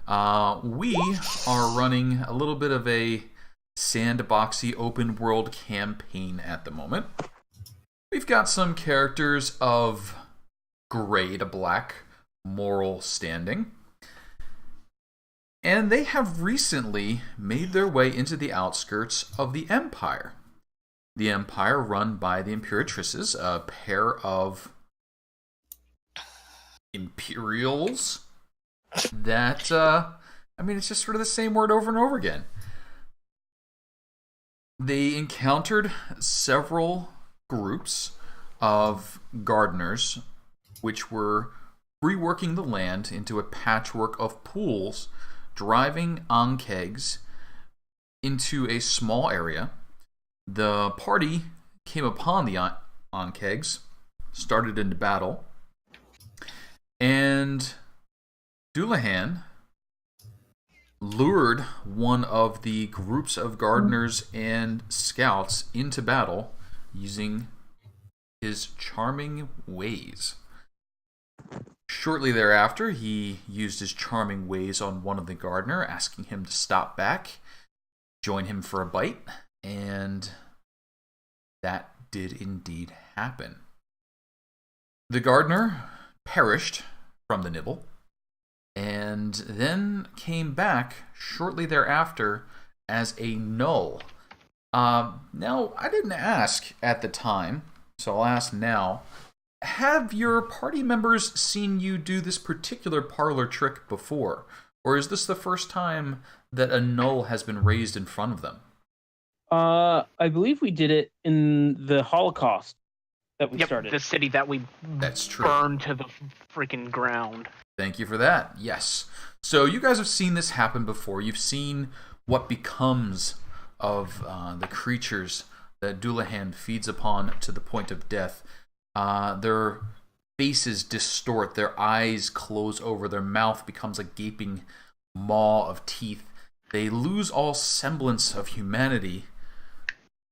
We are running a little bit of a sandboxy open world campaign at the moment. We've got some characters of gray to black moral standing, and they have recently made their way into the outskirts of the Empire. The Empire run by the Imperatrices, a pair of Imperials that, it's just sort of the same word over and over again. They encountered several groups of gardeners which were reworking the land into a patchwork of pools, driving ankegs into a small area. The party came upon the ankegs, started into battle, and Dullahan lured one of the groups of gardeners and scouts into battle using his charming ways. Shortly thereafter, he used his charming ways on one of the gardener, asking him to stop back, join him for a bite, and that did indeed happen. The gardener perished from the nibble, and then came back shortly thereafter as a null. Now, I didn't ask at the time, so I'll ask now. Have your party members seen you do this particular parlor trick before? Or is this the first time that a null has been raised in front of them? I believe we did it in the Holocaust that we started. The city that we burned to the freaking ground. Thank you for that. Yes. So you guys have seen this happen before. You've seen what becomes of the creatures that Dullahan feeds upon to the point of death. Their faces distort, their eyes close over, their mouth becomes a gaping maw of teeth. They lose all semblance of humanity,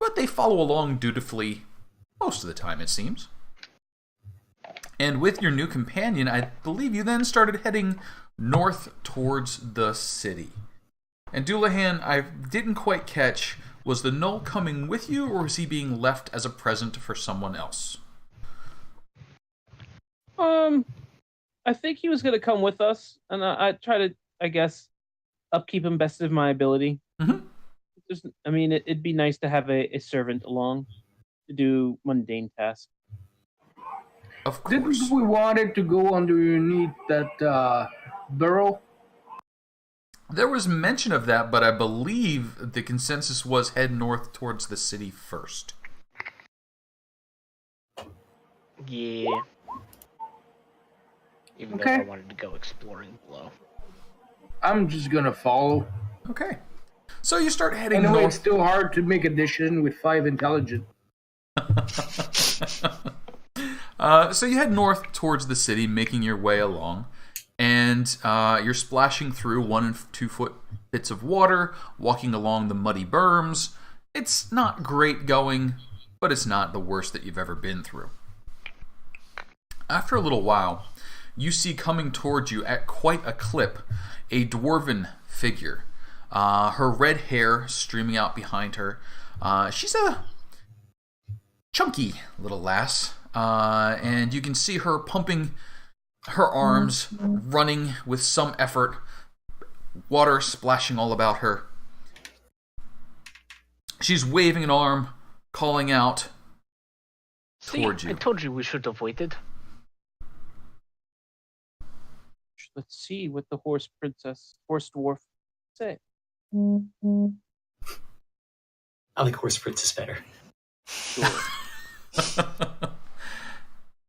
but they follow along dutifully most of the time, it seems. And with your new companion, I believe you then started heading north towards the city. And Dullahan, I didn't quite catch, was the null coming with you, or was he being left as a present for someone else? I think he was going to come with us, and I try to, I guess, upkeep him best of my ability. Mm-hmm. It'd be nice to have a servant along to do mundane tasks. Of course. Didn't we wanted to go underneath that burrow? There was mention of that, but I believe the consensus was head north towards the city first. Yeah. Even though I wanted to go exploring below. I'm just gonna follow. Okay. So you start heading north. north. It's still hard to make a decision with 5 intelligence. So you head north towards the city, making your way along. And you're splashing through 1 and 2 foot bits of water, walking along the muddy berms. It's not great going, but it's not the worst that you've ever been through. After a little while, you see coming towards you at quite a clip a dwarven figure. Her red hair streaming out behind her. She's a chunky little lass, and you can see her pumping her arms, running with some effort, water splashing all about her. She's waving an arm, calling out towards you. I told you we should avoid it. Let's see what the horse dwarf say. I like horse princess better. Sure.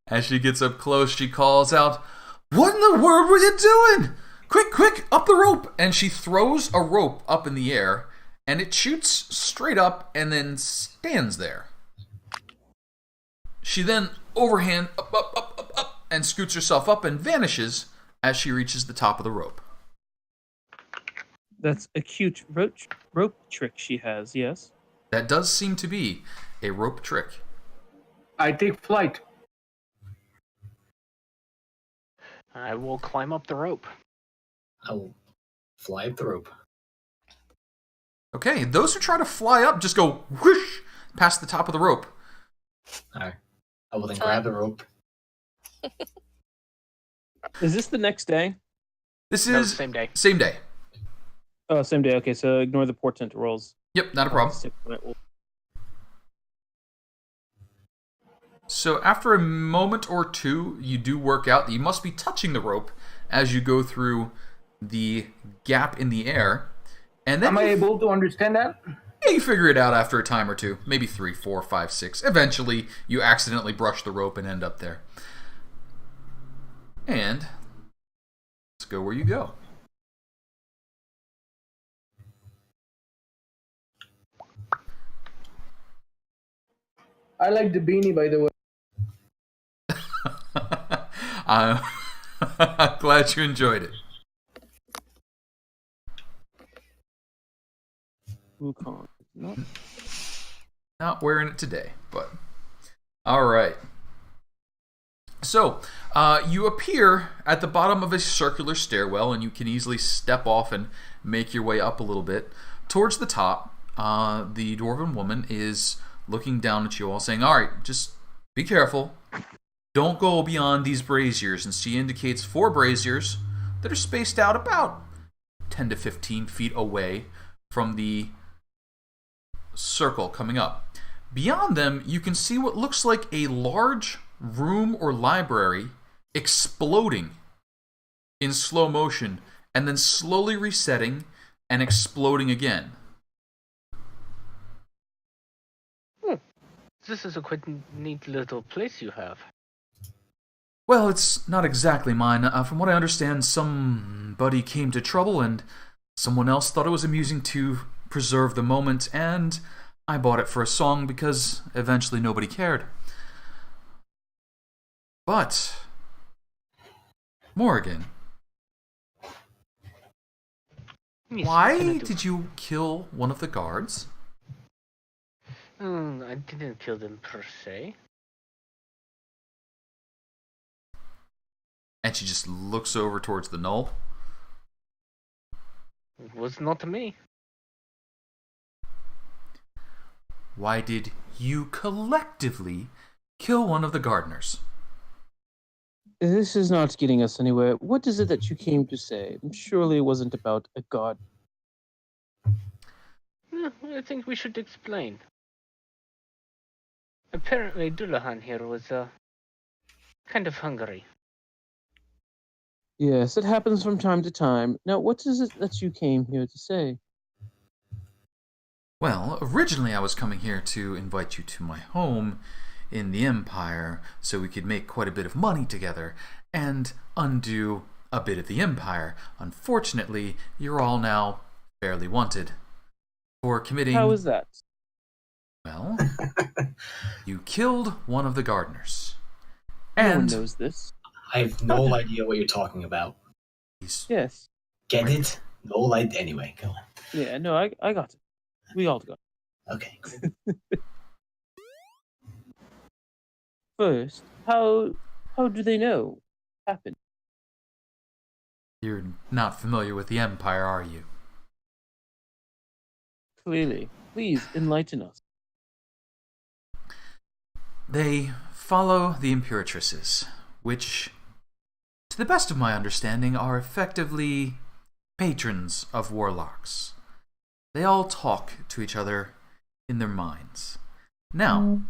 As she gets up close, she calls out, "What in the world were you doing? Quick, quick, up the rope!" And she throws a rope up in the air, and it shoots straight up and then stands there. She then overhand, up, and scoots herself up and vanishes as she reaches the top of the rope. That's a cute rope trick she has, yes? That does seem to be a rope trick. I take flight. I will climb up the rope. I will Fly up the rope. Okay, those who try to fly up just go whoosh past the top of the rope. Alright. I will then grab the rope. Is this the next day? This No, is same day. Same day. Oh, same day. Okay, so ignore the portent rolls. Yep, not a problem. So after a moment or two, you do work out that you must be touching the rope as you go through the gap in the air. And then Am I able to understand that? yeah, you figure it out after a time or two. Maybe 3, 4, 5, 6. Eventually, you accidentally brush the rope and end up there. And let's go where you go. I like the beanie, by the way. I'm glad you enjoyed it. Wukong. No. Not wearing it today, but all right. So, you appear at the bottom of a circular stairwell, and you can easily step off and make your way up a little bit. Towards the top, the dwarven woman is looking down at you all, saying, all right, just be careful. Don't go beyond these braziers. And she indicates 4 braziers that are spaced out about 10 to 15 feet away from the circle coming up. Beyond them, you can see what looks like a large room or library exploding in slow motion and then slowly resetting and exploding again. This is a quite neat little place you have. Well, it's not exactly mine. From what I understand, somebody came to trouble and someone else thought it was amusing to preserve the moment, and I bought it for a song because eventually nobody cared. But, Morrigan, Yes, what can I why do? did you kill one of the guards? I didn't kill them per se. And she just looks over towards the knoll. It was not me. Why did you collectively kill one of the gardeners? This is not getting us anywhere. What is it that you came to say? Surely it wasn't about a god. I think we should explain. Apparently, Dullahan here was kind of hungry. Yes, it happens from time to time. Now, what is it that you came here to say? Well, originally I was coming here to invite you to my home in the Empire so we could make quite a bit of money together and undo a bit of the Empire. Unfortunately, you're all now fairly wanted for committing... How is that? Well, you killed one of the gardeners. No one And knows this. I have no idea what you're talking about. Yes. Get it? No idea. Anyway, go on. Yeah, no, I got it. We all got it. Okay. First, how do they know what happened? You're not familiar with the Empire, are you? Clearly. Please enlighten us. They follow the Imperatrices, which, to the best of my understanding, are effectively patrons of warlocks. They all talk to each other in their minds. Now,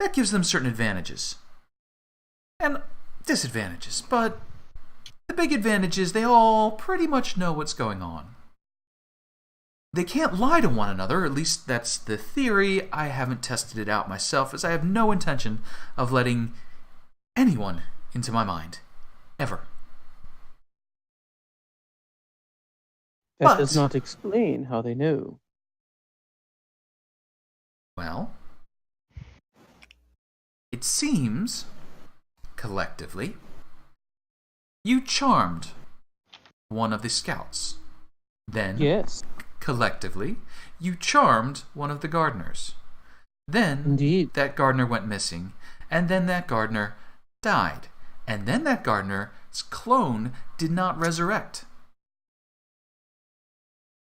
that gives them certain advantages and disadvantages, but the big advantage is they all pretty much know what's going on. They can't lie to one another, at least that's the theory. I haven't tested it out myself, as I have no intention of letting anyone into my mind. Ever. That But- does not explain how they know. Well, it seems, collectively, you charmed one of the scouts. Then, Yes, collectively, you charmed one of the gardeners. Then, indeed. that gardener went missing, and then that gardener died. And then that gardener's clone did not resurrect.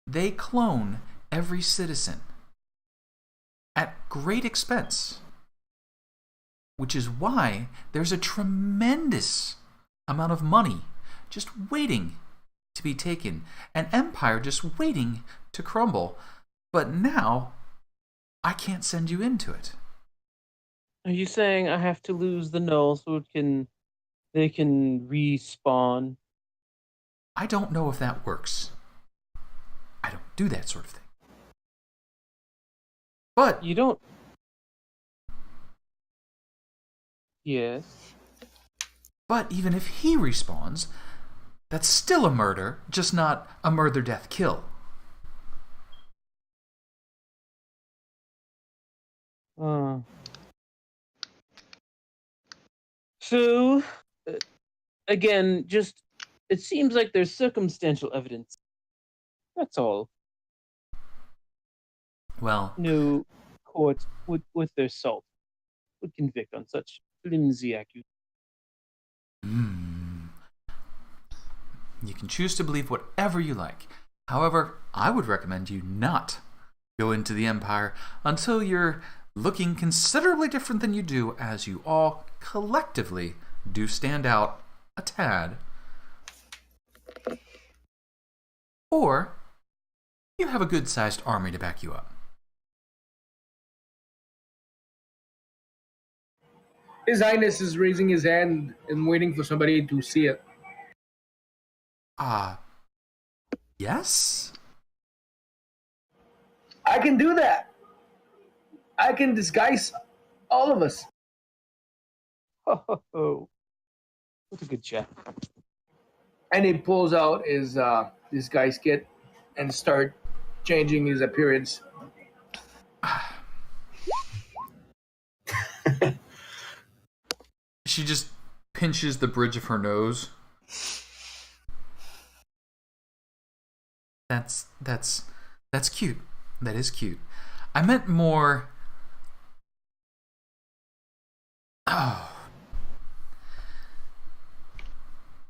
they clone every citizen at great expense, which is why there's a tremendous amount of money just waiting to be taken, an empire just waiting to crumble. But now, I can't send you into it. Are you saying I have to lose the null so they can respawn? I don't know if that works. I don't do that sort of thing. But You don't. Yes. But even if he respawns, that's still a murder, just not a murder-death-kill. So, again, just it seems like there's circumstantial evidence. That's all. Well, No court with their salt would convict on such flimsy accusations. You can choose to believe whatever you like. However, I would recommend you not go into the Empire until you're looking considerably different than you do, as you all collectively do stand out a tad. Or you have a good-sized army to back you up. His Highness is raising his hand and waiting for somebody to see it. Yes? I can do that. I can disguise all of us. Oh, what a good chat. And he pulls out his disguise kit and start changing his appearance. She just pinches the bridge of her nose. That's cute. That is cute. I meant more.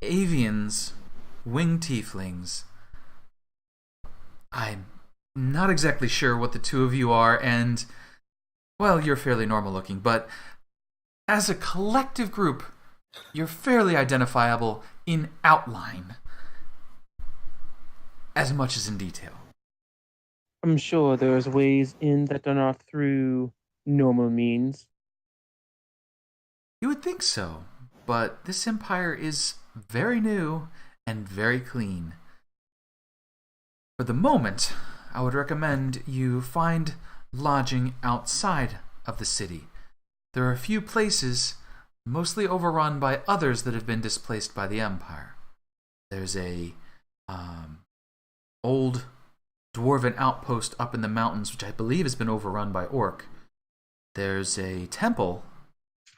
Avians, winged tieflings. I'm not exactly sure what the two of you are, and well, you're fairly normal looking, but as a collective group, you're fairly identifiable in outline as much as in detail. I'm sure there's ways in that are not through normal means. You would think so, but this empire is very new and very clean. For the moment, I would recommend you find lodging outside of the city. There are a few places, mostly overrun by others that have been displaced by the Empire. There's a old dwarven outpost up in the mountains, which I believe has been overrun by orc. There's a temple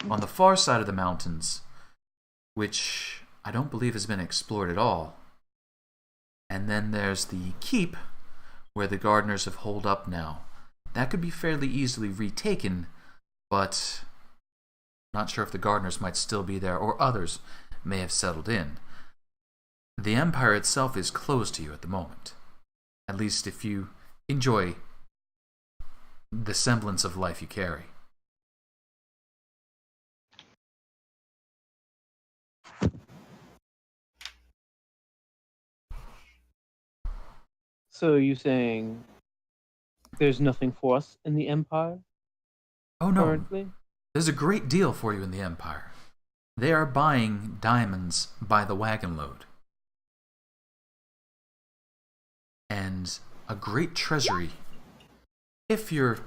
on the far side of the mountains, which I don't believe has been explored at all. And then there's the keep, where the gardeners have holed up now. That could be fairly easily retaken, but not sure if the gardeners might still be there, or others may have settled in. The Empire itself is closed to you at the moment. At least if you enjoy the semblance of life you carry. So you saying there's nothing for us in the Empire Oh no, currently? there's a great deal for you in the Empire. They are buying diamonds by the wagon load. And a great treasury, if you're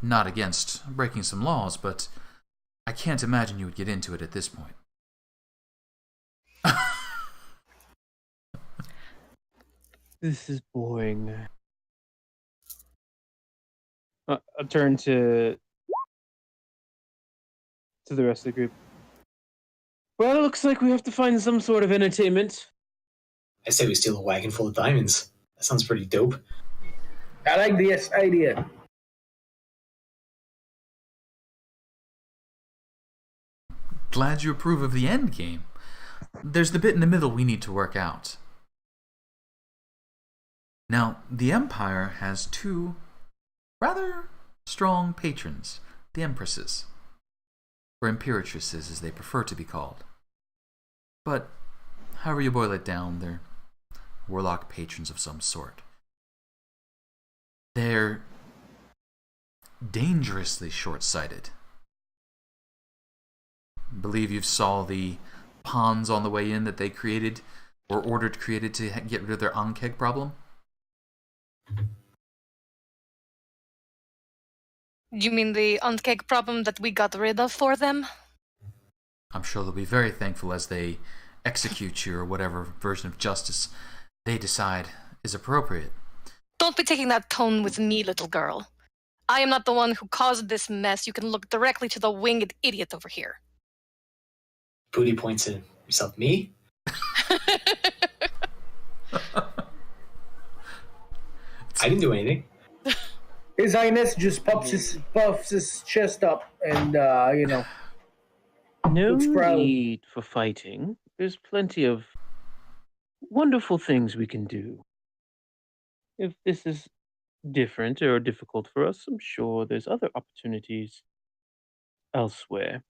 not against breaking some laws, but I can't imagine you would get into it at this point. This is boring. I'll turn to the rest of the group. Well, it looks like we have to find some sort of entertainment. I say we steal a wagon full of diamonds. That sounds pretty dope. I like this idea. Glad you approve of the end game. There's the bit in the middle we need to work out. Now, the Empire has two rather strong patrons, the Empresses, or Imperatresses as they prefer to be called. But, however you boil it down, they're warlock patrons of some sort. They're dangerously short-sighted. I believe you saw the ponds on the way in that they created, or ordered created to get rid of their Ankeg problem. You mean the Unkeg problem that we got rid of for them? I'm sure they'll be very thankful as they execute you or whatever version of justice they decide is appropriate. Don't be taking that tone with me, little girl. I am not the one who caused this mess. You can look directly to the winged idiot over here. Boody points at himself. Me? I didn't do anything. His Highness just puffs his chest up and, No looks proud. need for fighting. There's plenty of wonderful things we can do. If this is different or difficult for us, I'm sure there's other opportunities elsewhere.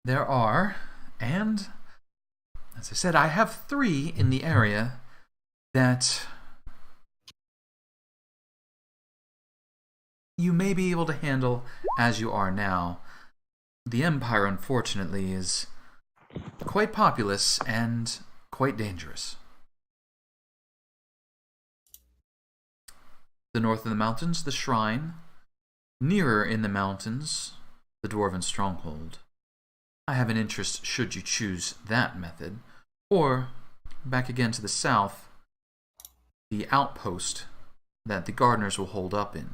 There are, and as I said, I have 3 in the area that you may be able to handle as you are now. The Empire, unfortunately, is quite populous and quite dangerous. The north of the mountains, the shrine. Nearer in the mountains, the dwarven stronghold. I have an interest should you choose that method. Or, back again to the south, the outpost that the gardeners will hold up in.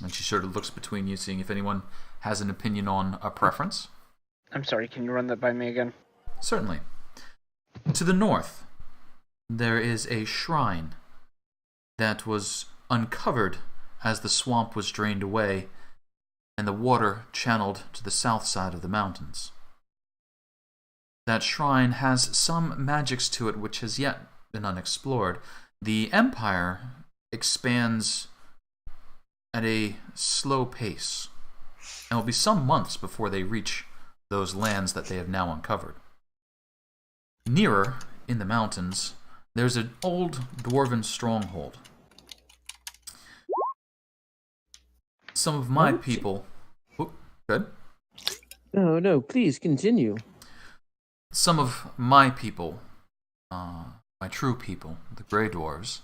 And she sort of looks between you, seeing if anyone has an opinion on a preference. I'm sorry, can you run that by me again? Certainly. To the north, there is a shrine that was uncovered as the swamp was drained away and the water channeled to the south side of the mountains. That shrine has some magics to it which has yet been unexplored. The Empire expands at a slow pace, and will be some months before they reach those lands that they have now uncovered. Nearer, in the mountains, there's an old dwarven stronghold. Some of my people... Oh, good. No, please continue. Some of my people, my true people, the Grey Dwarves,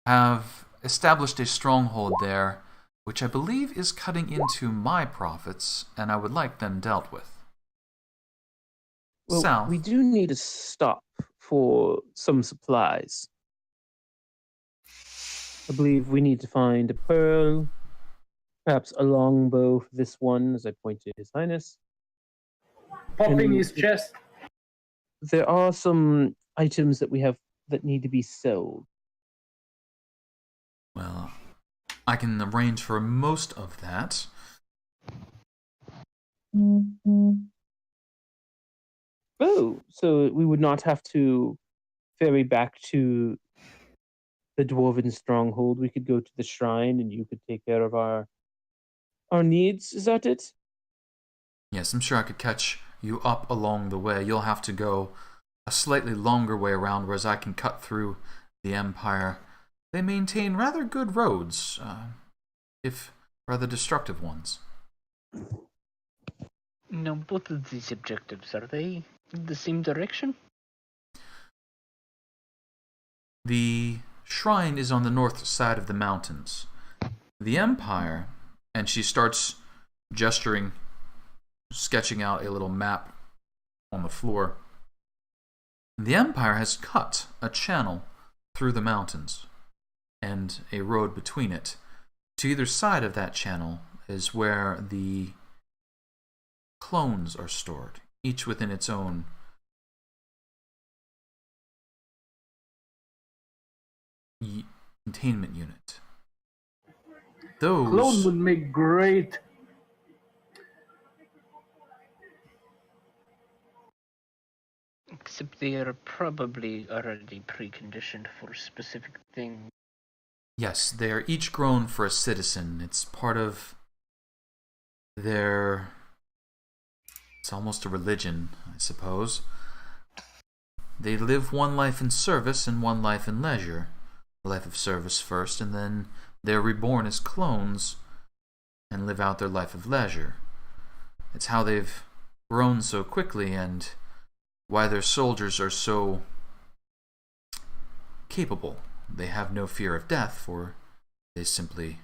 have established a stronghold there, which I believe is cutting into my profits, and I would like them dealt with. Well, South. we do need a stop for some supplies. I believe we need to find a pearl, perhaps a longbow for this one, as I point to His Highness. Puffing his chest. There are some items that we have that need to be sold. Well, I can arrange for most of that. Oh, so we would not have to ferry back to the dwarven stronghold. We could go to the shrine and you could take care of our needs. Is that it? Yes, I'm sure I could catch you up along the way. You'll have to go a slightly longer way around, whereas I can cut through the Empire. They maintain rather good roads, if rather destructive ones. No, both of these objectives, are they in the same direction? The shrine is on the north side of the mountains. The Empire, and she starts gesturing, sketching out a little map on the floor. The Empire has cut a channel through the mountains and a road between it. To either side of that channel is where the clones are stored, each within its own containment unit. Clone Those... would make great. Except they are probably already preconditioned for specific things. Yes, they are each grown for a citizen. It's part of their... It's almost a religion, I suppose. They live one life in service and one life in leisure. A life of service first, and then they're reborn as clones and live out their life of leisure. It's how they've grown so quickly and why their soldiers are so capable. They have no fear of death, for they simply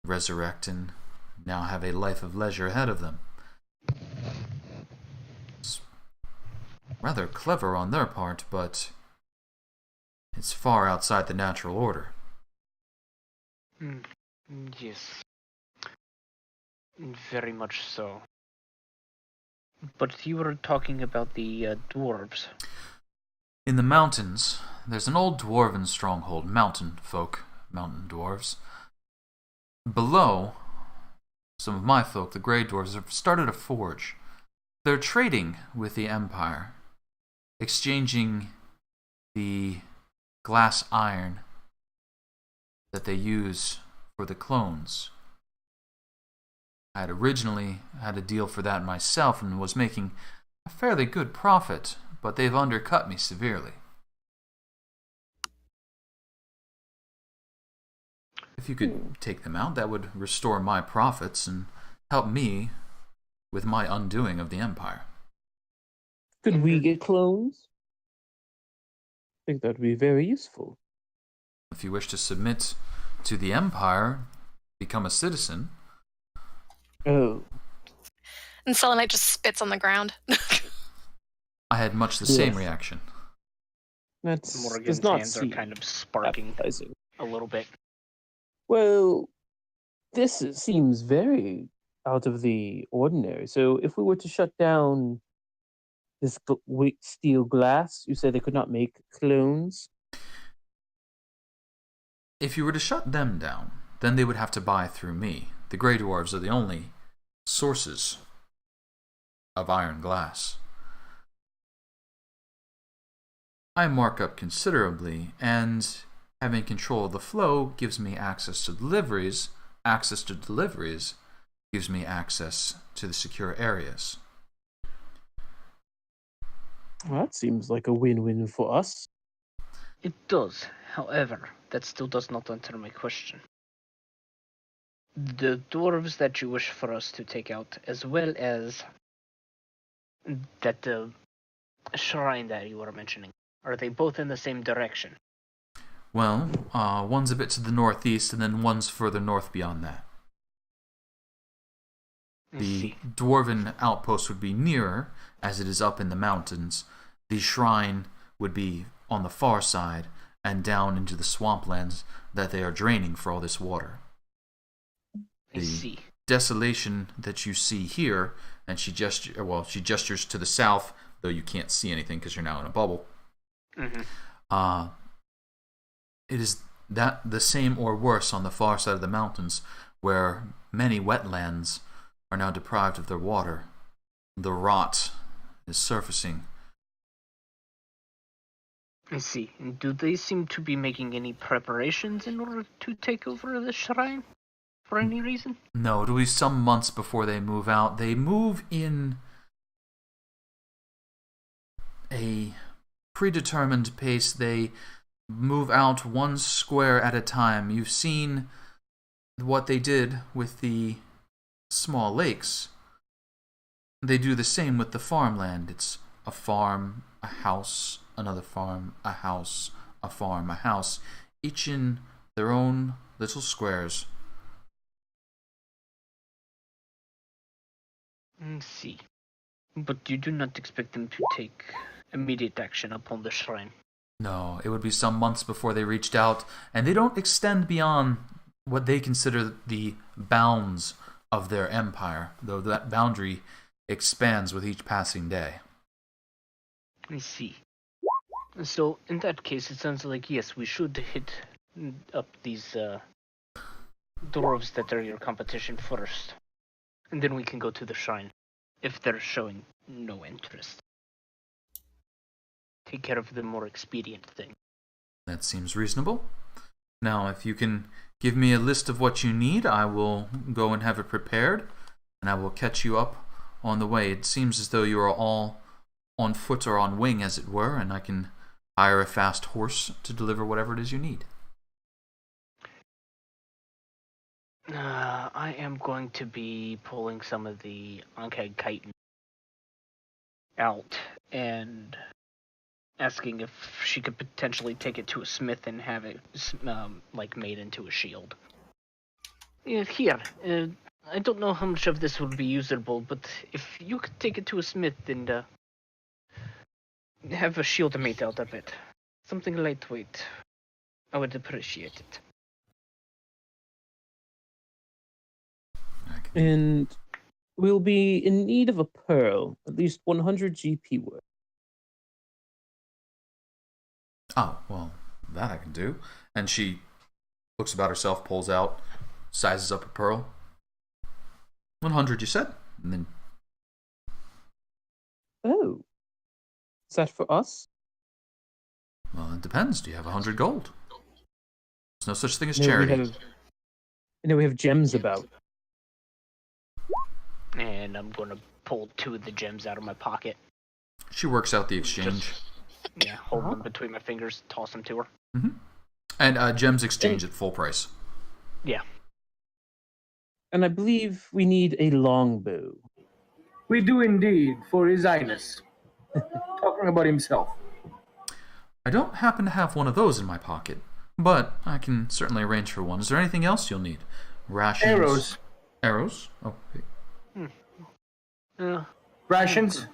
resurrect and now have a life of leisure ahead of them. It's rather clever on their part, but it's far outside the natural order. Yes. Very much so. But you were talking about the dwarves. In the mountains, there's an old dwarven stronghold, mountain folk, mountain dwarves. Below, some of my folk, the Grey Dwarves, have started a forge. They're trading with the Empire, exchanging the glass iron that they use for the clones. I had originally had a deal for that myself and was making a fairly good profit, but they've undercut me severely. If you could take them out, that would restore my profits and help me with my undoing of the Empire. Could we get clones? I think that would be very useful. If you wish to submit to the Empire, become a citizen. Oh. And Selenite just spits on the ground. I had much the same reaction. That's Morrigan's does not hands are seem kind of sparking appetizing. a little bit. Well, seems very out of the ordinary. So if we were to shut down this steel glass, you said they could not make clones? If you were to shut them down, then they would have to buy through me. The Grey Dwarves are the only sources of iron glass. I mark up considerably, and having control of the flow gives me access to deliveries. Access to deliveries gives me access to the secure areas. Well, that seems like a win-win for us. It does. However, that still does not answer my question. The dwarves that you wish for us to take out, as well as that shrine that you were mentioning, are they both in the same direction? Well, one's a bit to the northeast, and then one's further north beyond that. The dwarven outpost would be nearer, as it is up in the mountains. The shrine would be on the far side, and down into the swamplands that they are draining for all this water. The desolation that you see here, and she gestures to the south, though you can't see anything because you're now in a bubble. Mm-hmm. It is that the same or worse on the far side of the mountains, where many wetlands are now deprived of their water. The rot is surfacing. I see. And do they seem to be making any preparations in order to take over the shrine? For any reason? No, it'll be some months before they move out. They move in a predetermined pace. They move out one square at a time. You've seen what they did with the small lakes. They do the same with the farmland. It's a farm, a house, another farm, a house, a farm, a house, each in their own little squares. I see. But you do not expect them to take immediate action upon the shrine? No, it would be some months before they reached out, and they don't extend beyond what they consider the bounds of their empire, though that boundary expands with each passing day. I see. So, in that case, it sounds like, yes, we should hit up these dwarves that are your competition first. And then we can go to the shrine, if they're showing no interest. Take care of the more expedient thing. That seems reasonable. Now, if you can give me a list of what you need, I will go and have it prepared, and I will catch you up on the way. It seems as though you are all on foot or on wing, as it were, and I can hire a fast horse to deliver whatever it is you need. I am going to be pulling some of the Ankeg chitin out and asking if she could potentially take it to a smith and have it made into a shield. Here, I don't know how much of this would be usable, but if you could take it to a smith and have a shield made out of it, something lightweight, I would appreciate it. And we'll be in need of a pearl, at least 100 GP worth. Oh, well, that I can do. And she looks about herself, pulls out, sizes up a pearl. 100, you said? And then... Oh. Is that for us? Well, it depends. Do you have 100 gold? There's no such thing as No, charity. we have gems about. And I'm going to pull 2 of the gems out of my pocket. She works out the exchange. Yeah, hold them between my fingers, toss them to her. Mm-hmm. And gems exchange at full price. Yeah. And I believe we need a longbow. We do indeed, for His Highness. Talking about himself. I don't happen to have one of those in my pocket, but I can certainly arrange for one. Is there anything else you'll need? Rations? Arrows. Arrows? Oh, okay. Rations?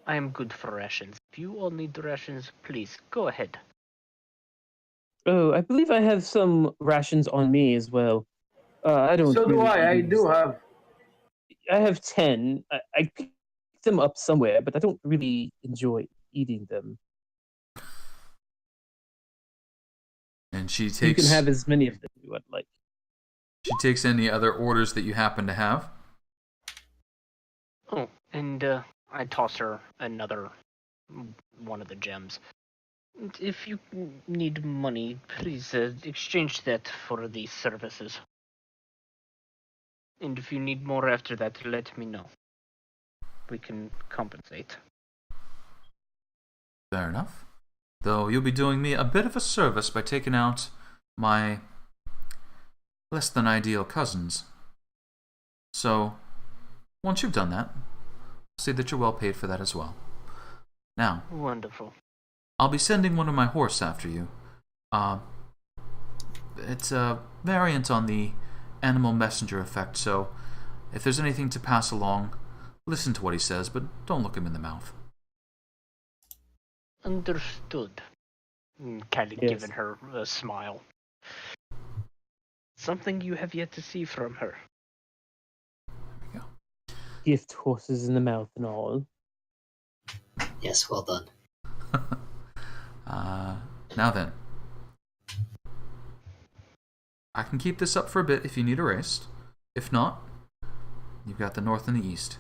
I am good for rations. If you all need rations, please, go ahead. Oh, I believe I have some rations on me as well. I don't. So do really I. I use- do have. I have 10. I picked them up somewhere, but I don't really enjoy eating them. And she You takes... can have as many of them as you would like. She takes any other orders that you happen to have. Oh, and I toss her another one of the gems. And if you need money, please exchange that for these services. And if you need more after that, let me know. We can compensate. Fair enough. Though you'll be doing me a bit of a service by taking out my less than ideal cousins. So, once you've done that, I'll see that you're well paid for that as well. Now, Wonderful. I'll be sending one of my horse after you. It's a variant on the animal messenger effect, so if there's anything to pass along, listen to what he says, but don't look him in the mouth. Understood. Kind of Yes. giving her a smile. Something you have yet to see from her. There we go. Gift horses in the mouth and all. Yes, well done. Now then, I can keep this up for a bit if you need a rest. If not, you've got the north and the east.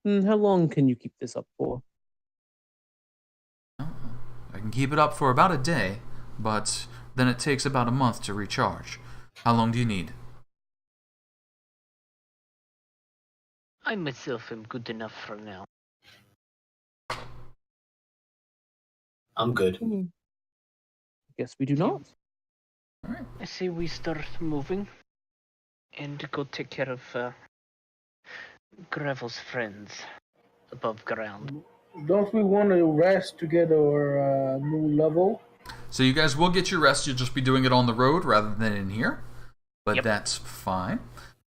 How long can you keep this up for? I can keep it up for about a day, but then it takes about a month to recharge. How long do you need? I myself am good enough for now. I'm good. Guess we do not. All right. I say we start moving and go take care of Gravel's friends above ground. Don't we want to rest to get our new level? So you guys will get your rest. You'll just be doing it on the road rather than in here, but Yep. that's fine.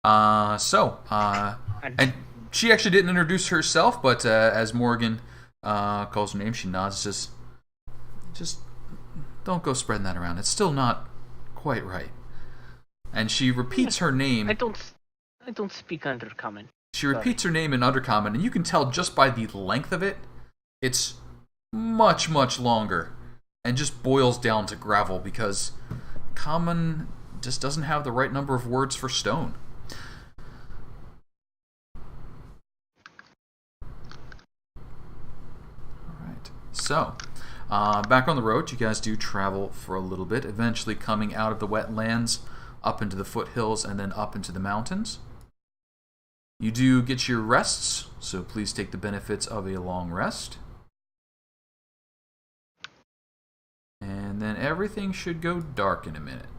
And she actually didn't introduce herself, but as Morrigan calls her name, she nods. Just don't go spreading that around. It's still not quite right. And she repeats her name. I don't speak undercommon. She repeats her name in Undercommon, and you can tell just by the length of it, it's much, much longer, and just boils down to gravel because Common just doesn't have the right number of words for stone. Alright, so, back on the road, you guys do travel for a little bit, eventually coming out of the wetlands, up into the foothills, and then up into the mountains. You do get your rests, so please take the benefits of a long rest. And then everything should go dark in a minute.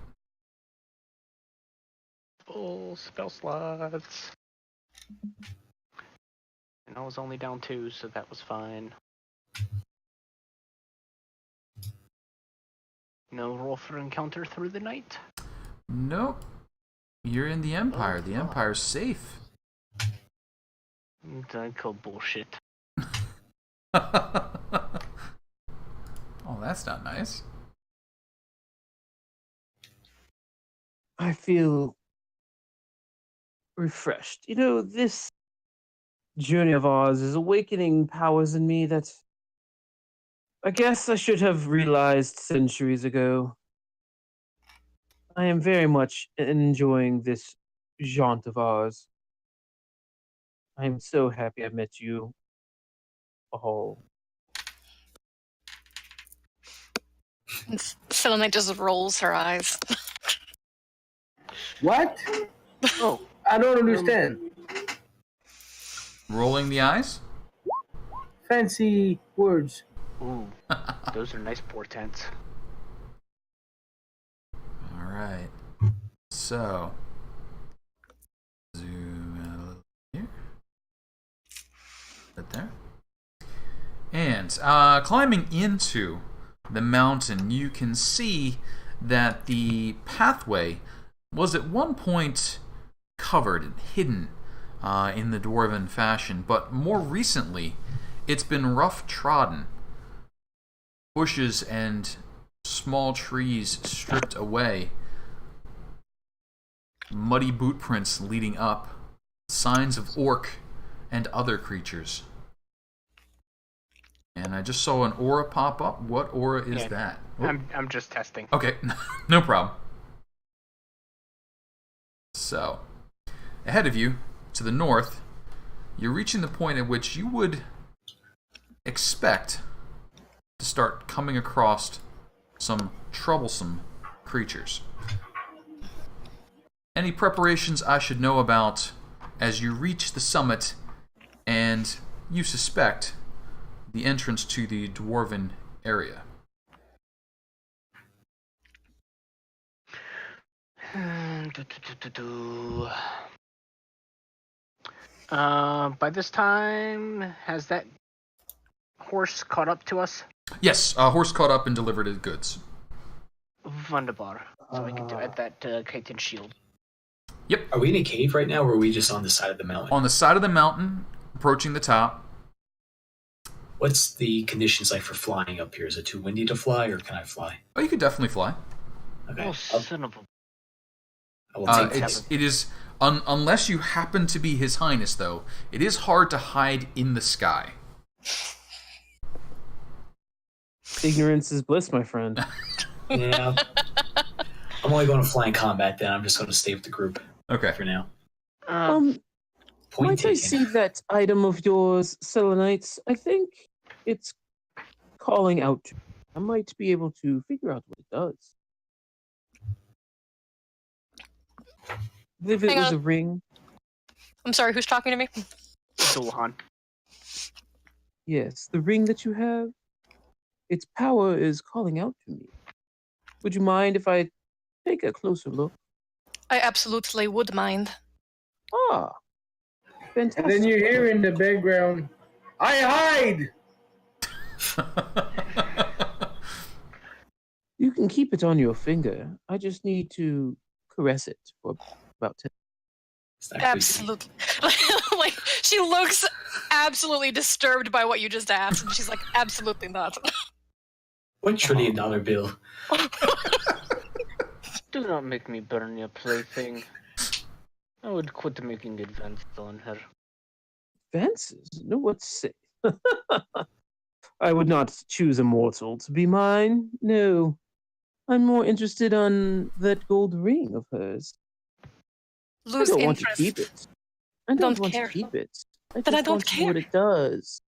Full spell slots. And I was only down 2, so that was fine. No roll for encounter through the night? Nope. You're in the Empire. The Empire's safe. I call bullshit. Oh, that's not nice. I feel refreshed. You know, this journey of ours is awakening powers in me that I guess I should have realized centuries ago. I am very much enjoying this jaunt of ours. I am so happy I met you all. Selenite just rolls her eyes. What? Oh, I don't understand. Rolling the eyes? Fancy words. Ooh, those are nice portents. Alright. So, zoom out a little here. Right there. And climbing into the mountain, you can see that the pathway was at one point covered and hidden in the dwarven fashion, but more recently it's been rough trodden. Bushes and small trees stripped away, muddy boot prints leading up, signs of orc and other creatures. And I just saw an aura pop up. What aura is that? I'm just testing. Okay, no problem. So, ahead of you, to the north, you're reaching the point at which you would expect to start coming across some troublesome creatures. Any preparations I should know about as you reach the summit and you suspect the entrance to the dwarven area? By this time, has that horse caught up to us? Yes, a horse caught up and delivered his goods. Wunderbar. So I can do at that chitin shield. Yep. Are we in a cave right now, or are we just on the side of the mountain? On the side of the mountain, approaching the top. What's the conditions like for flying up here? Is it too windy to fly, or can I fly? Oh, you could definitely fly. Okay. Oh, son of a... I will take that. It is, unless you happen to be His Highness, though, it is hard to hide in the sky. ignorance is bliss, my friend. Yeah. I'm only going to flying combat then. I'm just going to stay with the group. Okay. For now. Might I taken. see that item of yours, Selenites? I think it's calling out to me. I might be able to figure out what it does. I believe it Hang was on. a ring. I'm sorry, who's talking to me? Dullahan. Yes, the ring that you have. Its power is calling out to me. Would you mind if I take a closer look? I absolutely would mind. Ah, fantastic. And then you hear in the background, I hide! You can keep it on your finger. I just need to caress it for about 10. It's not creepy. Absolutely. Like, she looks absolutely disturbed by what you just asked, and she's like, absolutely not. $1 trillion bill. Do not make me burn your plaything. I would quit making advances on her. advances? No, what say? I would not choose a mortal to be mine. No. I'm more interested on that gold ring of hers. Lose I don't interest. want to keep it. I don't want care. to keep it. I Then I just don't want to know what care. it does.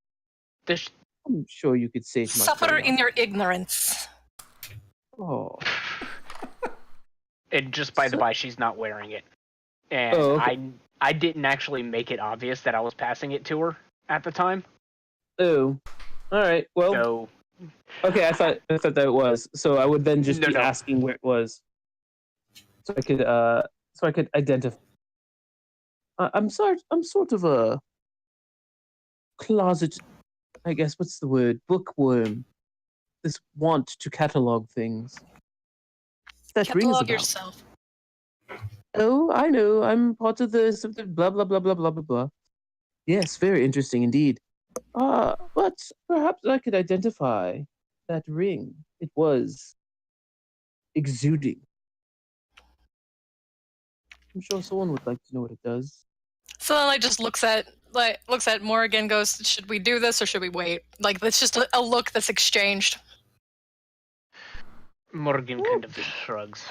This, I'm sure you could say it much Suffer better. in your ignorance. Oh. and just by the by, she's not wearing it. And Oh, okay. I didn't actually make it obvious that I was passing it to her at the time. Oh. All right. Well. So Okay. I thought that it was. So I would then just No, be no. asking where it was, so I could identify. I'm sort of a closet. I guess what's the word? Bookworm. This want to catalog things. That rings Catalog about. yourself. Oh, I know. I'm part of the blah blah blah blah blah blah blah. Yes, very interesting indeed. But perhaps I could identify that ring. It was exuding. I'm sure someone would like to know what it does. Selenite just looks at Morrigan, goes, should we do this or should we wait? Like, it's just a look that's exchanged. Morrigan kind of shrugs.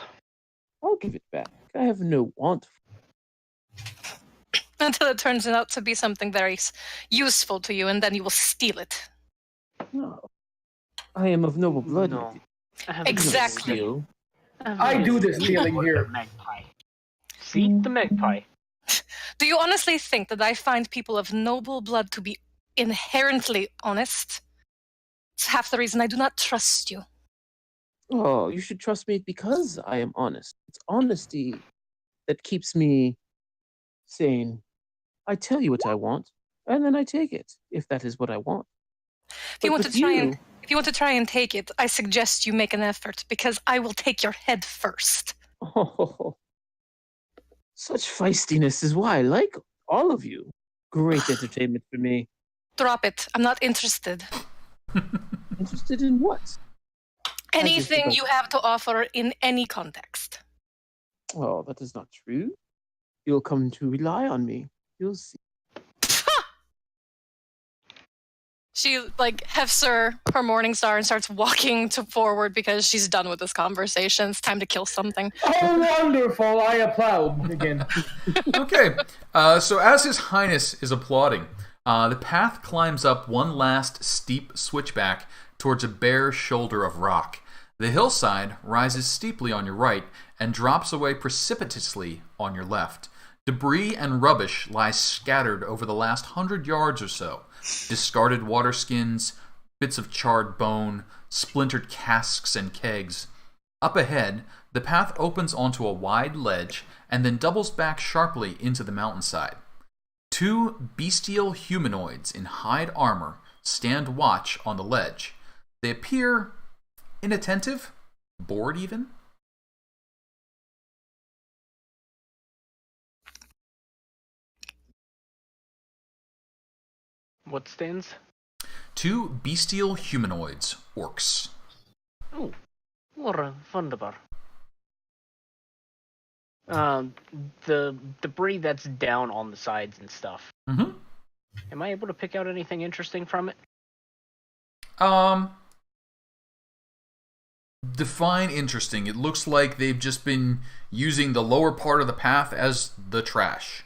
I'll give it back. I have no want. Until it turns out to be something very useful to you, and then you will steal it. No. I am of noble blood. No. I have Exactly. Steal. I do this stealing here. Magpie. See the magpie. Do you honestly think that I find people of noble blood to be inherently honest? It's half the reason I do not trust you. Oh, you should trust me because I am honest. It's honesty that keeps me sane. I tell you what I want, and then I take it, if that is what I want. If you want to try and take it, I suggest you make an effort, because I will take your head first. Oh, such feistiness is why I like all of you. Great entertainment for me. Drop it. I'm not interested. Interested in what? Anything you have to offer in any context. Oh, that is not true. You'll come to rely on me. You'll see. She hefts her morning star and starts walking forward because she's done with this conversation. It's time to kill something. Oh, wonderful! I applaud again. Okay, so as His Highness is applauding, the path climbs up one last steep switchback towards a bare shoulder of rock. The hillside rises steeply on your right and drops away precipitously on your left. Debris and rubbish lie scattered over the last 100 yards or so. Discarded water skins, bits of charred bone, splintered casks and kegs. Up ahead, the path opens onto a wide ledge and then doubles back sharply into the mountainside. Two bestial humanoids in hide armor stand watch on the ledge. They appear inattentive, bored even. What stands? Two bestial humanoids, orcs. Oh, wunderbar. The debris that's down on the sides and stuff. Mm-hmm. Am I able to pick out anything interesting from it? Define interesting. It looks like they've just been using the lower part of the path as the trash.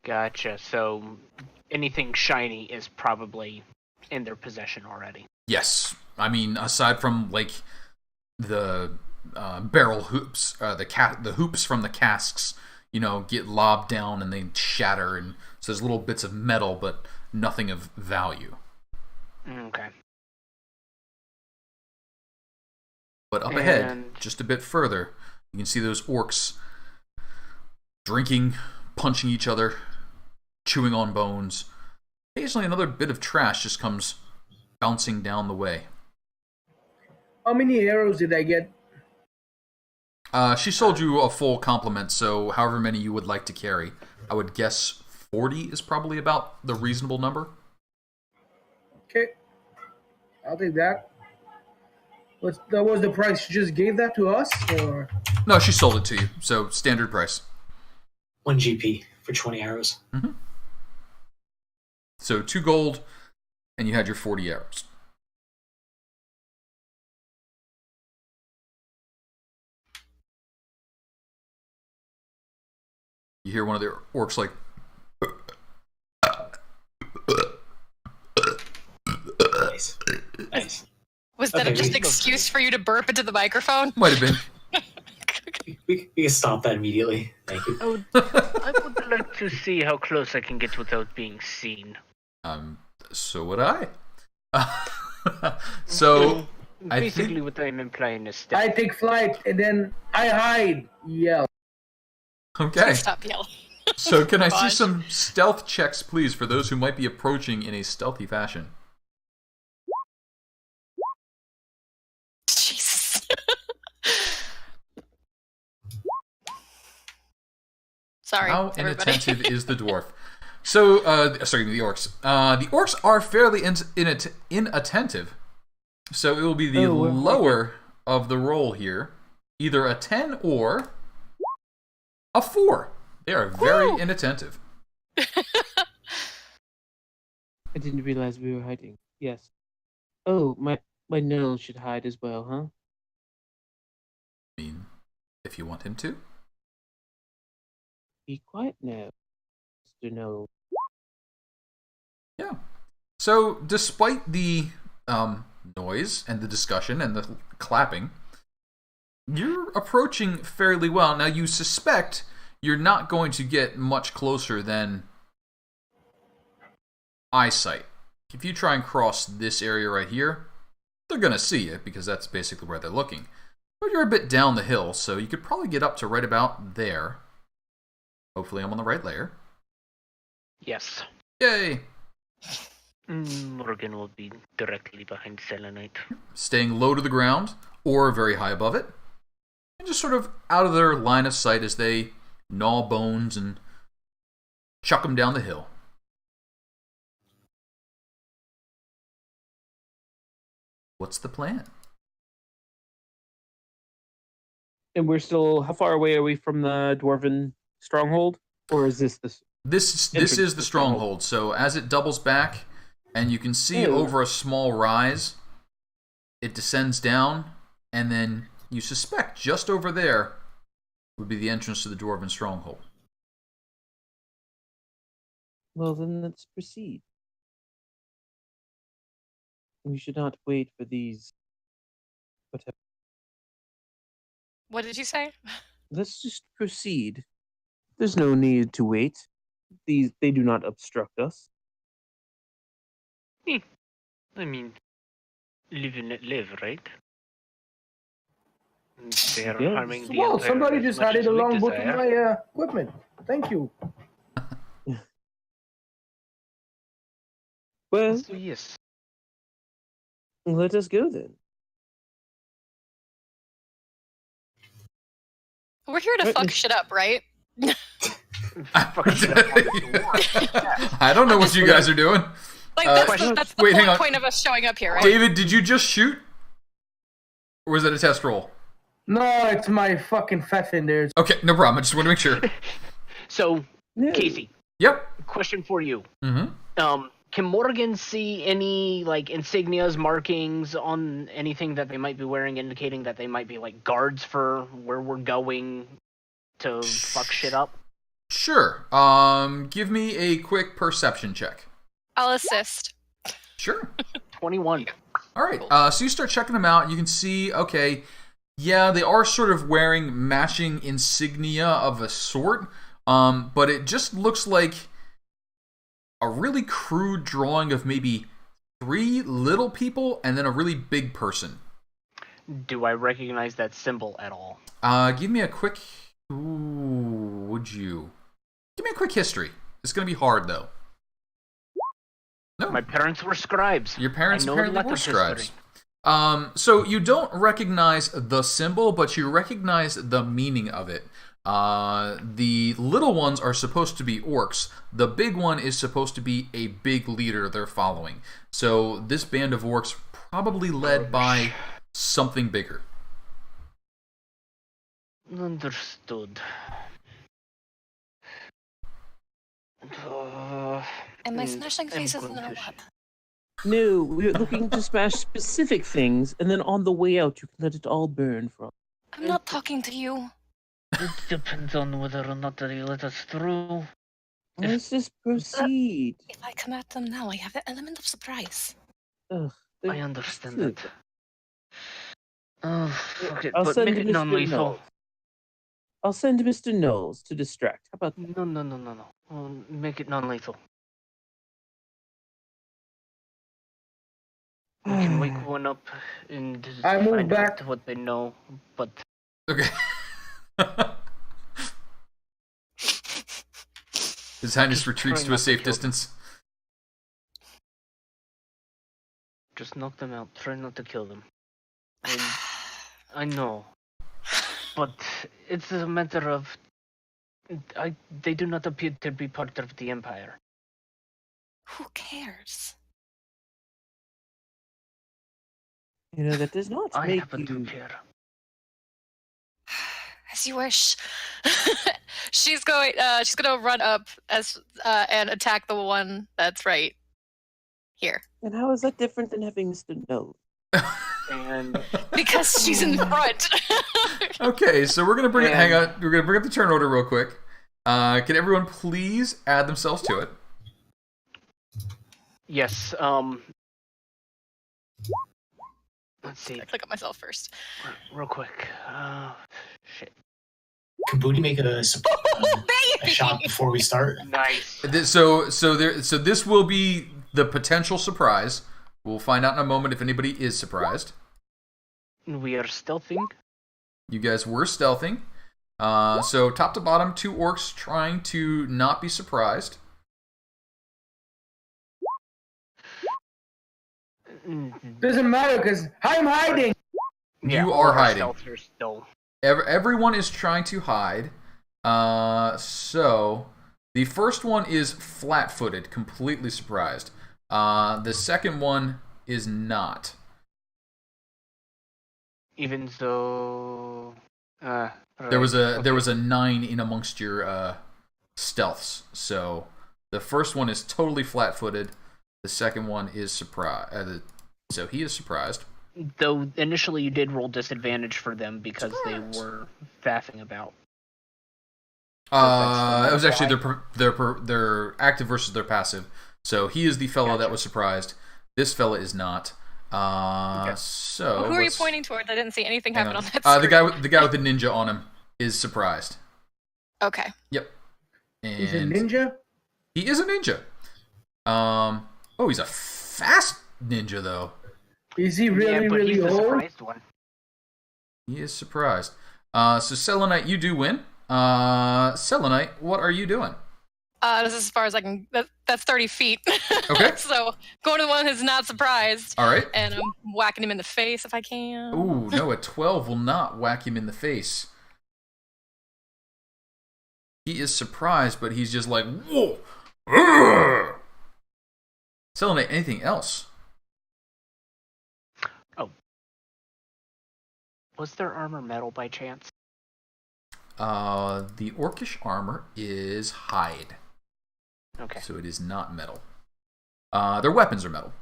Gotcha. So anything shiny is probably in their possession already. Yes. I mean, aside from, the barrel hoops, the hoops from the casks, get lobbed down and they shatter, and so there's little bits of metal, but nothing of value. Okay. But up ahead, just a bit further, you can see those orcs drinking, punching each other, chewing on bones. Occasionally another bit of trash just comes bouncing down the way. How many arrows did I get? She sold you a full complement, so however many you would like to carry. I would guess 40 is probably about the reasonable number. Okay. I'll take that. That was the price. She just gave that to us? Or? No, she sold it to you, so standard price. 1 GP for 20 arrows. Mm-hmm. So 2 gold, and you had your 40 arrows. You hear one of the orcs like... Nice. Nice. Was that Okay, just an we- excuse for you to burp into the microphone? Might have been. We can stop that immediately. Thank you. I would like to see how close I can get without being seen. So would I. So, I Basically, think... what I'm implying is I that take flight and then I hide. Yell. Okay. Stop yelling. So can I see Gosh. some stealth checks, please, for those who might be approaching in a stealthy fashion? Jesus. Sorry, How everybody. inattentive is the dwarf? So, sorry, the orcs. The orcs are fairly inattentive, so it will be the lower of the roll here. Either a 10 or a 4. They are very Woo! inattentive. I didn't realize we were hiding. Yes. Oh, my gnome should hide as well, huh? I mean, if you want him to. Be quiet now, Mr. Gnome. Yeah. So, despite the noise and the discussion and the clapping, you're approaching fairly well. Now, you suspect you're not going to get much closer than eyesight. If you try and cross this area right here, they're going to see you because that's basically where they're looking. But you're a bit down the hill, so you could probably get up to right about there. Hopefully I'm on the right layer. yes, Yay! Morrigan will be directly behind Selenite. Staying low to the ground or very high above it. And just sort of out of their line of sight as they gnaw bones and chuck them down the hill. What's the plan? And we're still, how far away are we from the dwarven stronghold? Or is this the... This Entrance is to the the stronghold. So as it doubles back, and you can see Oh. over a small rise, it descends down, and then you suspect just over there would be the entrance to the dwarven stronghold. Well, then let's proceed. We should not wait for these... Whatever. What did you say? Let's just proceed. There's no need to wait. They do not obstruct us. I mean, live and let live, right? They are Yeah. harming the Well, Empire somebody as just much added as a we long book of desire. my equipment. Thank you. Well, So yes, let us go then. We're here to Right, fuck Miss- shit up, right? fucking shit up on the door. I don't know what you guys are doing. Like Question. that's the Wait, hang whole on. point of us showing up here, right? David, did you just shoot? Or was it a test roll? No, it's my fucking fat in there. Okay, no problem. I just want to make sure. So, No. Casey, Yep. question for you. Mm-hmm. Can Morrigan see any like insignias, markings on anything that they might be wearing, indicating that they might be like guards for where we're going to fuck shit up? Sure. Give me a quick perception check. I'll assist. Sure. 21. All right. So you start checking them out. You can see, okay, yeah, they are sort of wearing matching insignia of a sort, but it just looks like a really crude drawing of maybe 3 little people and then a really big person. Do I recognize that symbol at all? Give me a quick... Ooh, would you? Give me a quick history. It's going to be hard, though. No. My parents were scribes. Your parents I know apparently lots were of scribes. history. So you don't recognize the symbol, but you recognize the meaning of it. The little ones are supposed to be orcs. The big one is supposed to be a big leader they're following. So this band of orcs probably led by something bigger. Understood. Am I smashing I'm faces going or to what? No, we're looking to smash specific things, and then on the way out, you can let it all burn from. I'm not talking to you. It depends on whether or not they let us through. Let's just proceed. If I come at them now, I have the element of surprise. Ugh, I understand good. that. Oh, fuck it, I'll but send make it Mr. non-lethal. Knowles. I'll send Mr. Knowles to distract. How about that? No. Make it non-lethal. We can wake one up and I move find back. out what they know, but Okay. His Highness Just retreats try to a not to safe kill them. distance. just knock them out. Try not to kill them. I know, but it's a matter of they do not appear to be part of the Empire. Who cares? You know, that does not I make happen to you... care. As you wish. She's going. She's gonna run up and attack the one that's right here And how is that different than having Mr. Knowles? And because she's in front. Okay, so we're gonna bring it. Hang And- on, we're gonna bring up the turn order real quick. Can everyone please add themselves to it? yes, let's see, I click on myself first. real quick. Shit. Can Boody make a shot before we start? Nice. So this will be the potential surprise. We'll find out in a moment if anybody is surprised. We are stealthing. You guys were stealthing. So top to bottom, 2 orcs trying to not be surprised. Doesn't matter because I'm hiding. Yeah, You all are of our hiding. stealths are still. Everyone is trying to hide. So the first one is flat-footed, completely surprised. The second one is not. Even though, There was a 9 in amongst your stealths. So the first one is totally flat-footed. The second one is surprised. So he is surprised. Though initially you did roll disadvantage for them because they were faffing about. It was actually their active versus their passive. So he is the fellow that was surprised. This fella is not. Okay. So Who are you pointing towards? I didn't see anything happen on that the screen. guy with the ninja on him is surprised. Okay. Yep. And He's a ninja. he is a ninja. He's a fast ninja though. Is he really, but really he's the old? surprised one. He is surprised. So Selenite, you do win. Selenite, what are you doing? This is as far as I can. That's 30 feet. Okay. So going to the one who's not surprised. All right. And I'm whacking him in the face if I can. Ooh, no, a 12 will not whack him in the face. He is surprised, but he's just like, whoa. Urgh! Selenite, anything else? Was their armor metal by chance? The orcish armor is hide. Okay. So it is not metal. Their weapons are metal.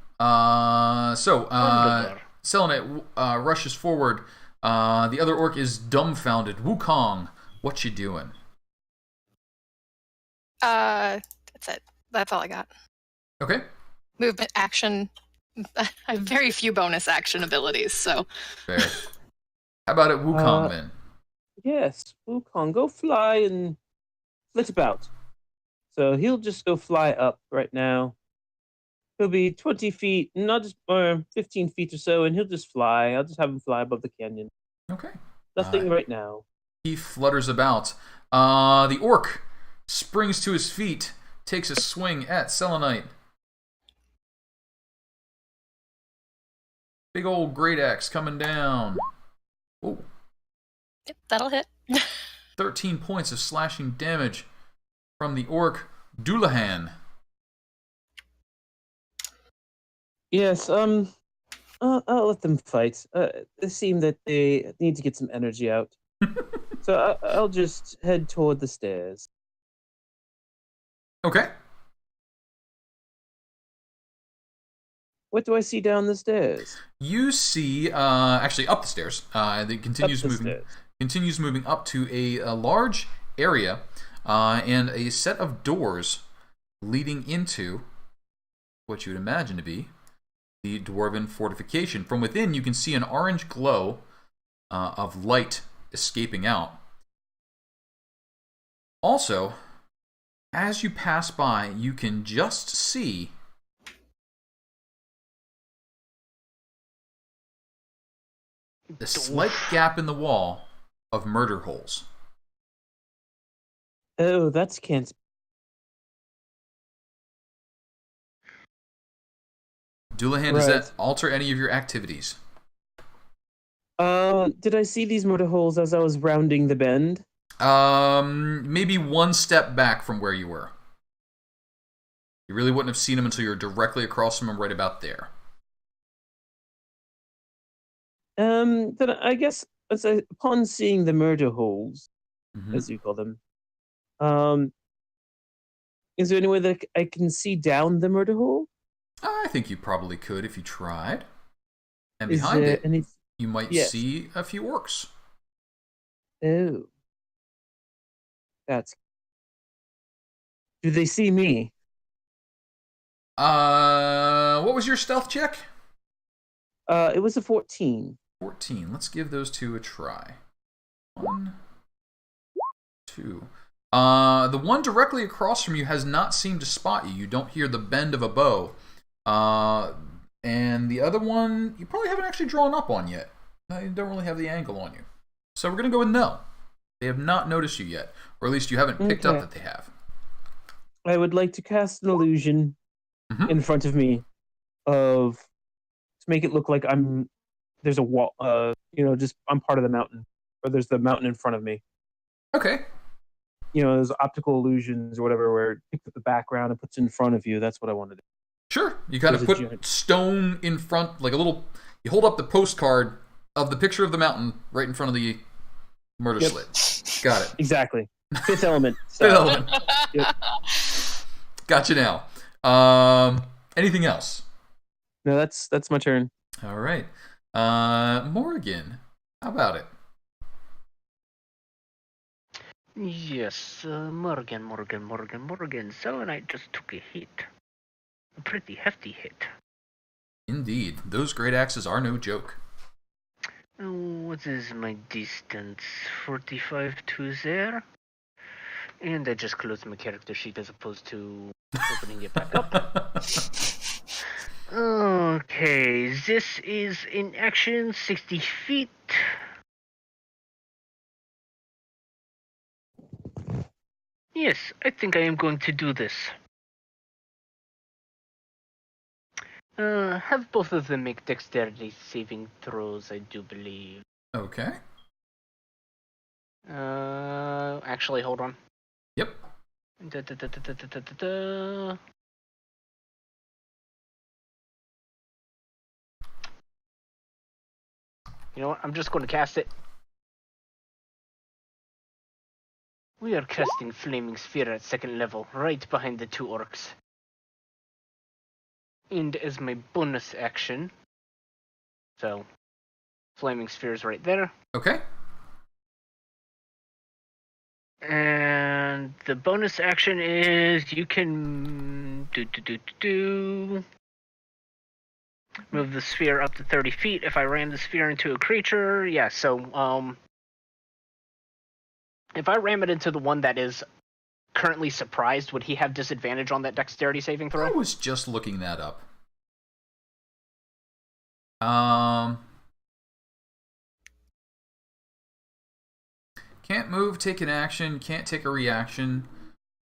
Selenite rushes forward. The other orc is dumbfounded. Wukong, what you doing? That's it. That's all I got. Okay. Movement, action. I have very few bonus action abilities, so. Fair. How about it, Wukong, then? Yes, Wukong, go fly and flit about. So he'll just go fly up right now. He'll be 20 feet, or 15 feet or so, and he'll just fly. I'll just have him fly above the canyon. Okay. Nothing right now. He flutters about. The orc springs to his feet, takes a swing at Selenite. Big old great axe coming down. Oh, Yep, that'll hit. 13 points of slashing damage from the orc Dullahan. Yes, I'll let them fight. It seems that they need to get some energy out. So I'll just head toward the stairs. Okay. What do I see down the stairs? You see, actually up the stairs. It continues Up the moving. stairs. Continues moving up to a large area and a set of doors leading into what you would imagine to be the dwarven fortification. From within, you can see an orange glow of light escaping out. Also, as you pass by, you can just see the slight gap in the wall of murder holes. Oh, that's can't. Dullahan, does that alter any of your activities? Did I see these murder holes as I was rounding the bend? Maybe one step back from where you were. You really wouldn't have seen them until you're directly across from them, right about there. Then I guess upon seeing the murder holes, as you call them, is there any way that I can see down the murder hole? I think you probably could if you tried. And Is behind there it, any... you might see a few orcs. Oh. That's... Do they see me? What was your stealth check? It was a 14. 14. Let's give those two a try. 1, 2. The one directly across from you has not seemed to spot you. You don't hear the bend of a bow. And the other one, you probably haven't actually drawn up on yet. You don't really have the angle on you. So we're going to go with no. They have not noticed you yet. Or at least you haven't picked up that they have. I would like to cast an illusion in front of me to make it look like there's a wall, I'm part of the mountain. Or there's the mountain in front of me. Okay. There's optical illusions or whatever where it picks up the background and puts it in front of you. That's what I want to do. Sure. You kind of put stone in front, like you hold up the postcard of the picture of the mountain right in front of the murder slit. Got it. Exactly. Fifth element. Fifth element. Yep. Gotcha now. Anything else? No, that's my turn. All right. Morrigan, how about it? Yes, Morrigan. Selenite just took a hit. A pretty hefty hit. Indeed. Those great axes are no joke. What is my distance? 45 to there? And I just closed my character sheet as opposed to opening it back up. Okay, this is in action, 60 feet. Yes, I think I am going to do this. Have both of them make dexterity saving throws, I do believe. Okay. Actually, hold on. Yep. You know what? I'm just going to cast it. We are casting Flaming Sphere at 2nd level, right behind the 2 orcs. And as my bonus action, so Flaming Sphere is right there. Okay. And the bonus action is you can move the sphere up to 30 feet. If I ram the sphere into a creature, so if I ram it into the one that is currently surprised, would he have disadvantage on that dexterity saving throw? I was just looking that up. Can't move, take an action, can't take a reaction.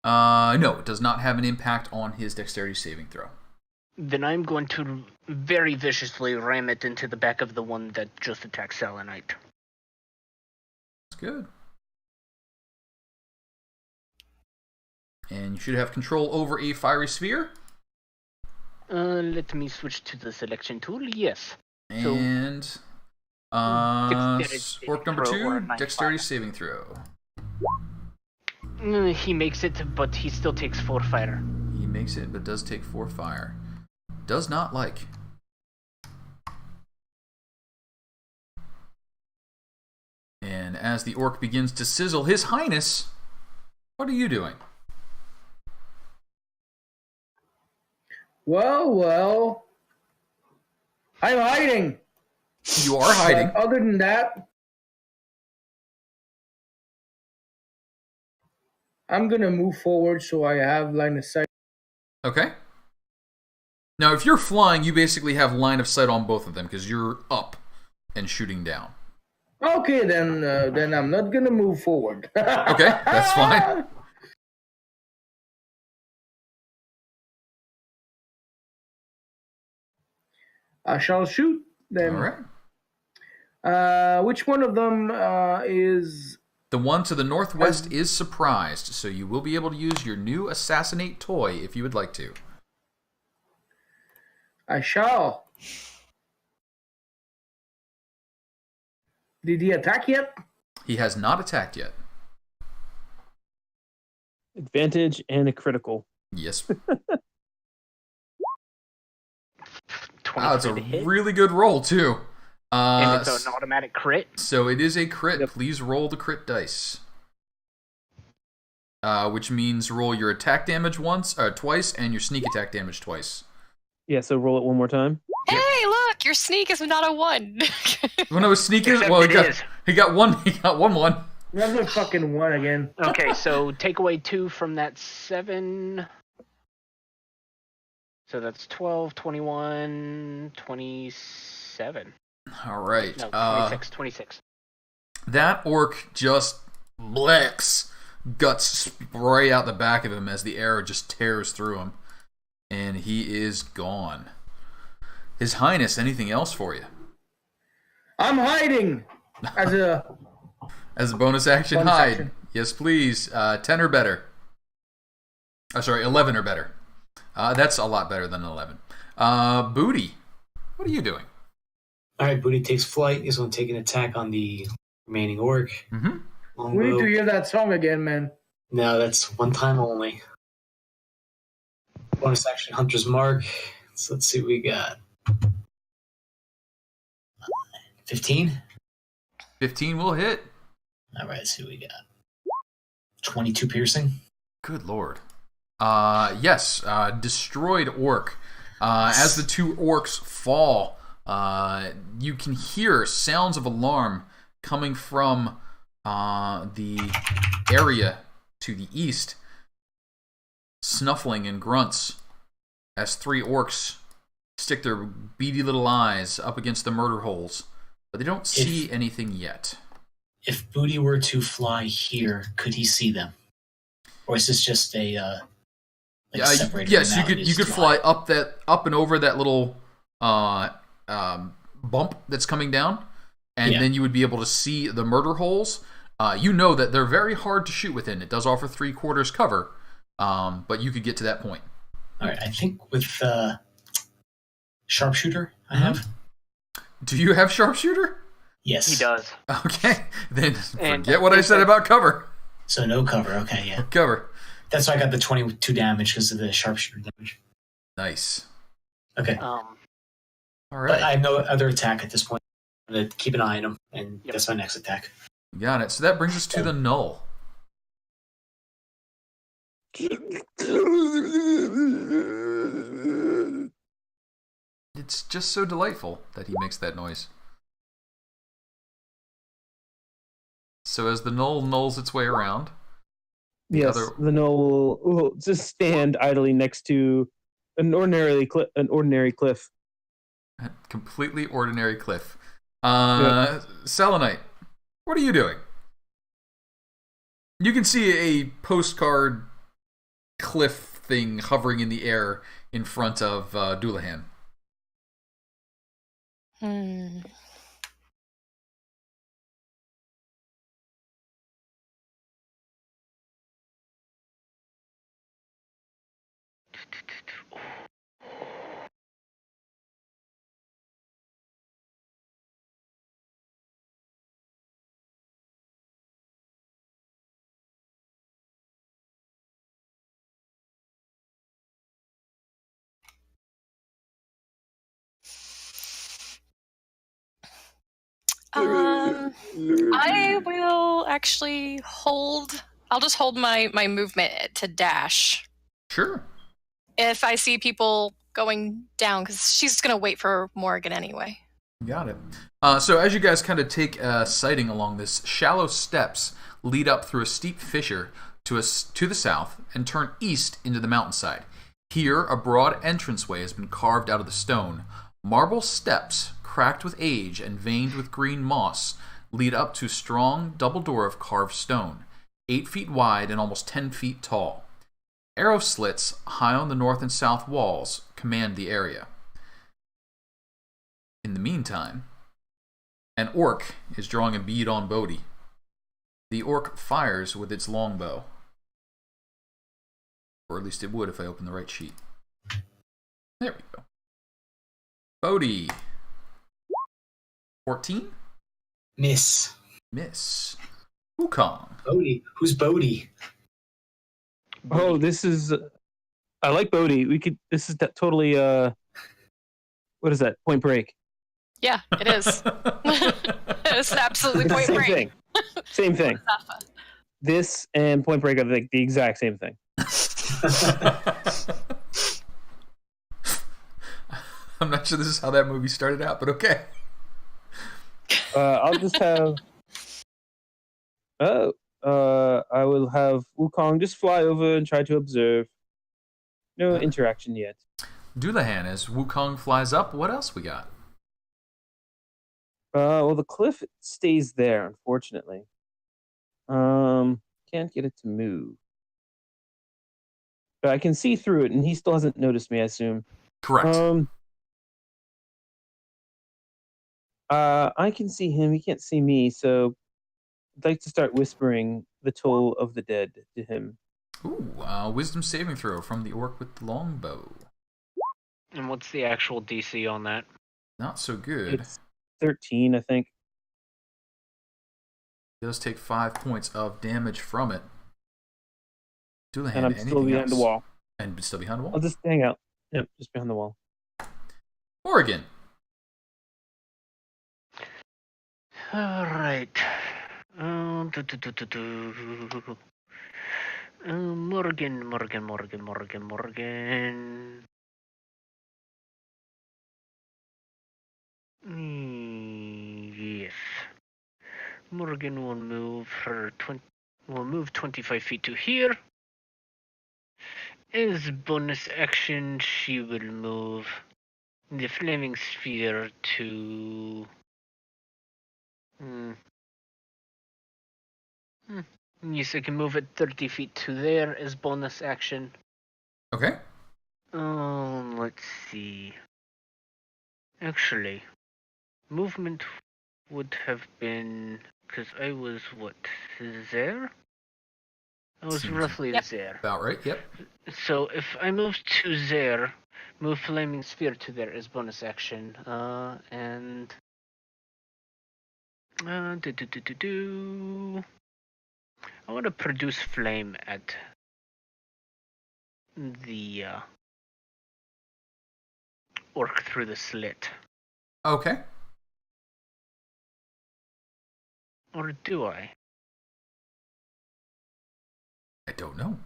No, it does not have an impact on his dexterity saving throw. Then I'm going to very viciously ram it into the back of the one that just attacked Selenite. That's good. And you should have control over a fiery sphere. Let me switch to the selection tool. Yes. And orc number 2, dexterity saving throw. He makes it, but he still takes 4 fire. He makes it, but does take 4 fire. Does not like. as the orc begins to sizzle. His Highness, what are you doing? Well, I'm hiding. You are hiding. But other than that, I'm gonna move forward so I have line of sight. Okay. Now, if you're flying, you basically have line of sight on both of them because you're up and shooting down. Okay, then I'm not gonna move forward. Okay, that's fine. I shall shoot them. All right. Which one of them is... The one to the northwest is surprised, so you will be able to use your new assassinate toy if you would like to. I shall. Did he attack yet? He has not attacked yet. Advantage and a critical. Yes. 23 It's a to hit. really good roll, too. And it's an automatic crit. So it is a crit. Yep. Please roll the crit dice. Which means roll your attack damage twice and your sneak attack damage twice. Yeah, so roll it one more time. Hey, look, your sneak is not a 1. When I was sneaking, Except well, it is. he got one. He got one. Another fucking one again. Okay, so take away 2 from that 7. So that's 12, 21, 27. All right. No, 26. That orc just blecks, guts spray out the back of him as the arrow just tears through him, and he is gone. His Highness, anything else for you? I'm hiding as a bonus action, Bonus hide. action. Yes, please. 10 or better. Oh, sorry, 11 or better. That's a lot better than 11. Boody, what are you doing? All right, Boody takes flight. He's going to take an attack on the remaining orc. Mm-hmm. We need Longbow. to hear that song again, man. No, that's one time only. Bonus action, Hunter's Mark. So let's see what we got. 15? 15 will hit. All right, let's see what we got. 22 piercing. Good lord. Yes, destroyed orc. As the two orcs fall, you can hear sounds of alarm coming from the area to the east, snuffling and grunts as 3 orcs stick their beady little eyes up against the murder holes, but they don't see anything yet. If Boody were to fly here, could he see them? Or is this just a separated yes, from you could fly up and over that little bump that's coming down, and then you would be able to see the murder holes. You know that they're very hard to shoot within. It does offer 3/4 cover, but you could get to that point. All right, I think with sharpshooter, I have. Do you have sharpshooter? Yes. He does. Okay, then And forget what I said about cover. So no cover. Okay, yeah. Cover. That's why I got the 22 damage because of the sharpshooter damage. Nice. Okay. All But right. I have no other attack at this point. I'm going to keep an eye on him, and that's my next attack. Got it. So that brings us to the null. It's just so delightful that he makes that noise. So as the null nulls its way around, Yes, the null will just stand idly next to an ordinary cliff. a completely ordinary cliff. Selenite, what are you doing? You can see a postcard cliff thing hovering in the air in front of Dullahan. I will actually hold. I'll just hold my movement to dash. Sure. If I see people going down, because she's going to wait for Morrigan anyway. Got it. So as you guys kind of take a sighting along this, shallow steps lead up through a steep fissure to the south and turn east into the mountainside. Here, a broad entranceway has been carved out of the stone. Marble steps, cracked with age and veined with green moss, lead up to a strong double door of carved stone, 8 feet wide and almost 10 feet tall. Arrow slits high on the north and south walls command the area. In the meantime, an orc is drawing a bead on Boody. The orc fires with its longbow. Or at least it would if I opened the right sheet. There we go. Boody. 14? Miss. Miss. Wukong. Bodhi. Who's Bodhi? Oh, this is. I like Bodhi. This is totally. What is that? Point Break. Yeah, it is. It's absolutely Point Same Break. thing. Same thing. This and Point Break are the exact same thing. I'm not sure this is how that movie started out, but okay. I'll just have. I will have Wukong just fly over and try to observe. No interaction yet. Dullahan, as Wukong flies up, what else we got? Well, the cliff stays there, unfortunately. Can't get it to move. But I can see through it, and he still hasn't noticed me, I assume. Correct. I can see him. He can't see me, so I'd like to start whispering the toll of the dead to him. Ooh, wisdom saving throw from the orc with the longbow. And what's the actual DC on that? Not so good. It's 13, I think. It does take 5 points of damage from it. Dullahan, And I'm still behind the wall. And still behind the wall? I'll just hang out. Yep, just behind the wall. Morrigan. Alright. Morrigan. Yes. Morrigan will move will move 25 feet to here. As bonus action, she will move the flaming sphere to. Yes, I can move it 30 feet to there as bonus action. Okay. Let's see. Actually, movement would have been because I was there? I was Seems roughly Yep. there. About right, yep. So if I move to there, move flaming sphere to there as bonus action, and I want to produce flame at the orc through the slit. Okay. Or do I? I don't know.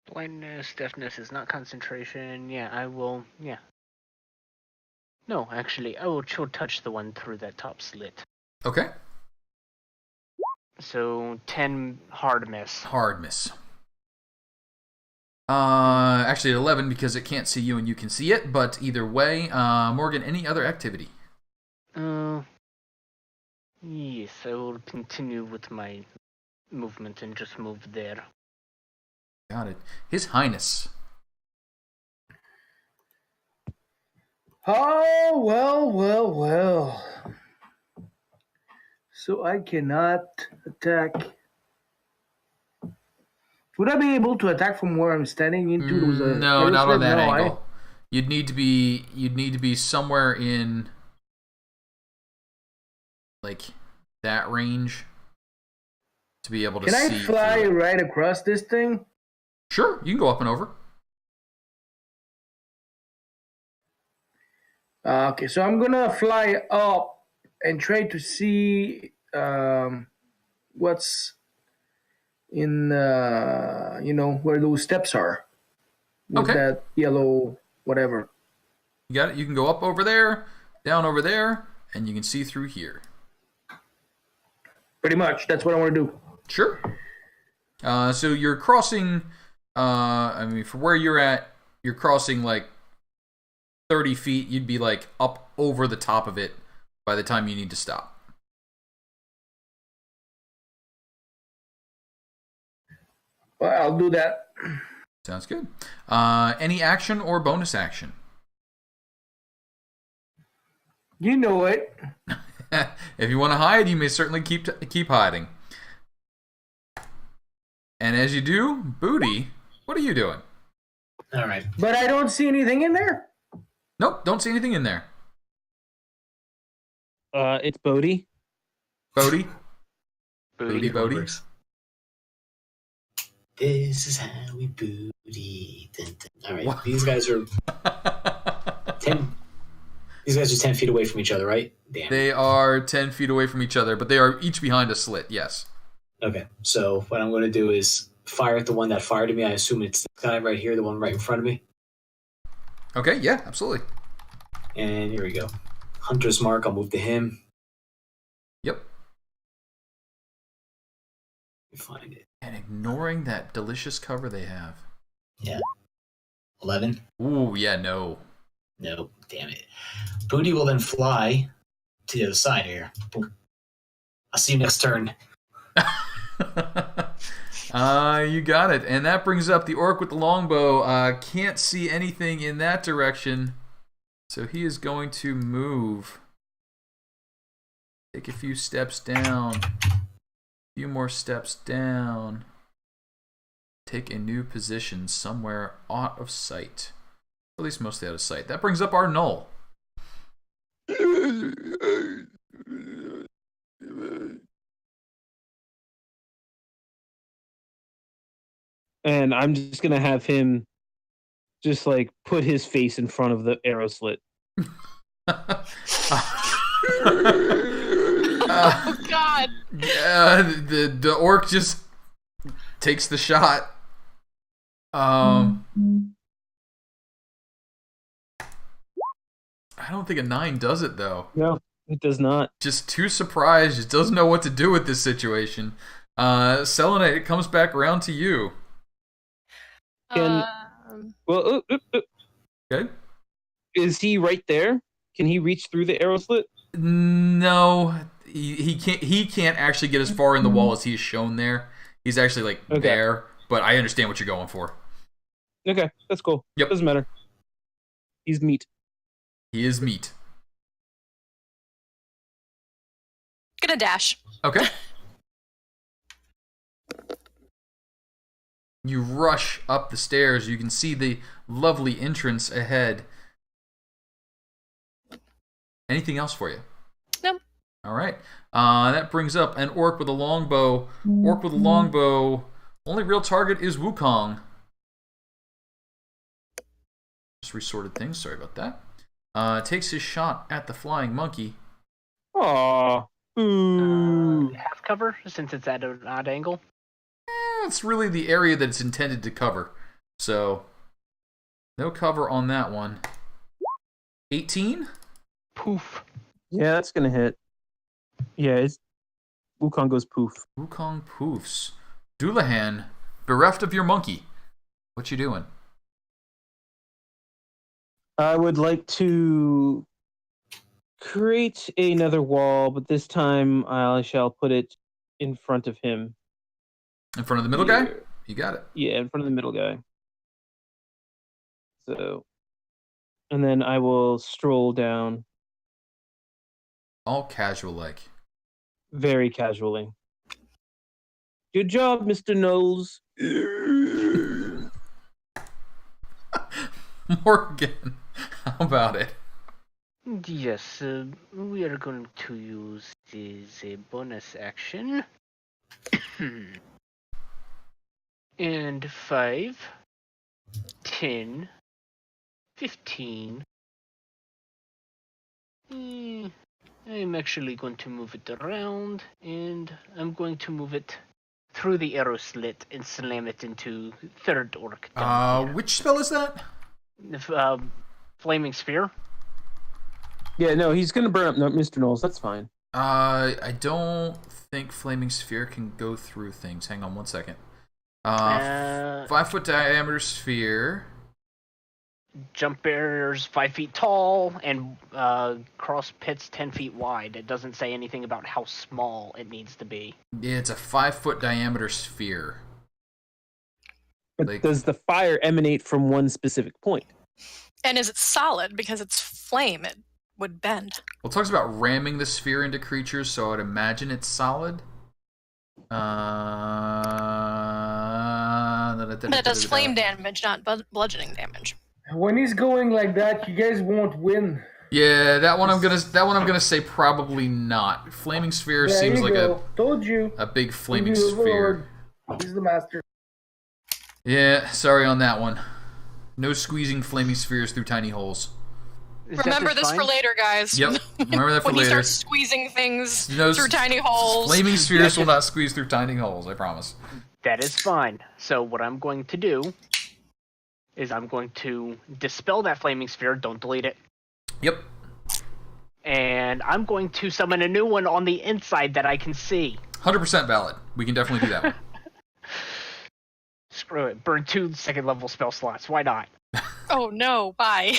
Blindness, deafness is not concentration. Yeah, I will. Yeah. No, actually, I will chill touch the one through that top slit. Okay. So 10 hard miss. Hard miss. Actually 11 because it can't see you and you can see it, but either way, Morgan, any other activity? Yes, I will continue with my movement and just move there. Got it. His Highness. Oh, well. So I cannot attack. Would I be able to attack from where I'm standing into those? No, not on that No, angle. You'd need to be somewhere in like that range. to be able to Can see. I fly right across this thing? Sure, you can go up and over. Okay, so I'm gonna fly up and try to see what's in where those steps are with Okay. that yellow whatever. You got it. You can go up over there, down over there, and you can see through here. Pretty much, that's what I want to do. Sure. So you're crossing. From where you're at, you're crossing like 30 feet. You'd be like up over the top of it by the time you need to stop. Well, I'll do that. Sounds good. Any action or bonus action? You know it. If you want to hide, you may certainly keep hiding. And as you do, Boody, what are you doing? All right. But I don't see anything in there. Nope, don't see anything in there. It's Boody. Bodie? Booty. Bodie? This is how we booty. Dun, dun. All right. What? These guys are 10. These guys are 10 feet away from each other, right? Damn. They are 10 feet away from each other, but they are each behind a slit, yes. Okay. So what I'm going to do is fire at the one that fired at me. I assume it's this guy right here, the one right in front of me. Okay, yeah, absolutely. And here we go. Hunter's mark. I'll move to him. Yep. Let me find it. And ignoring that delicious cover they have. Yeah. 11. Ooh, yeah, no. No, damn it. Boody will then fly to the other side here. Boom. I'll see you next turn. You got it. And that brings up the orc with the longbow. Can't see anything in that direction. So he is going to move. Take a few steps down. A few more steps down. Take a new position somewhere out of sight. At least mostly out of sight. That brings up our null. And I'm just gonna have him just like put his face in front of the arrow slit. Oh God! Yeah, the orc just takes the shot. I don't think a 9 does it though. No, it does not. Just too surprised. Just doesn't know what to do with this situation. Selenite, it comes back around to you. Well, Okay. is he right there? Can he reach through the arrow slit? No, he can't. He can't actually get as far in the wall as he is shown there. He's actually like there, but I understand what you're going for. Okay, that's cool. Yep. Doesn't matter. He's meat. He is meat. Gonna dash. Okay. You rush up the stairs. You can see the lovely entrance ahead. Anything else for you? Nope. All right. That brings up an orc with a longbow. Orc with a longbow. Only real target is Wukong. Just resorted things. Sorry about that. Takes his shot at the flying monkey. Aww. Ooh. Half cover, since it's at an odd angle. It's really the area that it's intended to cover. So, no cover on that one. 18? Poof. Yeah, that's gonna hit. Yeah, it's Wukong goes poof. Wukong poofs. Dullahan, bereft of your monkey. What you doing? I would like to create another wall, but this time I shall put it in front of him. In front of the middle guy? You got it. Yeah, in front of the middle guy. So, and then I will stroll down All casual like. very casually. Good job, Mr. Knowles. Morrigan, how about it? Yes, we are going to use this bonus action And 5, 10, 15. I'm actually going to move it around, and I'm going to move it through the arrow slit and slam it into third orc. Which spell is that? Flaming Sphere. Yeah, no, he's gonna burn up Mr. Knowles. That's fine. I don't think Flaming Sphere can go through things. Hang on 1 second. 5-foot diameter sphere. Jump barriers 5 feet tall, and cross pits 10 feet wide. It doesn't say anything about how small it needs to be. Yeah, it's a 5-foot diameter sphere. But does the fire emanate from one specific point? And is it solid? Because it's flame, it would bend. Well, it talks about ramming the sphere into creatures, so I'd imagine it's solid. That does flame damage, not bludgeoning damage. When he's going like that, you guys won't win. Yeah, that one I'm gonna say probably not. Flaming sphere seems like a big flaming sphere. He's the master. Yeah, sorry on that one. No squeezing flaming spheres through tiny holes. Remember this for later, guys. Yep, remember that for when later. When you start squeezing things through tiny holes. Flaming spheres will not squeeze through tiny holes, I promise. That is fine. So what I'm going to do is I'm going to dispel that flaming sphere. Don't delete it. Yep. And I'm going to summon a new one on the inside that I can see. 100% valid. We can definitely do that one. Screw it. Burn 2 second-level spell slots. Why not? Oh, no. Bye.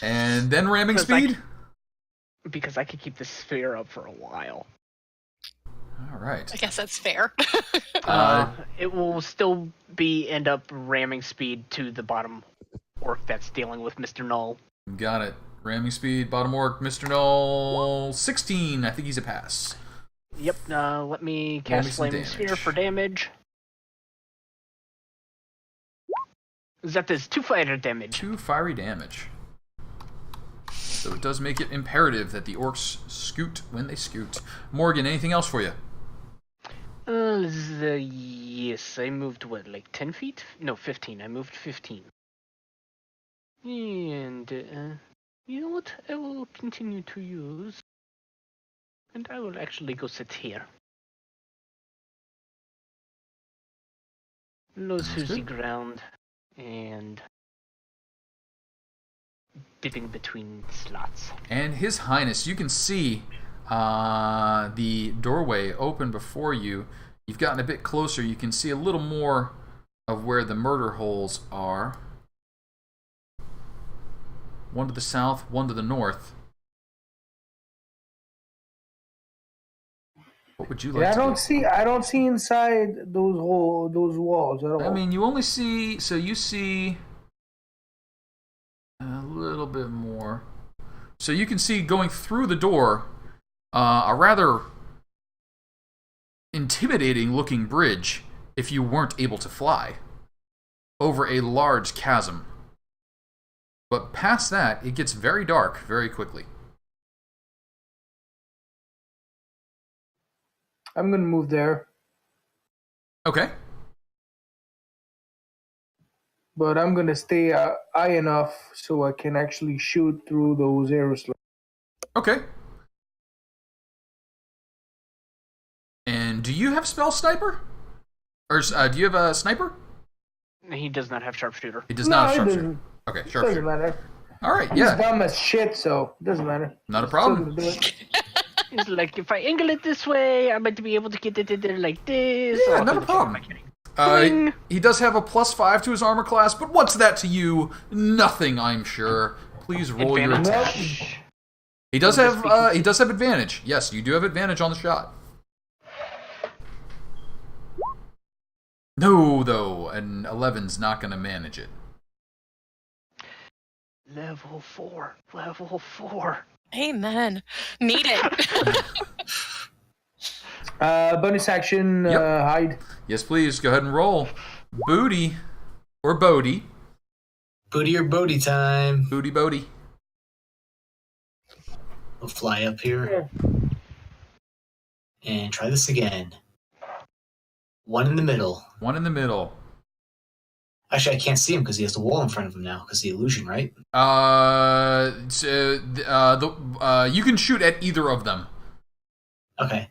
And then ramming speed? Because I could keep this sphere up for a while. All right. I guess that's fair. It will still end up ramming speed to the bottom orc that's dealing with Mr. Null. Got it. Ramming speed, bottom orc, Mr. Null, 16. I think he's a pass. Yep. Let me cast Flaming Sphere for damage. That does 2 fire damage. 2 fiery damage. So it does make it imperative that the orcs scoot when they scoot. Morrigan, anything else for you? Yes, I moved, what, like 10 feet? No, 15. I moved 15. And, you know what? I will continue to use. And I will actually go sit here. Nose to the ground. And dipping between slots. And His Highness, you can see the doorway open before you. You've gotten a bit closer. You can see a little more of where the murder holes are. One to the south, one to the north. What would you like to do? I don't see inside those walls at all. I mean, you only see, so you see a little bit more. So you can see going through the door a rather intimidating looking bridge if you weren't able to fly over a large chasm. But past that, it gets very dark very quickly. I'm going to move there. Okay. But I'm going to stay high enough so I can actually shoot through those arrow slits. Okay. And do you have spell sniper? Or do you have a sniper? He does not have sharpshooter. He does not have sharpshooter. Okay, sharpshooter. Doesn't matter. All right, He's dumb as shit, so it doesn't matter. Not a problem. It's like, if I angle it this way, I'm meant to be able to get it in there like this. Yeah, not a problem. He does have a +5 to his armor class, but what's that to you? Nothing, I'm sure. Please roll your attack. He does have advantage. Yes, you do have advantage on the shot. No, though, an 11's not going to manage it. Level 4. Level 4. Amen. Need it. Bonus action, hide. Yes, please. Go ahead and roll. Boody or Boody. Boody or Boody time. Boody, Boody. We'll fly up here. And try this again. 1 in the middle. 1 in the middle. Actually, I can't see him because he has the wall in front of him now because of the illusion, right? You can shoot at either of them. Okay.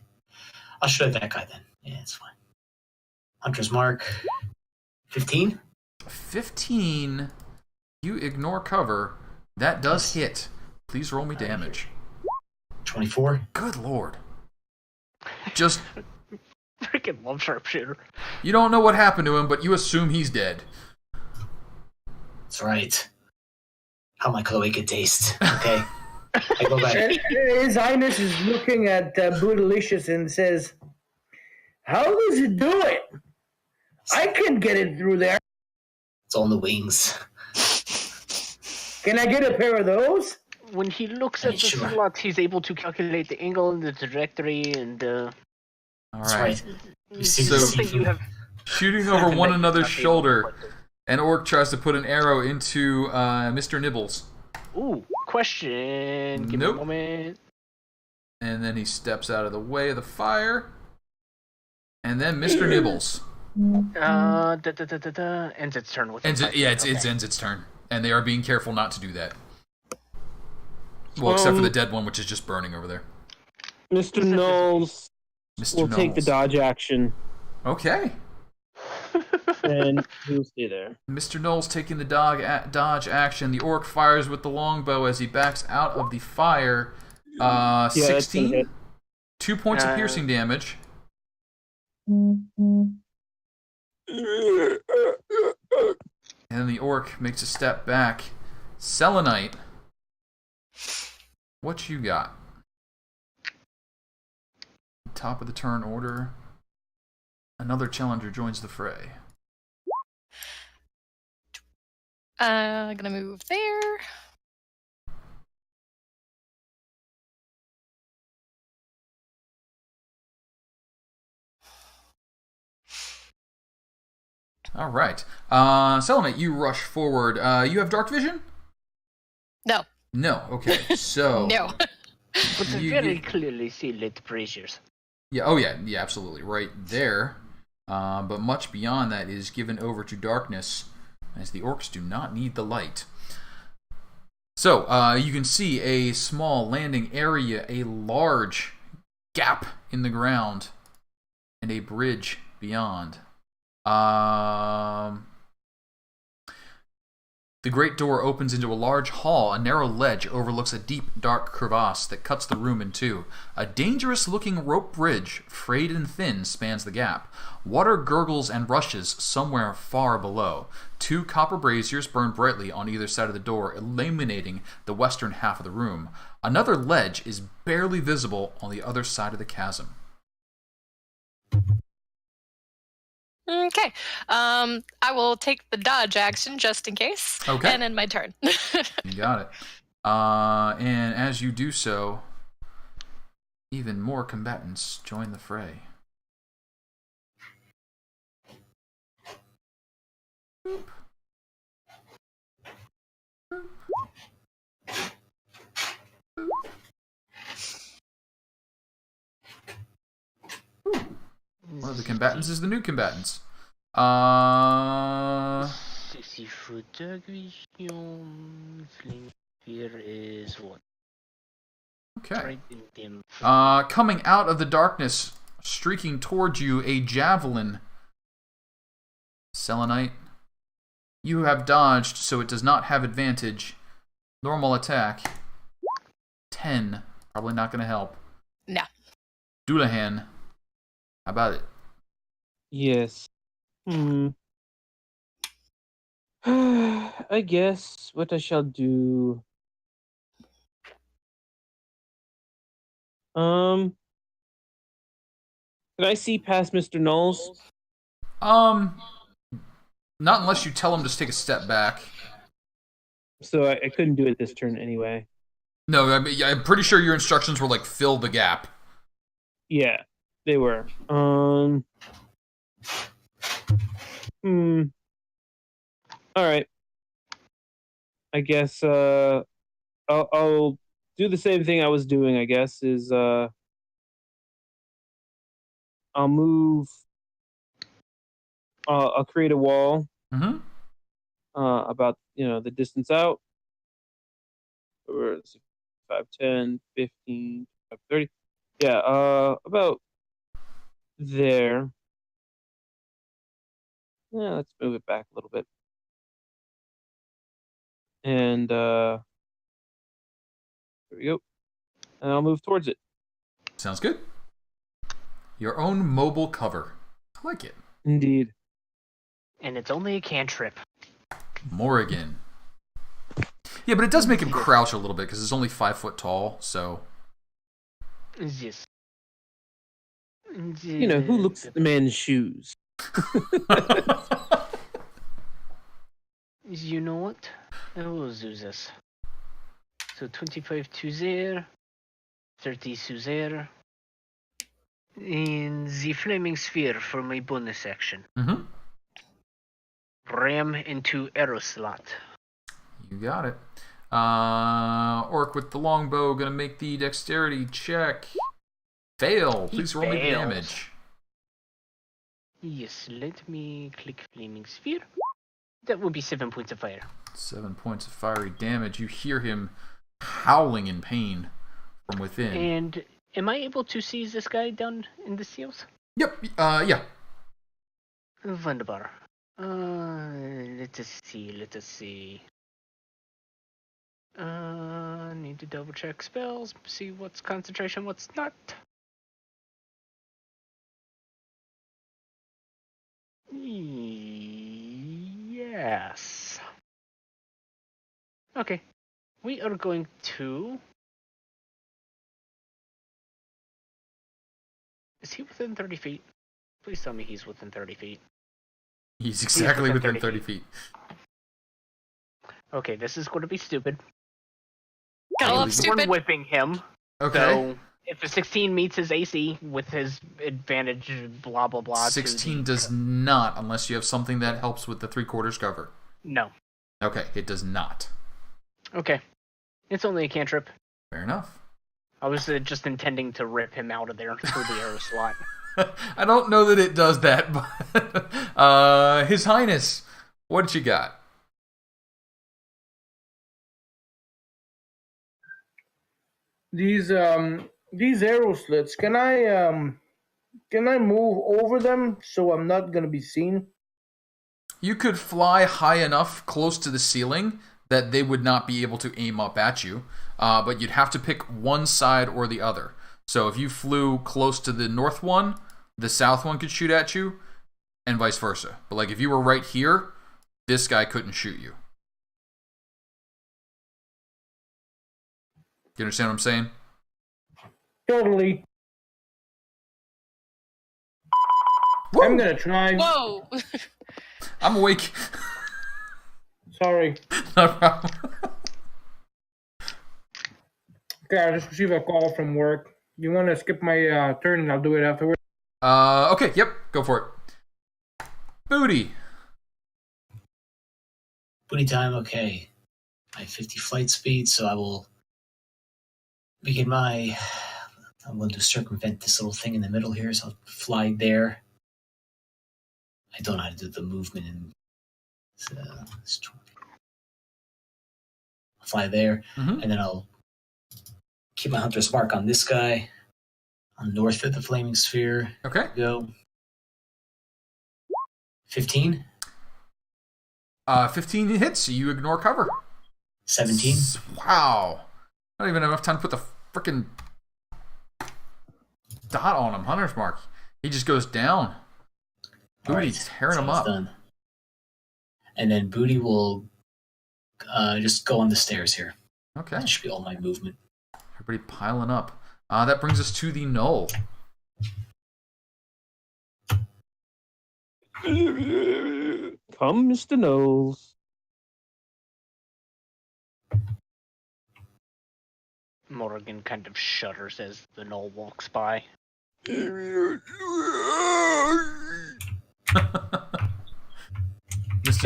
I'll shoot at that guy then. Yeah, it's fine. Hunter's Mark. 15? 15. You ignore cover. That does hit. Please roll me damage. 24. Good lord. Just... Freaking love sharpshooter. You don't know what happened to him, but you assume he's dead. That's right. How my Chloe could taste. Okay. I go back. His Highness is looking at Bootylicious and says, "How does it do it? I can get it through there. It's on the wings. Can I get a pair of those?" When he looks at the Sure. slots, he's able to calculate the angle and the trajectory and All That's right. right. You see So- the something you have. Shooting over one another's Not able to shoulder, put this. an orc tries to put an arrow into Mr. Nibbles. Ooh, question. Give Nope. me a moment. And then he steps out of the way of the fire. And then Mr. Nibbles. Ends its turn with Ends it, yeah, it ends its turn. And they are being careful not to do that. Well, except for the dead one, which is just burning over there. Mr. Knowles Mr. will take the Knowles. dodge action, Okay. and he'll stay there. Mr. Knowles taking the dodge action. The orc fires with the longbow as he backs out of the fire. that's gonna 16. hit. 2 points of piercing damage. And the orc makes a step back. Selenite, what you got? Top of the turn order. Another challenger joins the fray. Gonna move there. All right. Selenite, you rush forward. You have dark vision? No. No. Okay. So. No. But You- very you- clearly see lit braziers. Yeah. Oh, yeah. Yeah. Absolutely. Right there. But much beyond that is given over to darkness, as the orcs do not need the light. So you can see a small landing area, a large gap in the ground, and a bridge beyond. The great door opens into a large hall. A narrow ledge overlooks a deep, dark crevasse that cuts the room in two. A dangerous-looking rope bridge, frayed and thin, spans the gap. Water gurgles and rushes somewhere far below. 2 copper braziers burn brightly on either side of the door, illuminating the western half of the room. Another ledge is barely visible on the other side of the chasm. Okay. I will take the dodge action just in case. Okay. And end my turn. You got it. And as you do so, even more combatants join the fray. One of the combatants is the new combatants. Here is one. Okay. Right in dim. Coming out of the darkness, streaking towards you, a javelin. Selenite, you have dodged, so it does not have advantage. Normal attack. 10. Probably not going to help. No. Dullahan, how about it? Yes. I guess what I shall do. Can I see past Mr. Knowles? Not unless you tell him to take a step back. So I couldn't do it this turn anyway. No, I mean, I'm pretty sure your instructions were like fill the gap. Yeah, they were. All right. I guess I'll do the same thing I was doing. I guess is I'll move. I'll create a wall. Mm-hmm. About the distance out. Or 5, 10, 15, 30. Yeah. About there. Yeah. Let's move it back a little bit. And there we go. And I'll move towards it. Sounds good. Your own mobile cover. I like it. Indeed. And it's only a cantrip. Morrigan. Yeah, but it does make him crouch a little bit because it's only 5 foot tall, so. Yes. Who looks at the man's shoes? You know what? I will do this. So 25 to there, 30 to there. In the flaming sphere for my bonus action. Mm-hmm. Ram into arrow slot. You got it. Orc with the longbow gonna make the dexterity check. Fail. Please roll me the damage. Yes, let me click flaming sphere. That will be 7 points of fire. 7 points of fiery damage. You hear him howling in pain from within. And am I able to see this guy down in the seals? Yep. Yeah. Wunderbar. Let us see. Need to double check spells, see what's concentration, what's not. Yes. Okay. We are going to... Is he within 30 feet? Please tell me he's within 30 feet. He's exactly within 30 feet. Okay, this is going to be stupid. Gotta love stupid. One whipping him. Okay. So if a 16 meets his AC with his advantage, blah blah blah. 16 does not, unless you have something that helps with the 3/4 cover. No. Okay, it does not. Okay, it's only a cantrip. Fair enough. I was just intending to rip him out of there through the arrow slot. I don't know that it does that, but His Highness, what you got? These arrow slits, can I move over them so I'm not gonna be seen? You could fly high enough close to the ceiling that they would not be able to aim up at you, but you'd have to pick one side or the other. So if you flew close to the north one, the south one could shoot at you, and vice versa. But like if you were right here, this guy couldn't shoot you. You understand what I'm saying? Totally. Woo! I'm gonna try. Whoa! I'm awake. Sorry. No problem. Okay, I just received a call from work. You want to skip my turn and I'll do it afterwards? Okay, yep, go for it. Boody. Booty time, okay. I have 50 flight speed, so I will begin my... I'm going to circumvent this little thing in the middle here, so I'll fly there. I don't know how to do the movement in... I'll fly there, and then I'll keep my hunter's mark on this guy. On north of the flaming sphere. Okay. Go. 15. 15 hits, so you ignore cover. 17. Wow. I don't even have enough time to put the frickin' dot on him. Hunter's mark. He just goes down. Booty's tearing him up. Done. And then Boody will just go on the stairs here. Okay. That should be all my movement. Everybody piling up. That brings us to the Null. Come, Mr. Knowles. Morrigan kind of shudders as the Knoll walks by. Mr.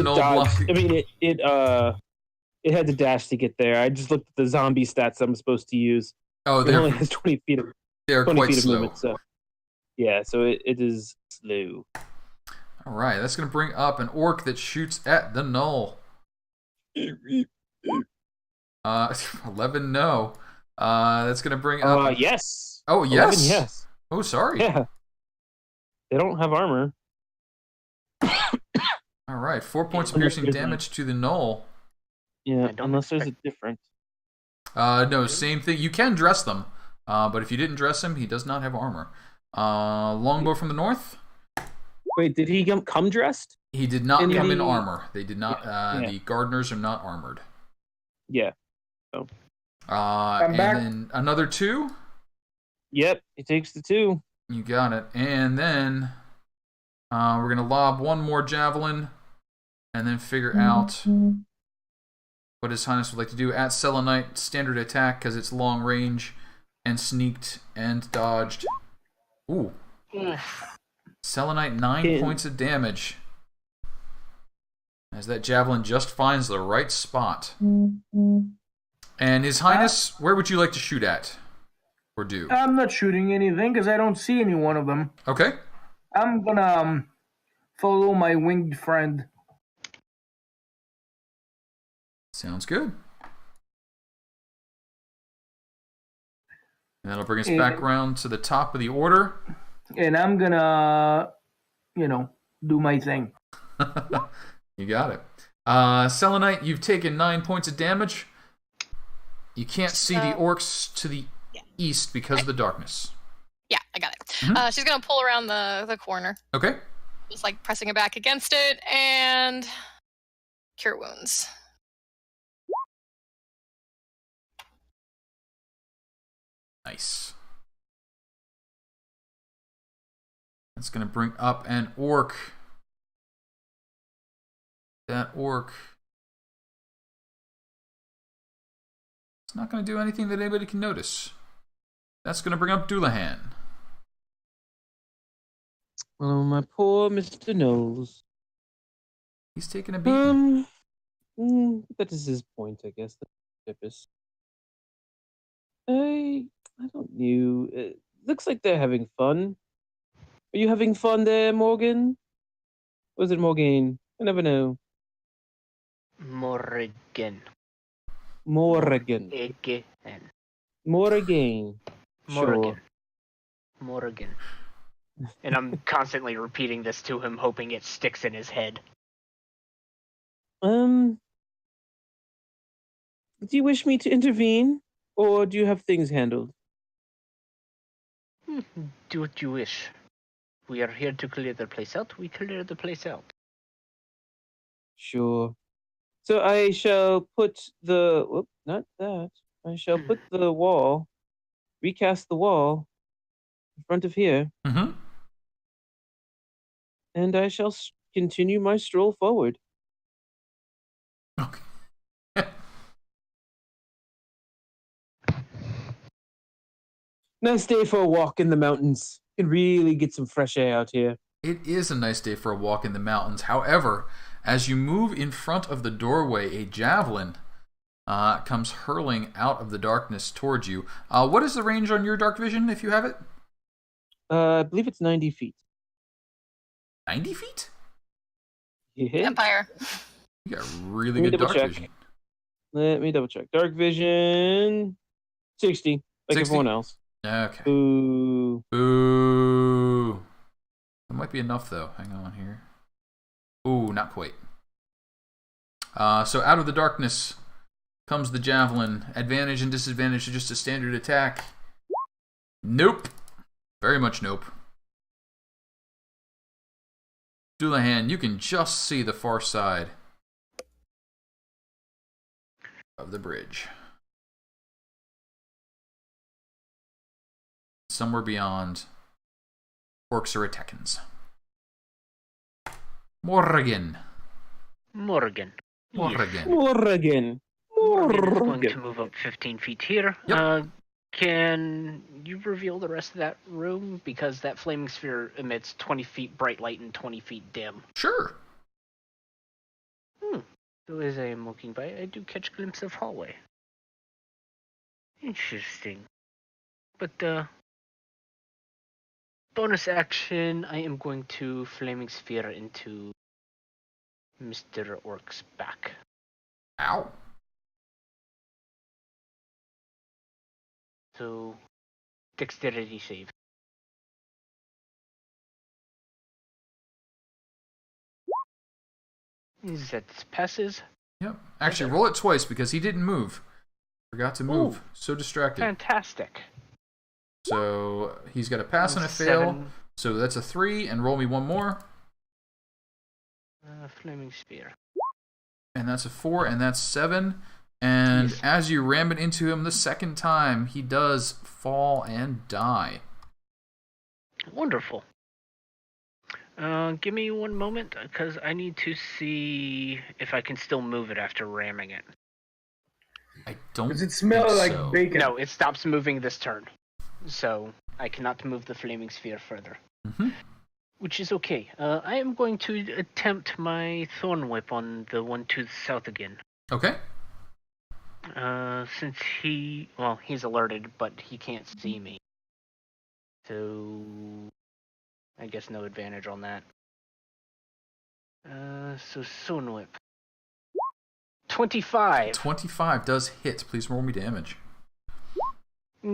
Null Dodge. block. I mean, it had to dash to get there. I just looked at the zombie stats I'm supposed to use. Oh, It only has 20 feet of they're 20 quite feet of slow. movement. So Yeah, so it is slow. All right, that's going to bring up an orc that shoots at the null. 11, no. That's going to bring up... Yes. Oh, yes? 11, yes. Oh, sorry. Yeah. They don't have armor. All right, 4 points of Unless piercing there's damage to the null. Yeah, I don't unless there's a expect- difference. No, same thing. You can dress them, but if you didn't dress him, he does not have armor. Longbow from the north. Wait, did he come dressed? He did not come in the- armor. They did not. Yeah. The gardeners are not armored. Yeah. And back. then another 2. Yep, he takes the 2. You got it. And then we're gonna lob one more javelin, and then figure out what His Highness would like to do. At Selenite, standard attack because it's long range, and sneaked and dodged. Ooh. Selenite 9 points of damage. As that javelin just finds the right spot. And His Highness, where would you like to shoot at? Or do? I'm not shooting anything because I don't see any one of them. Okay. I'm gonna follow my winged friend. Sounds good. And that'll bring us back around to the top of the order. And I'm gonna, do my thing. You got it. Selenite, you've taken 9 points of damage. You can't see the orcs to the east because of the darkness. Yeah, I got it. Mhm. She's gonna pull around the corner, Okay. just like pressing it back against it, and cure wounds. Nice. That's going to bring up an orc. That orc. It's not going to do anything that anybody can notice. That's going to bring up Dullahan. Oh, my poor Mr. Nose. He's taking a beating. That is his point, I guess. The purpose. I don't know. It looks like they're having fun. Are you having fun there, Morgan? Or is it Morgan? I never know. Morrigan. Morrigan. Again. Morrigan. Morrigan. Sure. Morrigan. And I'm constantly repeating this to him, hoping it sticks in his head. Do you wish me to intervene, or do you have things handled? Do what you wish. We are here to clear the place out. We clear the place out. Sure. So I shall put the... Whoop, not that. I shall put the wall, recast the wall in front of here, Mm-hmm. and I shall continue my stroll forward. Okay. Nice day for a walk in the mountains. Can really get some fresh air out here. It is a nice day for a walk in the mountains. However, as you move in front of the doorway, a javelin comes hurling out of the darkness towards you. What is the range on your dark vision, if you have it? I believe it's 90 feet. 90 feet? Yeah. Empire. You got really Let me good dark double check. vision. Let me double check. Dark vision 60, like 60? everyone else. Okay. Ooh. Ooh. That might be enough, though. Hang on here. Ooh, not quite. So out of the darkness comes the javelin. Advantage and disadvantage to just a standard attack. Nope. Very much nope. Dullahan, you can just see the far side of the bridge. Somewhere beyond, orcs are attackins. Morrigan. Morrigan. Morrigan. Morrigan. Morrigan is going to Morrigan. move up 15 feet here. Yep. Can you reveal the rest of that room? Because that flaming sphere emits 20 feet bright light and 20 feet dim. Sure. So as I am looking by, I do catch a glimpse of hallway. Interesting. But, bonus action, I am going to Flaming Sphere into Mr. Orc's back. Ow. So, dexterity save. That passes. Yep. Actually, roll it twice because he didn't move. Forgot to move. Ooh. So distracted. Fantastic. So he's got a pass and a fail. 7. So that's a 3, and roll me one more. Flaming Spear. And that's a 4, and that's 7. And Yes. as you ram it into him the second time, he does fall and die. Wonderful. Give me one moment, because I need to see if I can still move it after ramming it. I don't Does it smell think like so. bacon? No, it stops moving this turn. So, I cannot move the Flaming Sphere further. Mm-hmm. Which is okay. I am going to attempt my Thorn Whip on the one to the south again. Okay. Since he's alerted, but he can't see me. So, I guess no advantage on that. So Thorn Whip. 25. 25 does hit. Please roll me damage.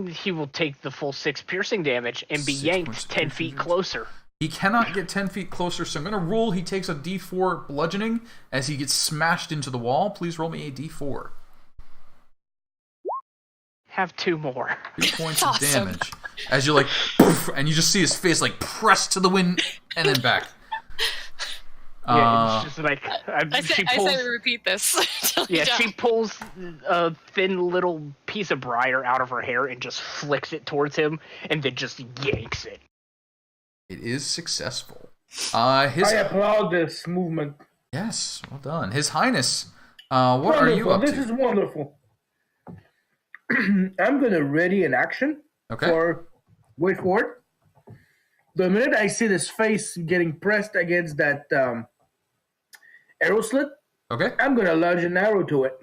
He will take the full 6 piercing damage and be 6 points yanked of 10 piercing feet damage. closer. He cannot get 10 feet closer, so I'm going to rule he takes a d4 bludgeoning as he gets smashed into the wall. Please roll me a d4. Have 2 more. 2 points Awesome. of damage. As you're like, poof, and you just see his face like pressed to the wind and then back. Yeah, it's just like I say we repeat this. till we Yeah, die. she pulls a thin little piece of briar out of her hair and just flicks it towards him, and then just yanks it. It is successful. I applaud this movement. Yes, well done. His Highness, what are you up This to? is wonderful. I'm going to ready an action Okay. for wait for it. The minute I see this face getting pressed against that arrow slit, Okay. I'm going to lodge an arrow to it.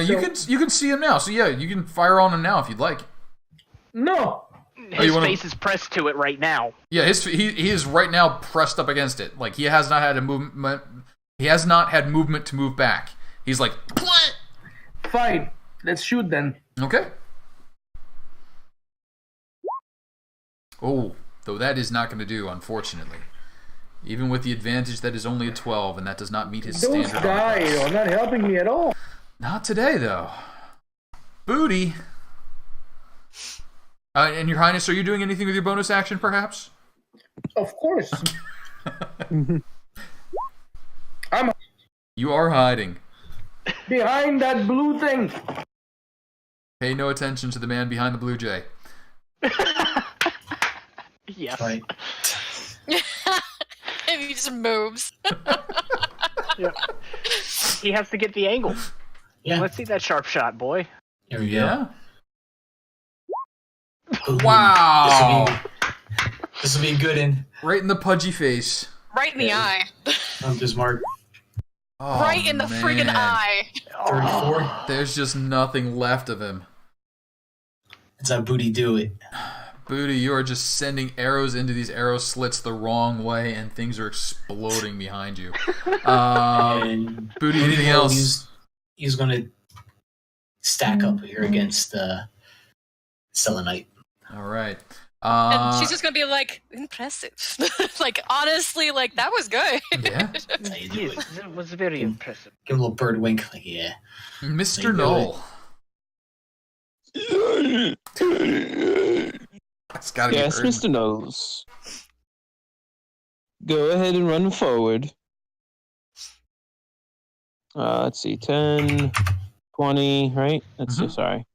You can see him now. So yeah, you can fire on him now if you'd like. No. His wanna- face is pressed to it right now. Yeah, he is right now pressed up against it. Like he has not had a movement. He has not had movement to move back. He's like, "What?" Fine. Let's shoot then. Okay. Oh, though that is not going to do, unfortunately. Even with the advantage, that is only a 12, and that does not meet his Those standard. die are not helping me at all. Not today, though. Boody. And Your Highness, are you doing anything with your bonus action, perhaps? Of course. I'm You are hiding. behind that blue thing. Pay no attention to the man behind the blue jay. Yes. Right. And he just moves. Yeah. He has to get the angle. Yeah. Let's see that sharp shot, boy. Here we Yeah. go. Boom. Wow. This will be good in. Right in the pudgy face. Right in the eye. There's Mark. Oh, Right in the friggin' man. eye. 34. There's just nothing left of him. That's how Boody do it. Boody, you are just sending arrows into these arrow slits the wrong way, and things are exploding behind you. And Boody, anything else? He's going to stack up here against Selenite. All right. And she's just gonna be like, impressive. Like, honestly, like, that was good. Yeah. That's how you do it. Yes, it was very impressive. Give him a little bird wink. Like, yeah. Mr. They do Knoll. That's gotta Yes, be Mr. Knowles. Go ahead and run forward. Let's see, 10, 20, right? Let's see, Mhm. sorry.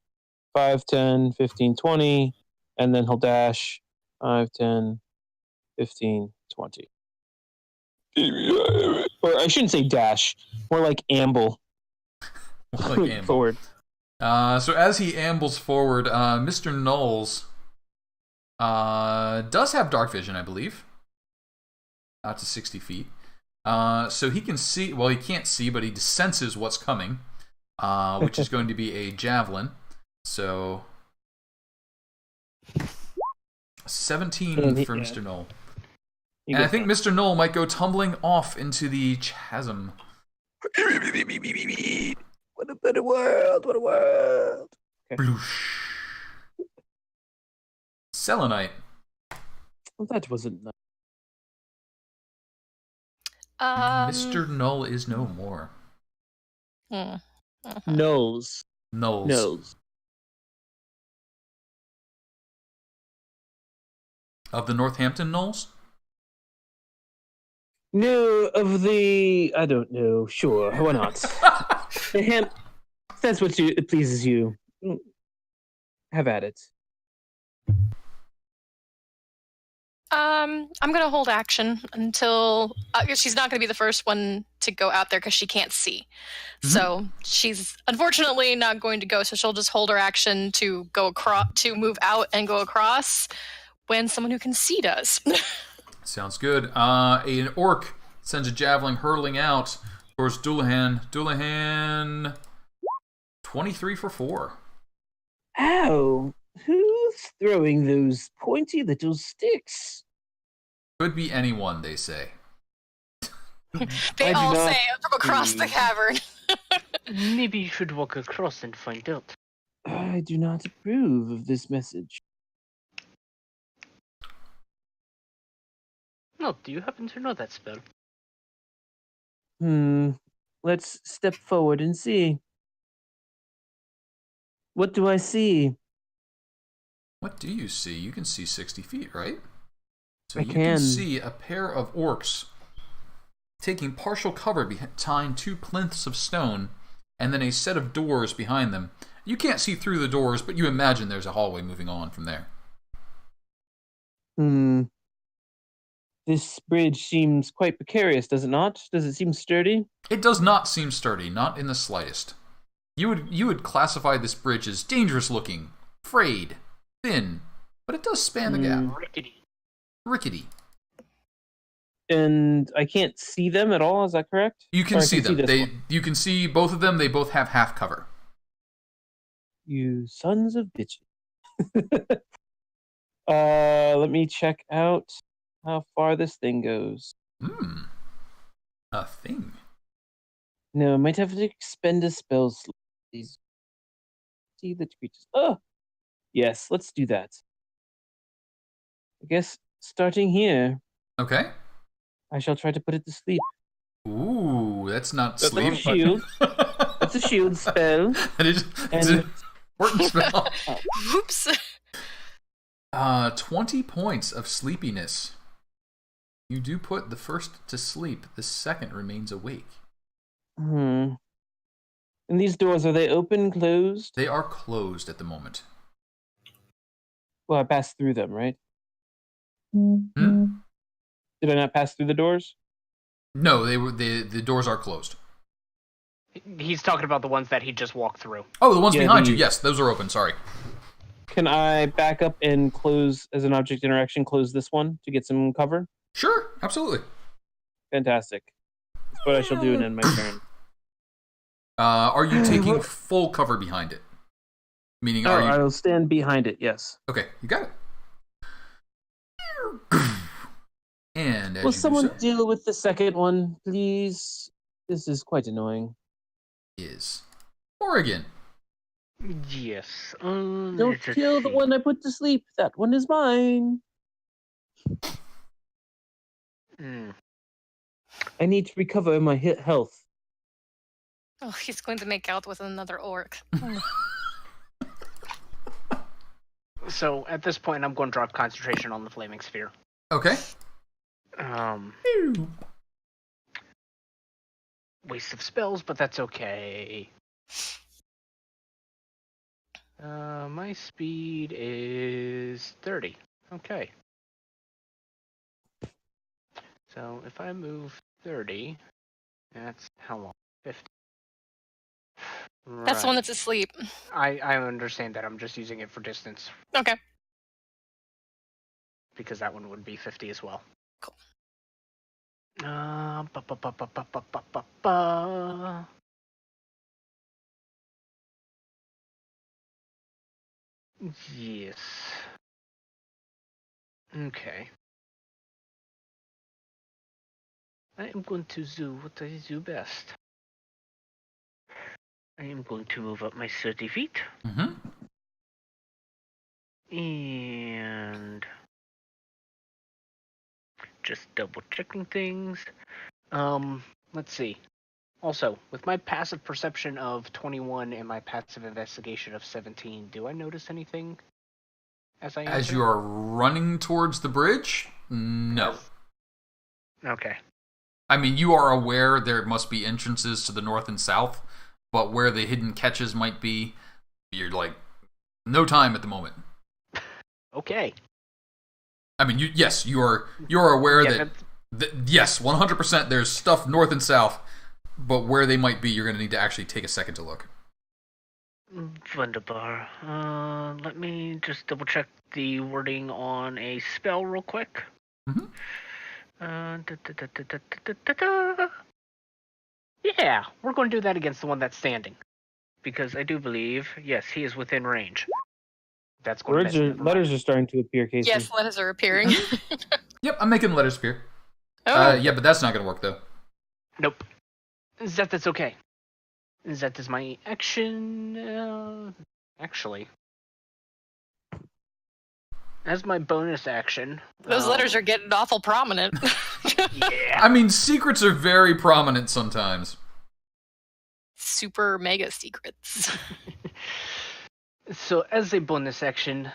5, 10, 15, 20, and then he'll dash 5, 10, 15, 20. Or I shouldn't say dash, more like amble. Like amble. Forward. So as he ambles forward, Mr. Knowles does have dark vision, I believe. Out to 60 feet. So he can see, well, he can't see, but he senses what's coming, which is going to be a javelin. So 17 And for yeah. Mr. Knoll. You And I get think that. Mr. Knoll might go tumbling off into the chasm. What a better world! What a world! Bloosh. Selenite. Well, that wasn't nice. Mr. Knoll is no more. Nose. Knolls. Nose. Of the Northampton Knolls? No, of the... I don't know. Sure, why not? The hemp... That's what it pleases you. Have at it. I'm gonna hold action until she's not gonna be the first one to go out there because she can't see. Mhm. So she's unfortunately not going to go. So she'll just hold her action to go across, to move out and go across when someone who can see does. Sounds good. An orc sends a javelin hurtling out towards Dullahan. Dullahan, 23 for 4. Ow! Who's throwing those pointy little sticks? Could be anyone, they say. They I do all not say from across the see. cavern. Maybe you should walk across and find out. I do not approve of this message. No, do you happen to know that spell? Let's step forward and see. What do I see? What do you see? You can see 60 feet, right? So I you can can. see a pair of orcs taking partial cover behind 2 plinths of stone and then a set of doors behind them. You can't see through the doors, but you imagine there's a hallway moving on from there. This bridge seems quite precarious, does it not? Does it seem sturdy? It does not seem sturdy, not in the slightest. You would classify this bridge as dangerous looking, frayed, thin, but it does span the gap. Rickety. And I can't see them at all, is that correct? You can Or I see them. this one. You can see both of them. They both have half cover. You sons of bitches. Let me check out how far this thing goes. A thing. No, I might have to expend a spell slot. These see the creatures. Oh, yes, let's do that. I guess starting here, Okay. I shall try to put it to sleep. Ooh, that's not That's sleep. a shield. That's a shield spell. That is it's an important spell. Oops. 20 points of sleepiness. You do put the first to sleep. The second remains awake. And these doors, are they open, closed? They are closed at the moment. Well, I passed through them, right? Hmm? Did I not pass through the doors? No, the doors are closed. He's talking about the ones that he just walked through. Oh, the ones Yeah, behind you. Yes, those are open. Sorry. Can I back up and close, as an object interaction, close this one to get some cover? Sure, absolutely. Fantastic. That's what I shall do and end my turn. Are you taking full cover behind it? Meaning, are you... I will stand behind it, yes. Okay, you got it. And as Will you someone do so, deal with the second one, please? This is quite annoying. is Morrigan. Yes. Don't let's kill the see. one I put to sleep. That one is mine. I need to recover my health. Oh, he's going to make out with another orc. So at this point, I'm going to drop concentration on the flaming sphere. Okay. Waste of spells, but that's okay. My speed is 30. Okay. So if I move 30, that's how long? 50. That's the one Right. that's asleep. I understand that. I'm just using it for distance Okay. because that one would be 50 as well. Cool. Yes. Okay. I am going to do what I do best. I am going to move up my 30 feet. Mm-hmm. And just double checking things. Let's see. Also, with my passive perception of 21 and my passive investigation of 17, do I notice anything as I enter? As you are running towards the bridge? No. Okay. I mean, you are aware there must be entrances to the north and south, but where the hidden catches might be, you're like, no time at the moment. Okay. I mean, you are aware Yeah, that yes, 100% there's stuff north and south, but where they might be, you're going to need to actually take a second to look. Wunderbar. Let me just double check the wording on a spell real quick. Mm-hmm. Yeah, we're going to do that against the one that's standing. Because I do believe, yes, he is within range. That's going to Letters are starting to appear, Casey. Yes, letters are appearing. Yep, I'm making letters appear. Oh. Yeah, but that's not going to work, though. Nope. That's okay. That is my action. Actually. As my bonus action. Those letters are getting awful prominent. Yeah. I mean, secrets are very prominent sometimes. Super mega secrets. So, as a bonus action,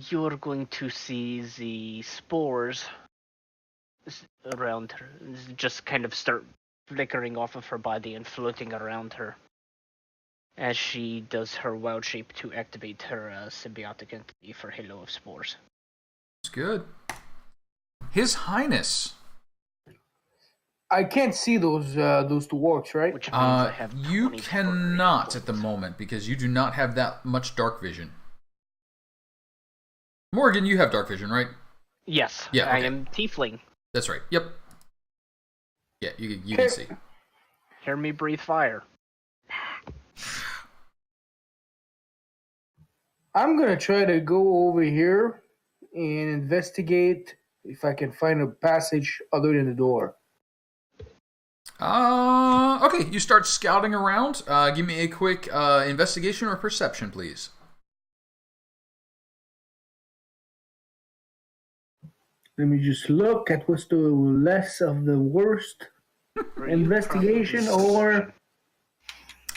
you're going to see the spores around her just kind of start flickering off of her body and floating around her as she does her wild shape to activate her symbiotic entity for Halo of Spores. That's good. His Highness. I can't see those two orcs, right? Which means I have You 20 cannot stories. at the moment because you do not have that much dark vision. Morrigan, you have dark vision, right? Yes, Yeah, I okay. am Tiefling. That's right. Yep. Yeah, you can see. Hear me breathe fire. I'm gonna try to go over here and investigate if I can find a passage other than the door. Okay, you start scouting around. Give me a quick investigation or perception, please. Let me just look at what's the less of the worst. Investigation or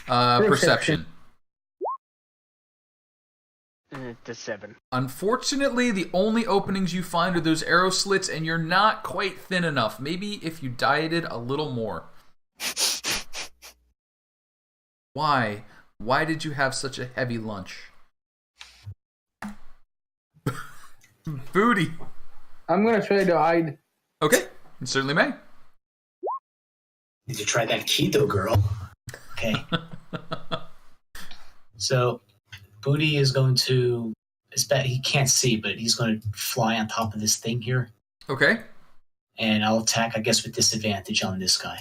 Perception. To 7. Unfortunately, the only openings you find are those arrow slits, and you're not quite thin enough. Maybe if you dieted a little more. Why? Why did you have such a heavy lunch? Boody. I'm gonna try to hide. Okay, you certainly may. Need to try that keto, girl. Okay. So, Boody is going to. He can't see, but he's going to fly on top of this thing here. Okay. And I'll attack, I guess, with disadvantage on this guy.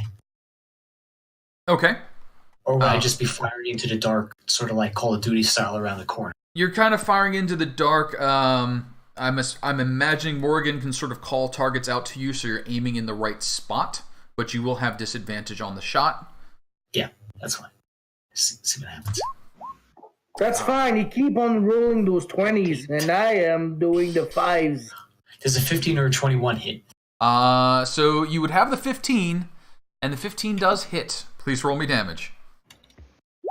Okay. Or would I just be firing into the dark, sort of like Call of Duty style around the corner? You're kind of firing into the dark. I'm imagining Morrigan can sort of call targets out to you, so you're aiming in the right spot, but you will have disadvantage on the shot. Yeah, that's fine. See what happens. That's fine. You keep on rolling those 20s, and I am doing the 5s. Does a 15 or a 21 hit? So you would have the 15, and the 15 does hit. Please roll me damage.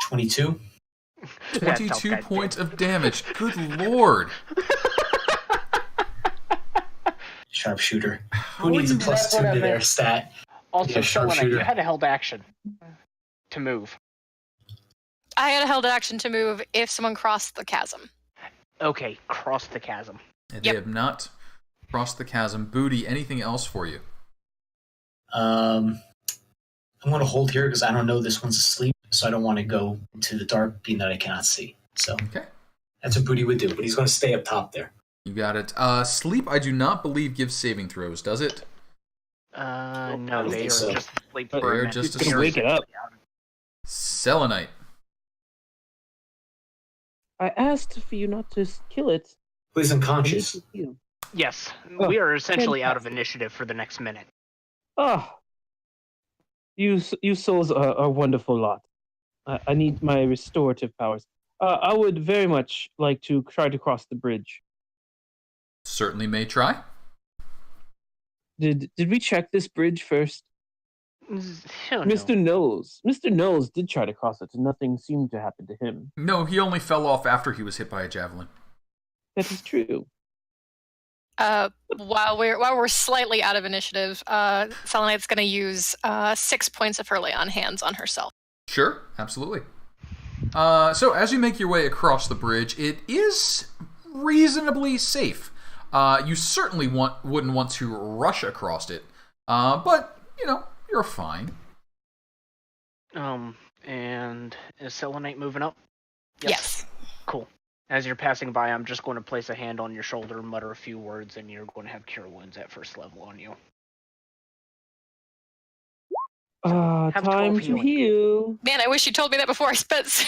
22? 22 points of damage. Good lord. Sharpshooter. Who needs a +2 to their stat? Also, Yeah, Selenite, sharpshooter. you had a held action to move. I had a held action to move if someone crossed the chasm. Okay, cross the chasm. And Yep. They have not crossed the chasm. Booty, anything else for you? I'm going to hold here because I don't know this one's asleep, so I don't want to go into the dark, being that I cannot see. So Okay. that's what Boody would do, but he's going to stay up top there. You got it. Sleep, I do not believe gives saving throws, does it? No, don't they think are so. just asleep They're for a minute. just You can wake it up. Selenite. I asked for you not to kill it. Well, he's unconscious. Yes, Oh, we are essentially out of fantastic. initiative for the next minute. Oh, you souls are a wonderful lot. I need my restorative powers. I would very much like to try to cross the bridge. Certainly may try. Did we check this bridge first? Oh, Mr. Knowles. Mr. Knowles did try to cross it, and nothing seemed to happen to him. No, he only fell off after he was hit by a javelin. That is true. While we're slightly out of initiative, Selenite's going to use 6 points of her lay on hands on herself. Sure, absolutely. So as you make your way across the bridge, it is reasonably safe. You certainly wouldn't want to rush across it, but you're fine. And is Selenite moving up? Yes. Cool. As you're passing by, I'm just going to place a hand on your shoulder, mutter a few words, and you're going to have Cure Wounds at first level on you. Have 12 Time to healing. heal. Man, I wish you told me that before I spent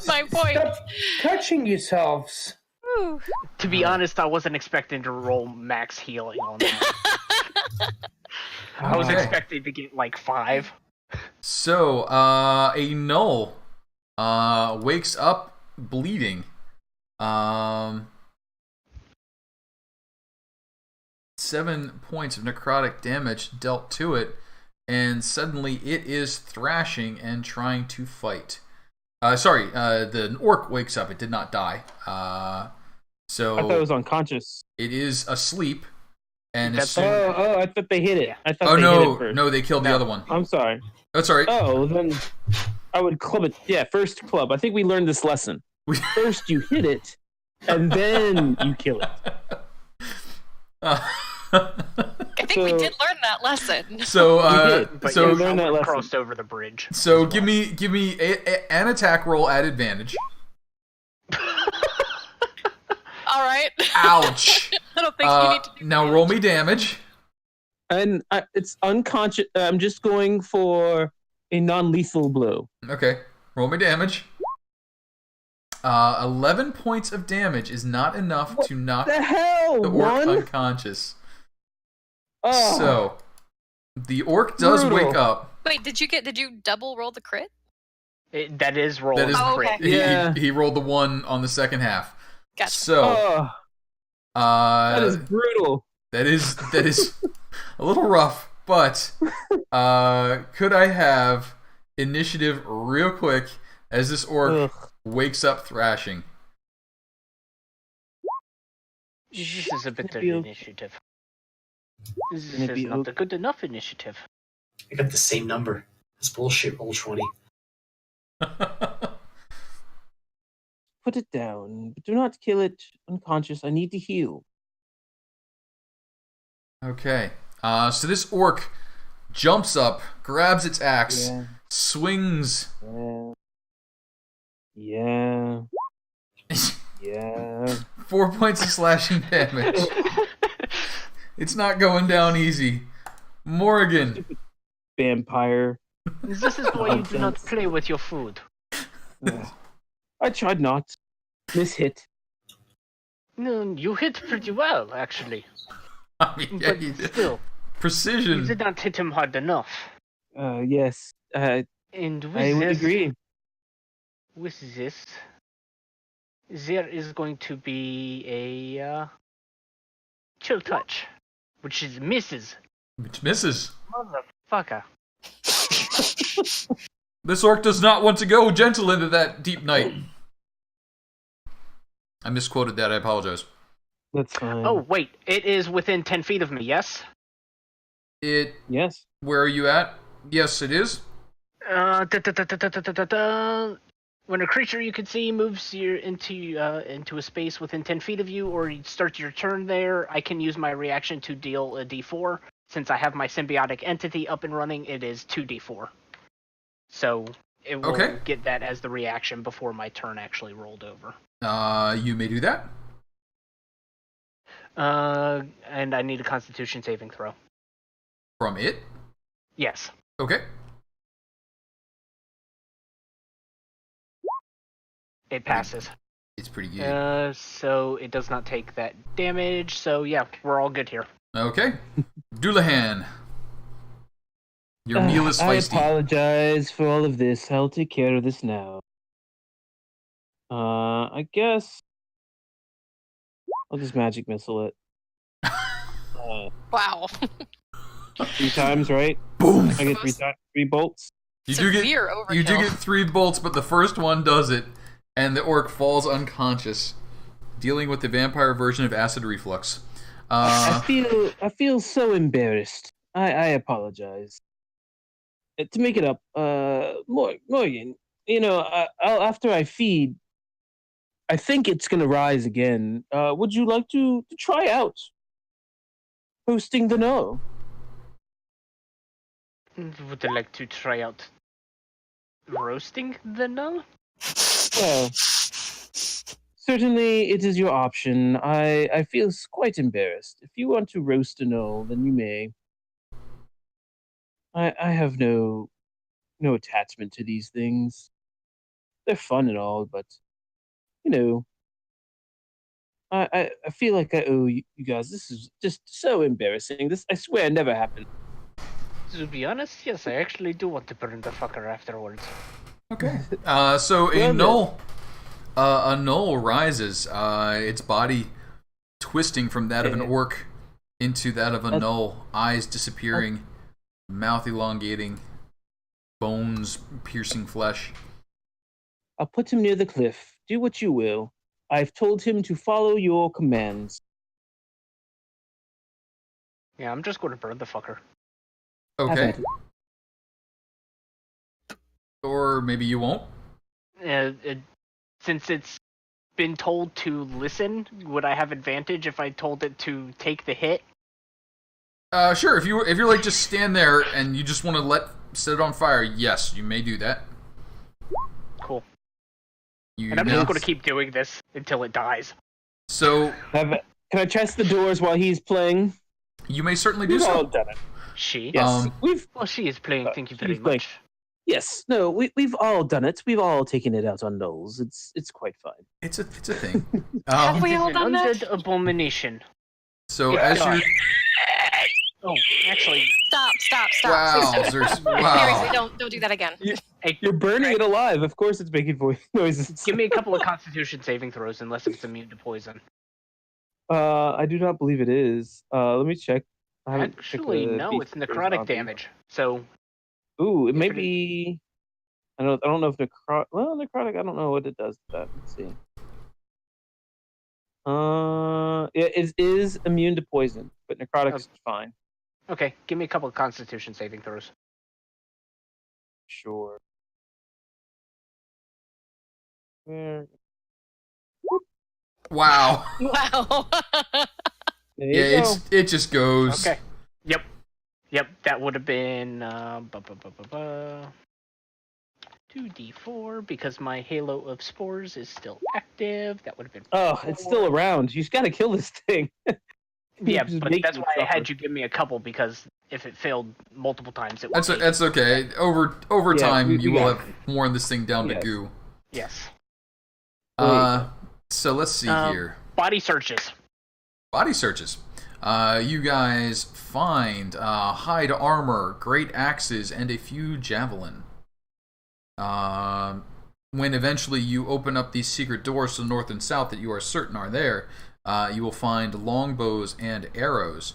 my point. Stop touching yourselves. Whew. To be honest, I wasn't expecting to roll max healing on that. I was Okay. expecting to get like 5. So, a Null wakes up bleeding. 7 points of necrotic damage dealt to it, and suddenly it is thrashing and trying to fight. The orc wakes up. It did not die. So I thought it was unconscious. it is asleep. And That's- I thought they hit it. I thought oh they hit no, it first. no, they killed the other one. I'm sorry. Oh, sorry. Oh, then I would club it. Yeah, first club. I think we learned this lesson. First you hit it, and then you kill it. I think we did learn that lesson. So, But so, yeah, learn that someone lesson. crossed over the bridge. so give me an attack roll at advantage. All right. Ouch. I don't think you need to do Now damage. roll me damage. And it's unconscious. I'm just going for a non-lethal blow. Okay, roll me damage. 11 points of damage is not enough to knock The hell, the orc one? unconscious. Oh, So, the orc does Brutal. wake up. Wait, did you double roll the crit? That is roll. That is Oh, crit. okay. Yeah. He rolled the 1 on the second half. Gotcha. So, oh, that is brutal. that is a little rough, but could I have initiative real quick as this orc Ugh. wakes up thrashing? This is a bit of Maybe- initiative. This Maybe is not a good enough initiative. I got the same number. That's bullshit. Roll 20. Put it down, but do not kill it unconscious. I need to heal. Okay. So this orc jumps up, grabs its axe, Yeah. swings. Yeah. Yeah. 4 points of slashing damage. It's not going down easy. Morrigan. Vampire. This is why you do not Nonsense. play with your food. Ugh. I tried not. Mishit. No, you hit pretty well, actually. I mean, yeah, But still, you precision. did not hit him hard enough. Yes. And I would agree. with this, there is going to be a chill touch, which is misses. Which misses. Motherfucker. This orc does not want to go gentle into that deep night. I misquoted that. I apologize. That's fine. Oh, wait. It is within 10 feet of me, yes? Yes. Where are you at? Yes, it is. When a creature you can see moves into a space within 10 feet of you, or you start your turn there, I can use my reaction to deal a d4. Since I have my symbiotic entity up and running, it is 2d4. So it will Okay. get that as the reaction before my turn actually rolled over. You may do that. And I need a Constitution saving throw. From it. Yes. Okay. It passes. It's pretty good. So it does not take that damage. So yeah, we're all good here. Okay. Dullahan. Your meal is feisty. I apologize for all of this. I'll take care of this now. I guess I'll just magic missile it. Wow. 3 times, right? Boom! I get 3 bolts. You do Severe get 3 bolts, but the first one does it, and the orc falls unconscious, dealing with the vampire version of acid reflux. I feel so embarrassed. I apologize. To make it up, Morrigan, after I feed, I think it's gonna rise again. Would you like to try out hosting the no? Would you like to try out roasting the null? Well, certainly it is your option. I feel quite embarrassed. If you want to roast a no, then you may. I have no attachment to these things. They're fun and all, but I feel like I owe you guys. This is just so embarrassing. This, I swear, never happened. To be honest, yes, I actually do want to burn the fucker afterwards. Okay. So a null rises, its body twisting from that of an orc into that of a null, eyes disappearing, mouth elongating, bones piercing flesh. I'll put him near the cliff. Do what you will. I've told him to follow your commands. Yeah, I'm just going to burn the fucker. Okay. Or maybe you won't. Since it's been told to listen, would I have advantage if I told it to take the hit? Sure. If you're like just stand there and you just want to set it on fire, yes, you may do that. Cool. And I'm just going to keep doing this until it dies. So, can I test the doors while he's playing? You may certainly do We've so. all done it. She? Yes, Well, she is playing. Thank you very much. Yes, no, we've all done it. We've all taken it out on Knowles. It's quite fine. It's a thing. Have we all It's an done that? undead abomination. So Yeah. as you Oh, actually, Stop. Wowzers! Seriously, Wow. don't do that again. You're burning it alive. Of course, it's making noises. give me a couple of Constitution saving throws, unless it's immune to poison. I do not believe it is. Let me check. I haven't checked Actually, the no, it's beast necrotic zombie. damage. So, Ooh, it may If it is- be. I don't know if necrotic. Well, necrotic. I don't know what it does to that. Let's see. It is immune to poison, but necrotic is fine. okay, give me a couple of Constitution saving throws. Sure. Where? Wow. Wow. There you go. It just goes. Okay. Yep. That would have been 2d4 because my Halo of Spores is still active. That would have been. Oh, it's still around. You just got to kill this thing. Yeah, Just but make that's it why I suffer. had you give me a couple because if it failed multiple times, it would. That's okay. Over Yeah, time, we you will got have worn this thing down to Yes. goo. Yes. So let's see here. Body searches. Body searches. You guys find hide armor, great axes, and a few javelin. When eventually you open up these secret doors to the north and south that you are certain are there, you will find longbows and arrows.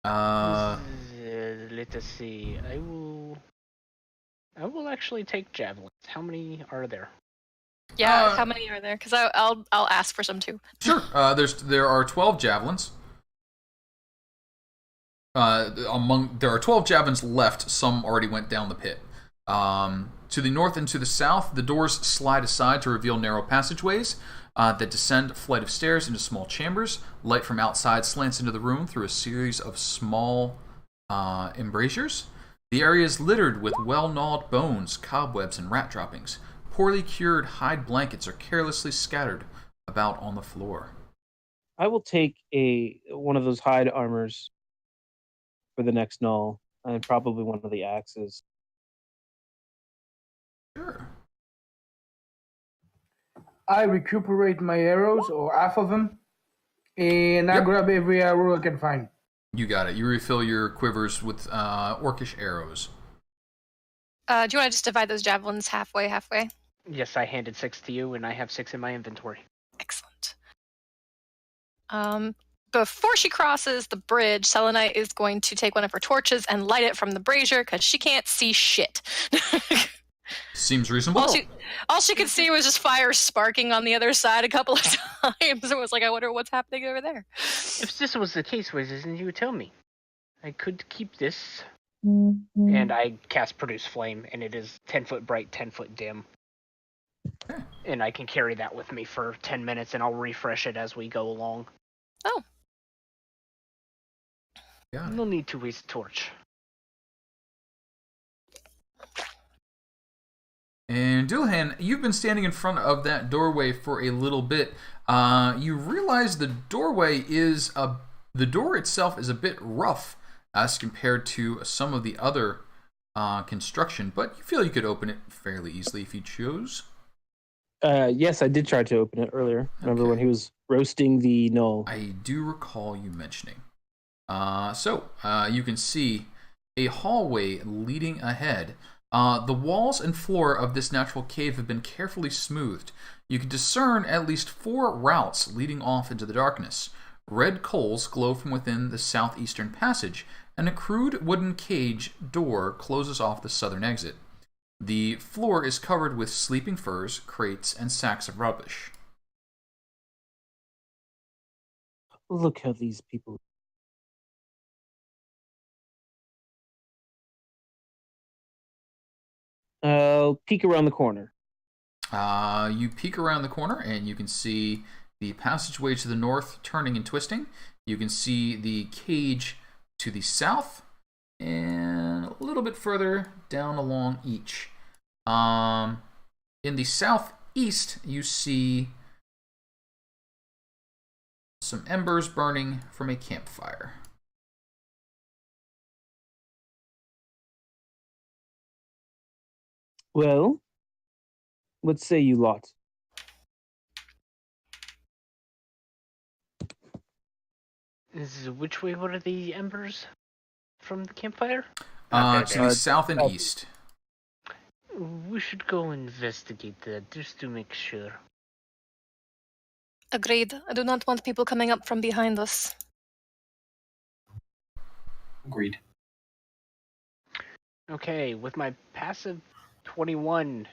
Let us see. I will actually take javelins. How many are there? Yeah, how many are there? Because I'll ask for some too. Sure. There are 12 javelins. There are 12 javelins left. Some already went down the pit. To the north and to the south, the doors slide aside to reveal narrow passageways that descend a flight of stairs into small chambers. Light from outside slants into the room through a series of small embrasures. The area is littered with well-gnawed bones, cobwebs, and rat droppings. Poorly cured hide blankets are carelessly scattered about on the floor. I will take one of those hide armors for the next null, and probably one of the axes. Sure. I recuperate my arrows, or half of them, and I Yep. grab every arrow I can find. You got it. You refill your quivers with orcish arrows. Do you want to just divide those javelins halfway? Yes, I handed 6 to you, and I have 6 in my inventory. Excellent. Before she crosses the bridge, Selenite is going to take one of her torches and light it from the brazier because she can't see shit. Seems reasonable. All she could see was just fire sparking on the other side a couple of times. It was like, I wonder what's happening over there. If this was the case, Wiz, then you would tell me. I could keep this. And I cast Produce Flame, and it is 10 foot bright, 10 foot dim. And I can carry that with me for 10 minutes, and I'll refresh it as we go along. Oh. Got it. No need to waste a torch. And Dullahan, you've been standing in front of that doorway for a little bit. You realize the doorway is the door itself is a bit rough as compared to some of the other construction, but you feel you could open it fairly easily if you chose. Yes, I did try to open it earlier. Remember when he was roasting the gnoll? I do recall you mentioning. So you can see a hallway leading ahead. The walls and floor of this natural cave have been carefully smoothed. You can discern at least 4 routes leading off into the darkness. Red coals glow from within the southeastern passage, and a crude wooden cage door closes off the southern exit. The floor is covered with sleeping furs, crates, and sacks of rubbish. Look how these people. I'll peek around the corner. You peek around the corner, and you can see the passageway to the north turning and twisting. You can see the cage to the south, and a little bit further down along each. In the southeast, you see some embers burning from a campfire. Well, what say you lot? Which way were the embers from the campfire? To the south and east. We should go investigate that, just to make sure. Agreed. I do not want people coming up from behind us. Agreed. Okay, with my passive 21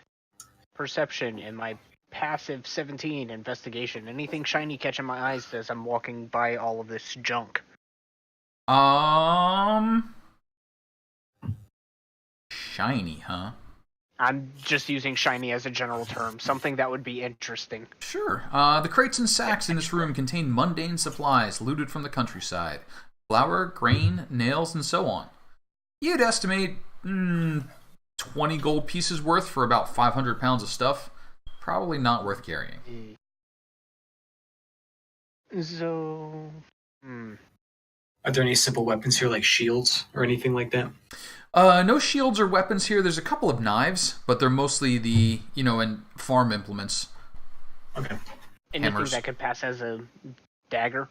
perception and my passive 17 investigation, anything shiny catching my eyes as I'm walking by all of this junk? Shiny, huh? I'm just using shiny as a general term, something that would be interesting. Sure. The crates and sacks in this room contain mundane supplies looted from the countryside. Flour, grain, nails, and so on. You'd estimate 20 gold pieces worth for about 500 pounds of stuff. Probably not worth carrying. So... Are there any simple weapons here, like shields or anything like that? No shields or weapons here. There's a couple of knives, but they're mostly the, and farm implements. Okay. Anything Hammers. that could pass as a dagger?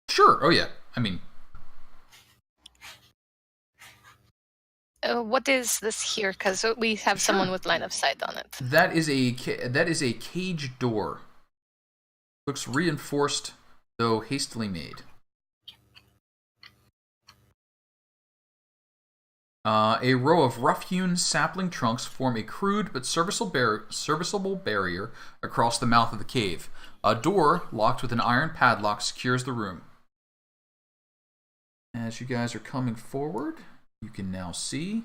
Sure. Oh, yeah. I mean... What is this here? Because we have someone with line of sight on it. That is a cage door. Looks reinforced, though hastily made. A row of rough-hewn sapling trunks form a crude but serviceable barrier across the mouth of the cave. A door, locked with an iron padlock, secures the room. As you guys are coming forward, you can now see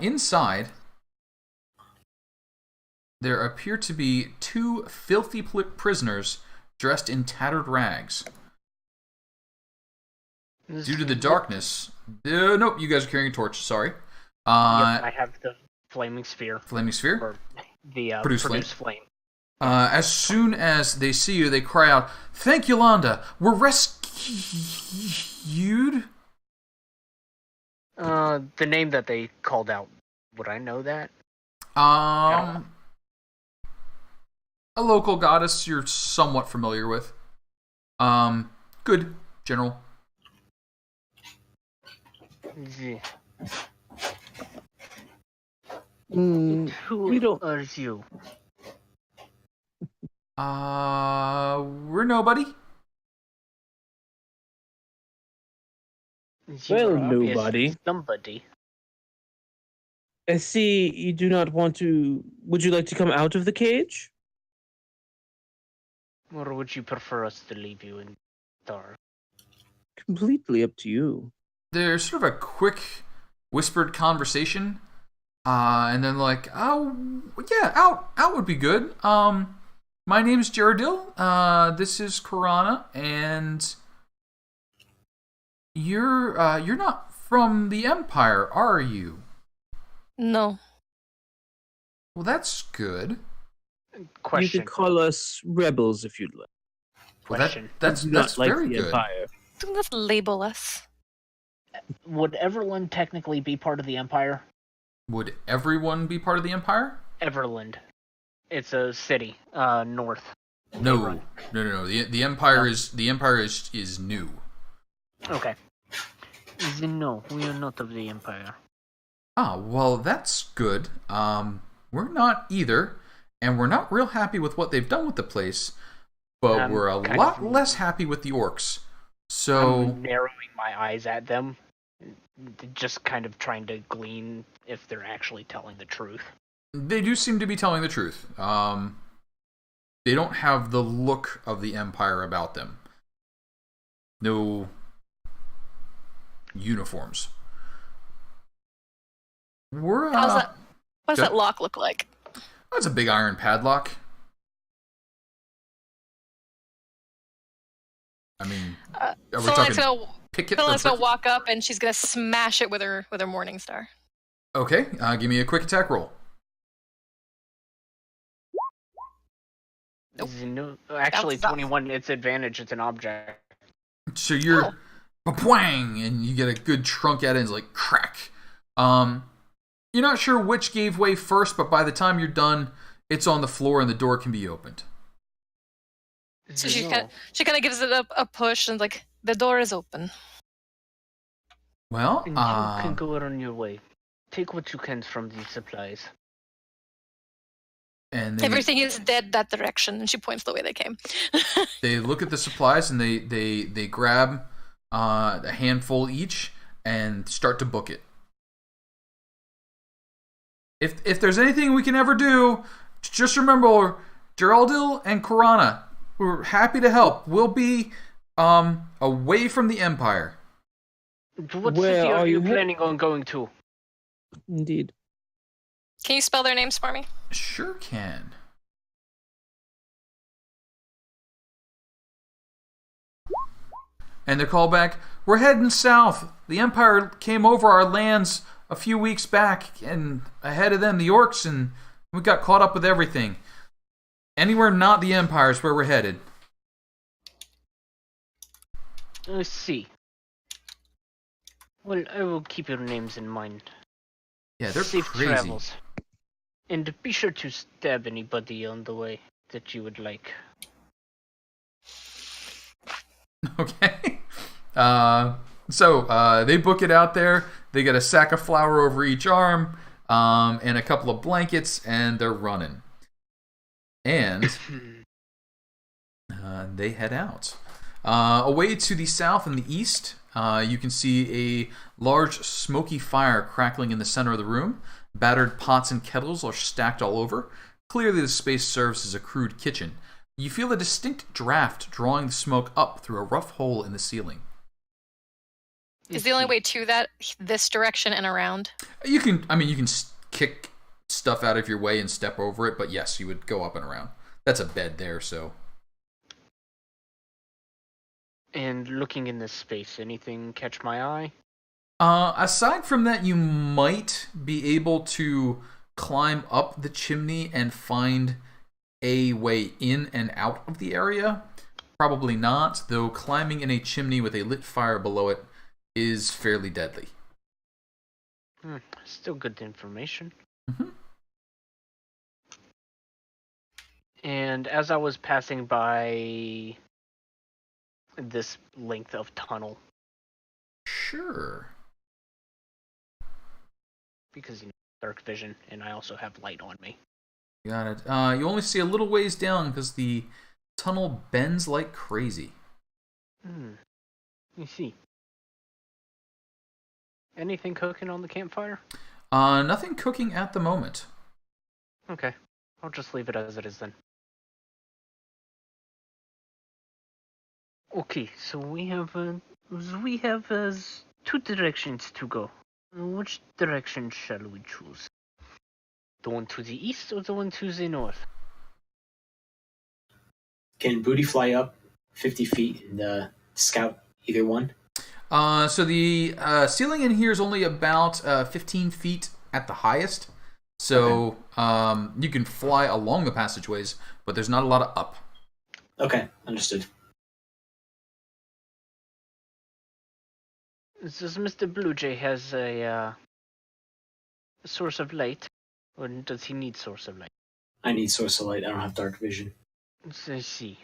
inside there appear to be 2 filthy prisoners dressed in tattered rags. Due to the darkness... nope, you guys are carrying a torch, sorry. Yep, I have the flaming sphere. Flaming sphere? Or the Produce flame. As soon as they see you, they cry out, "Thank Yolanda! We're rescued!" The name that they called out, would I know that? a local goddess you're somewhat familiar with. Good, General. Yeah. We don't. are you? We're nobody. You Well, are obviously nobody. somebody. I see you do not want to. Would you like to come out of the cage? Or would you prefer us to leave you in dark? Completely up to you. There's sort of a quick whispered conversation, and then like, oh yeah, out would be good. My name's Jaredil. This is Karana, and you're not from the Empire, are you? No. Well, that's good. Question. You could call us rebels if you'd like. Well, Question. that's Not like very the good. Empire. Do not label us. Would Everland technically be part of the Empire? Would everyone be part of the Empire? Everland. It's a city, north. No. The Empire is new. Okay. Then no, we are not of the Empire. Ah, well, that's good. We're not either, and we're not real happy with what they've done with the place, but we're a lot less happy with the orcs. So I'm narrowing my eyes at them, just kind of trying to glean if they're actually telling the truth. they do seem to be telling the truth. They don't have the look of the Empire about them. No uniforms. We're How's that? What does good. that lock look like? That's a big iron padlock. I mean, are we Selenite's talking gonna, picket? Selenite's gonna walk up and she's gonna smash it with her Morning Star. Okay, give me a quick attack roll. Nope. No, actually, That's 21, it's advantage, it's an object. So you're whang, and you get a good trunk at it, and it's like crack. You're not sure which gave way first, but by the time you're done, it's on the floor and the door can be opened. So she kind of gives it a push and like the door is open. Well, And you can go on your way. Take what you can from these supplies. and Everything is dead that direction, and she points the way they came. they look at the supplies and they grab a handful each and start to book it. If there's anything we can ever do, just remember Geraldil and Karana. We're happy to help. We'll be away from the Empire. To what Where city are are you you planning on going to? Indeed. Can you spell their names for me? Sure can. And they call back, we're heading south. The Empire came over our lands a few weeks back, and ahead of them, the orcs, and we got caught up with everything. Anywhere not the Empire is where we're headed. Let's see. Well, I will keep your names in mind. Yeah, they're Safe crazy. travels. And be sure to stab anybody on the way that you would like. Okay. So they book it out there. They get a sack of flour over each arm, and a couple of blankets, and they're running. And they head out. Away to the south and the east, you can see a large smoky fire crackling in the center of the room. Battered pots and kettles are stacked all over. Clearly the space serves as a crude kitchen. You feel a distinct draft drawing the smoke up through a rough hole in the ceiling. Is the only way to that this direction and around? You can kick stuff out of your way and step over it, but yes, you would go up and around. That's a bed there, so. And looking in this space, anything catch my eye? Aside from that, you might be able to climb up the chimney and find a way in and out of the area. Probably not, though climbing in a chimney with a lit fire below it is fairly deadly. Still good information. Mm-hmm. And as I was passing by this length of tunnel, Sure. because dark vision, and I also have light on me. Got it. You only see a little ways down because the tunnel bends like crazy. You see. Anything cooking on the campfire? Nothing cooking at the moment. Okay. I'll just leave it as it is then. Okay, so we have two directions to go. Which direction shall we choose? The one to the east or the one to the north? Can Boody fly up 50 feet and scout either one? So the ceiling in here is only about 15 feet at the highest. So you can fly along the passageways, but there's not a lot of up. Okay, understood. Does Mr. Blue Jay has a source of light, or does he need source of light? I need source of light. I don't have dark vision. I see.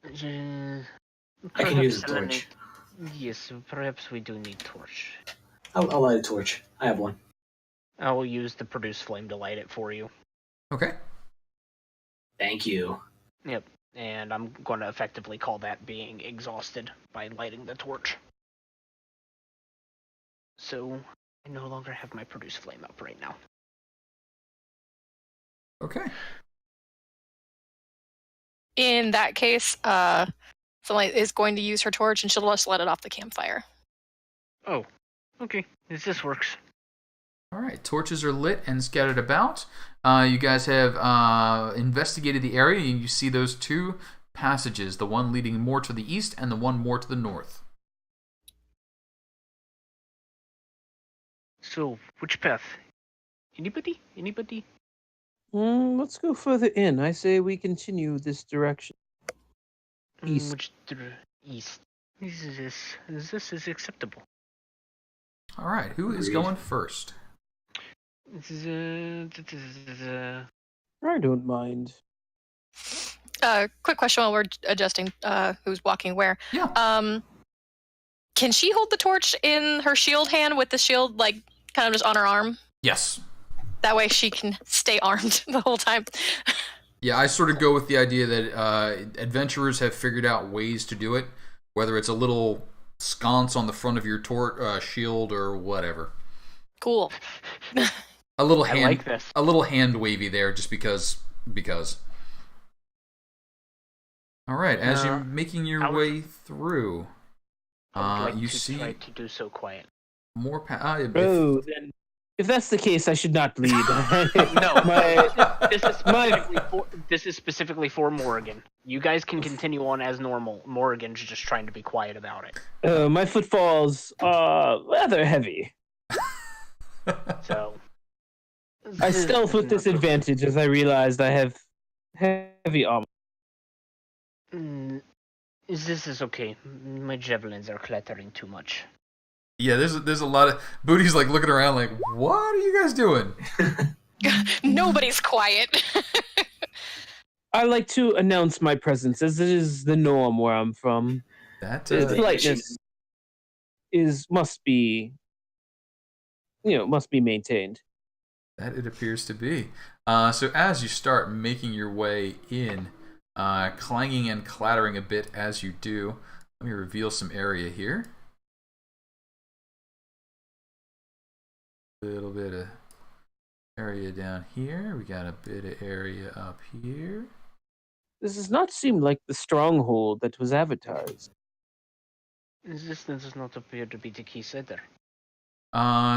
I can use a torch. Yes, perhaps we do need torch. I'll light a torch. I have one. I will use the produce flame to light it for you. Okay. Thank you. Yep, and I'm going to effectively call that being exhausted by lighting the torch. So, I no longer have my produce flame up right now. Okay. In that case, Selenite is going to use her torch and she'll just let it off the campfire. Oh, okay. This works. All right. Torches are lit and scattered about. You guys have investigated the area, and you see those two passages, the one leading more to the east and the one more to the north. So, which path? Anybody? Let's go further in. I say we continue this direction. East. East. This is acceptable. All right. Who is Agreed. going first? I don't mind. Quick question while we're adjusting who's walking where. Yeah. Can she hold the torch in her shield hand with the shield like kind of just on her arm? Yes. That way she can stay armed the whole time. Yeah, I sort of go with the idea that adventurers have figured out ways to do it, whether it's a little sconce on the front of your shield or whatever. Cool. A little hand, I like this. A little hand wavy there, just because. All right, as you're making your way through, I would like you to see try to do so quiet. more. Then if that's the case, I should not lead. No, My- this is specifically for Morrigan. You guys can continue on as normal. Morrigan's just trying to be quiet about it. My footfalls are rather heavy. So I stealth with disadvantage as I realized I have heavy armor. This is okay. My javelins are clattering too much. Yeah, there's a lot of Booty's like looking around like, what are you guys doing? Nobody's quiet. I like to announce my presence as it is the norm where I'm from. That Politeness must be maintained. That it appears to be. So as you start making your way in, clanging and clattering a bit as you do, let me reveal some area here. A little bit of area down here. We got a bit of area up here. This does not seem like the stronghold that was advertised. This does not appear to be the case either.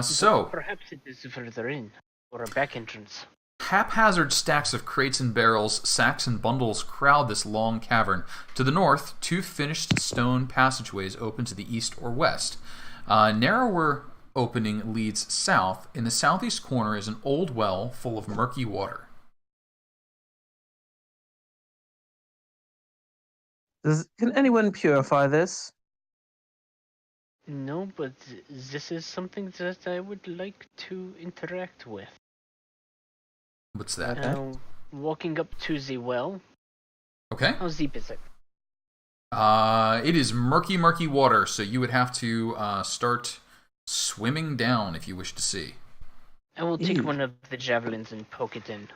So Perhaps it is further in, or a back entrance. haphazard stacks of crates and barrels, sacks and bundles crowd this long cavern. To the north, two finished stone passageways open to the east or west. Narrower opening leads south. In the southeast corner is an old well full of murky water. Can anyone purify this? No, but this is something that I would like to interact with. What's that? Okay. Walking up to the well. Okay. How deep is it? It is murky, murky water, so you would have to start swimming down if you wish to see. I will take Ew. one of the javelins and poke it in.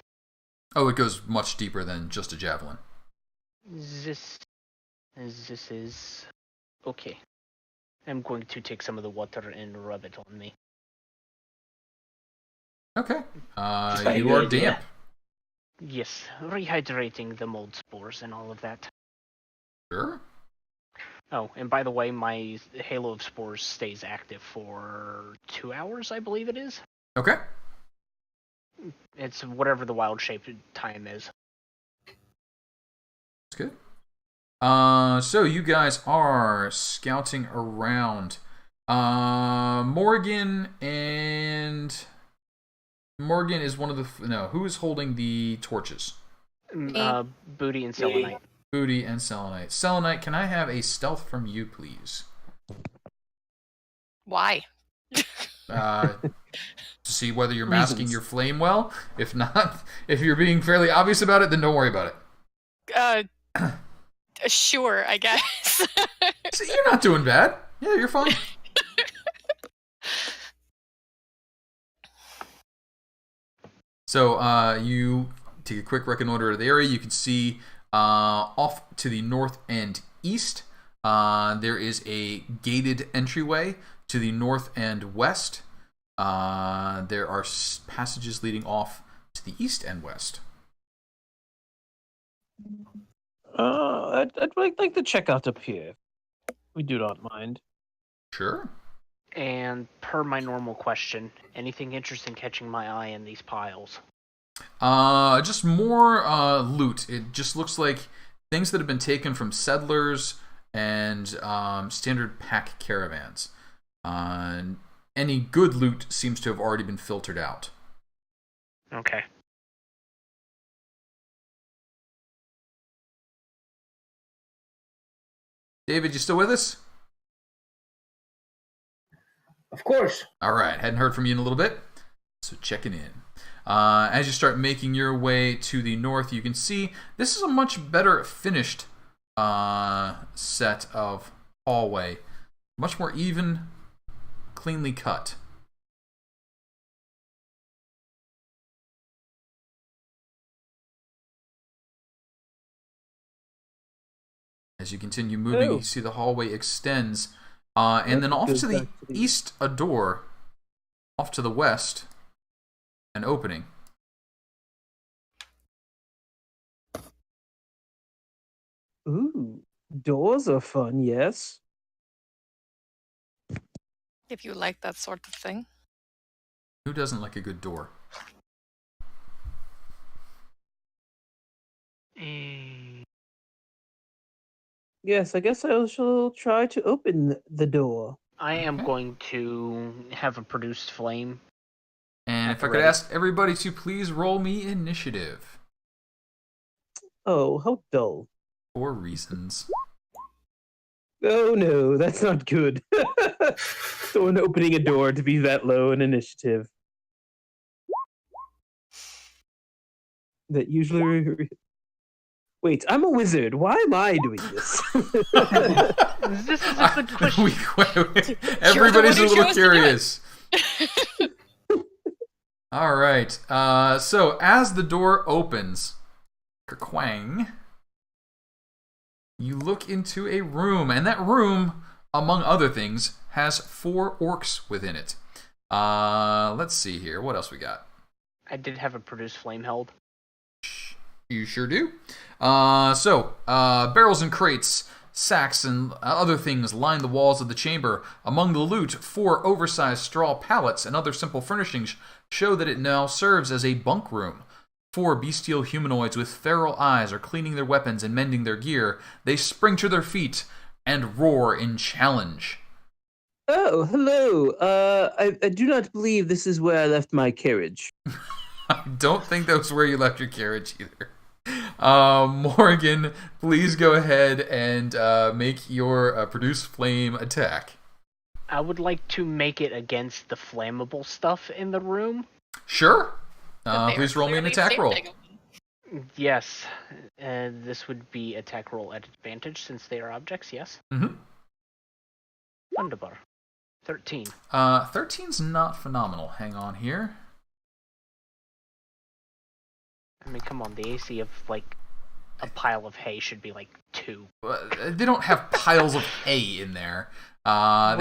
Oh, it goes much deeper than just a javelin. This is okay. I'm going to take some of the water and rub it on me. Okay. Just a You good are idea. damp. Yes, rehydrating the mold spores and all of that. Sure. Oh, and by the way, my halo of spores stays active for 2 hours, I believe it is. Okay. It's whatever the wild shape time is. That's good. So you guys are scouting around. Morrigan is one of the... No, who is holding the torches? Boody and Selenite. Boody and Selenite. Selenite, can I have a stealth from you, please? Why? To see whether you're masking Reasons. your flame well. If not, if you're being fairly obvious about it, then don't worry about it. Sure, I guess. See, you're not doing bad. Yeah, you're fine. So you take a quick reconnoiter of the area. You can see off to the north and east, there is a gated entryway. To the north and west, there are passages leading off to the east and west. I'd like to check out up here. We do not mind. Sure. And per my normal question, anything interesting catching my eye in these piles? Just more loot. It just looks like things that have been taken from settlers and standard pack caravans. Any good loot seems to have already been filtered out. Okay. David, you still with us? Of course. All right, hadn't heard from you in a little bit, so checking in. As you start making your way to the north, you can see this is a much better finished set of hallway. Much more even, cleanly cut. As you continue moving, Oh. you see the hallway extends, and then off Goes to the back to the- east, a door. Off to the west, an opening. Ooh, doors are fun, yes. If you like that sort of thing. Who doesn't like a good door? Yes, I guess I shall try to open the door. I am Okay. going to have a produced flame. And if I could Ready. ask everybody to please roll me initiative. Oh, how dull. For reasons. Oh no, that's not good. Someone opening a door to be that low in initiative. That usually... Wait, I'm a wizard. Why am I doing this? This is a good question. Everybody's a who little chose to do it. curious. All right. So as the door opens, kerquang, you look into a room, and that room, among other things, has 4 orcs within it. Let's see here. What else we got? I did have a produced flame held. You sure do. Barrels and crates, sacks, and other things line the walls of the chamber. Among the loot, 4 oversized straw pallets and other simple furnishings show that it now serves as a bunk room. 4 bestial humanoids with feral eyes are cleaning their weapons and mending their gear. They spring to their feet and roar in challenge. Oh, hello. I do not believe this is where I left my carriage. I don't think that's where you left your carriage either. Morrigan, please go ahead and make your produce flame attack. I would like to make it against the flammable stuff in the room. Sure. Please roll me an attack roll. Yes. This would be attack roll at advantage since they are objects, yes? Mm-hmm. Wunderbar. 13. 13's not phenomenal. Hang on here. I mean, come on, the AC of, like, a pile of hay should be, like, 2. They don't have piles of hay in there. They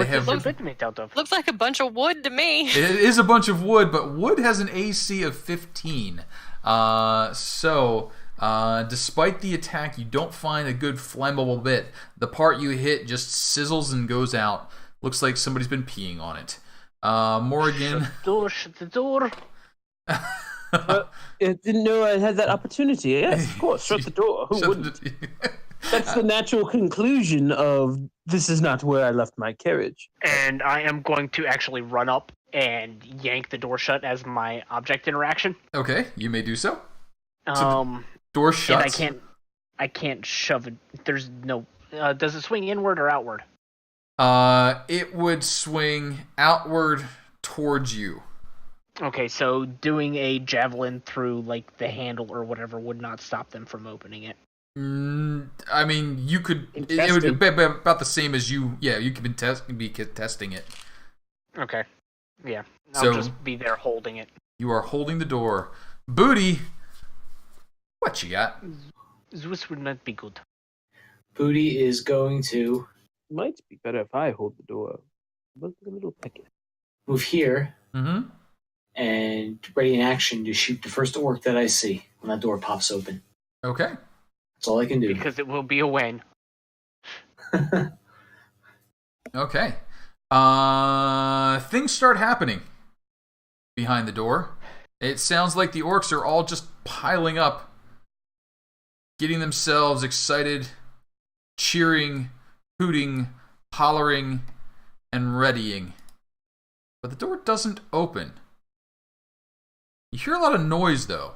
have. Looks like a bunch of wood to me. It is a bunch of wood, but wood has an AC of 15. So, despite the attack, you don't find a good flammable bit. The part you hit just sizzles and goes out. Looks like somebody's been peeing on it. Morrigan. Shut the door. I didn't know I had that opportunity. Yes, of course. Shut the door. Who wouldn't? That's the natural conclusion of this is not where I left my carriage. And I am going to actually run up and yank the door shut as my object interaction. Okay, you may do so. The door shuts. And I can't shove it. There's no. Does it swing inward or outward? It would swing outward towards you. Okay, so doing a javelin through like the handle or whatever would not stop them from opening it. I mean, you could. It would be about the same as you. Yeah, you could be testing it. Okay. Yeah. I'll So, just be there holding it. You are holding the door. Boody, what you got? This would not be good. Boody is going to Might be better if I hold the door. Look a little picky. move here Mm-hmm. and ready in action to shoot the first orc that I see when that door pops open. Okay. That's all I can do. Because it will be a win. Okay. Things start happening behind the door. It sounds like the orcs are all just piling up, getting themselves excited, cheering, hooting, hollering, and readying. But the door doesn't open. You hear a lot of noise, though.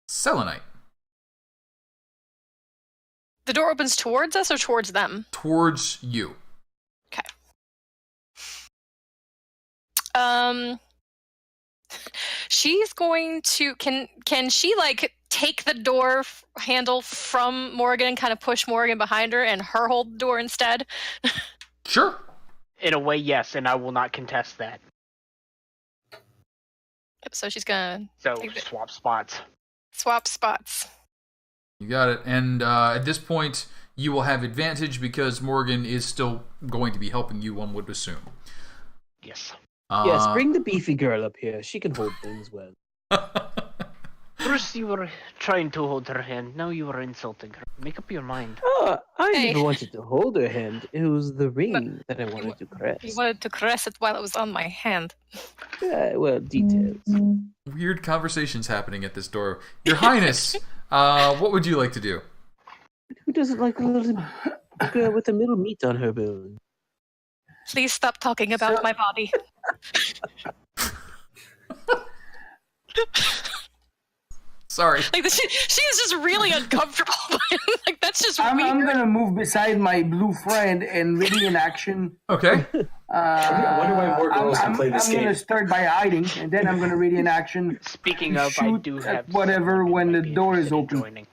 Selenite. The door opens towards us or towards them? Towards you. Okay. She's going to can she like take the door handle from Morrigan and kind of push Morrigan behind her and her hold the door instead? Sure. In a way, yes, and I will not contest that. So she's gonna Swap spots. swap spots. You got it. And at this point, you will have advantage because Morrigan is still going to be helping you, one would assume. Yes. Yes, bring the beefy girl up here. She can hold things well. First you were trying to hold her hand, now you are insulting her. Make up your mind. Oh, I Hey. never wanted to hold her hand. It was the ring that I wanted to caress. You wanted to caress it while it was on my hand. Yeah, well, details. Weird conversations happening at this door. Your Highness, what would you like to do? Who doesn't like a little girl with a little meat on her bone? Please stop talking about my body. Sorry. Like she is just really uncomfortable. Like that's just I'm weird. gonna move beside my blue friend and ready in action. Okay. I wonder why Morgan wants to play this I'm game. gonna start by hiding, and then I'm gonna ready in action. Speaking to of, I shoot do at have whatever someone who when might the be door is interested in open. joining.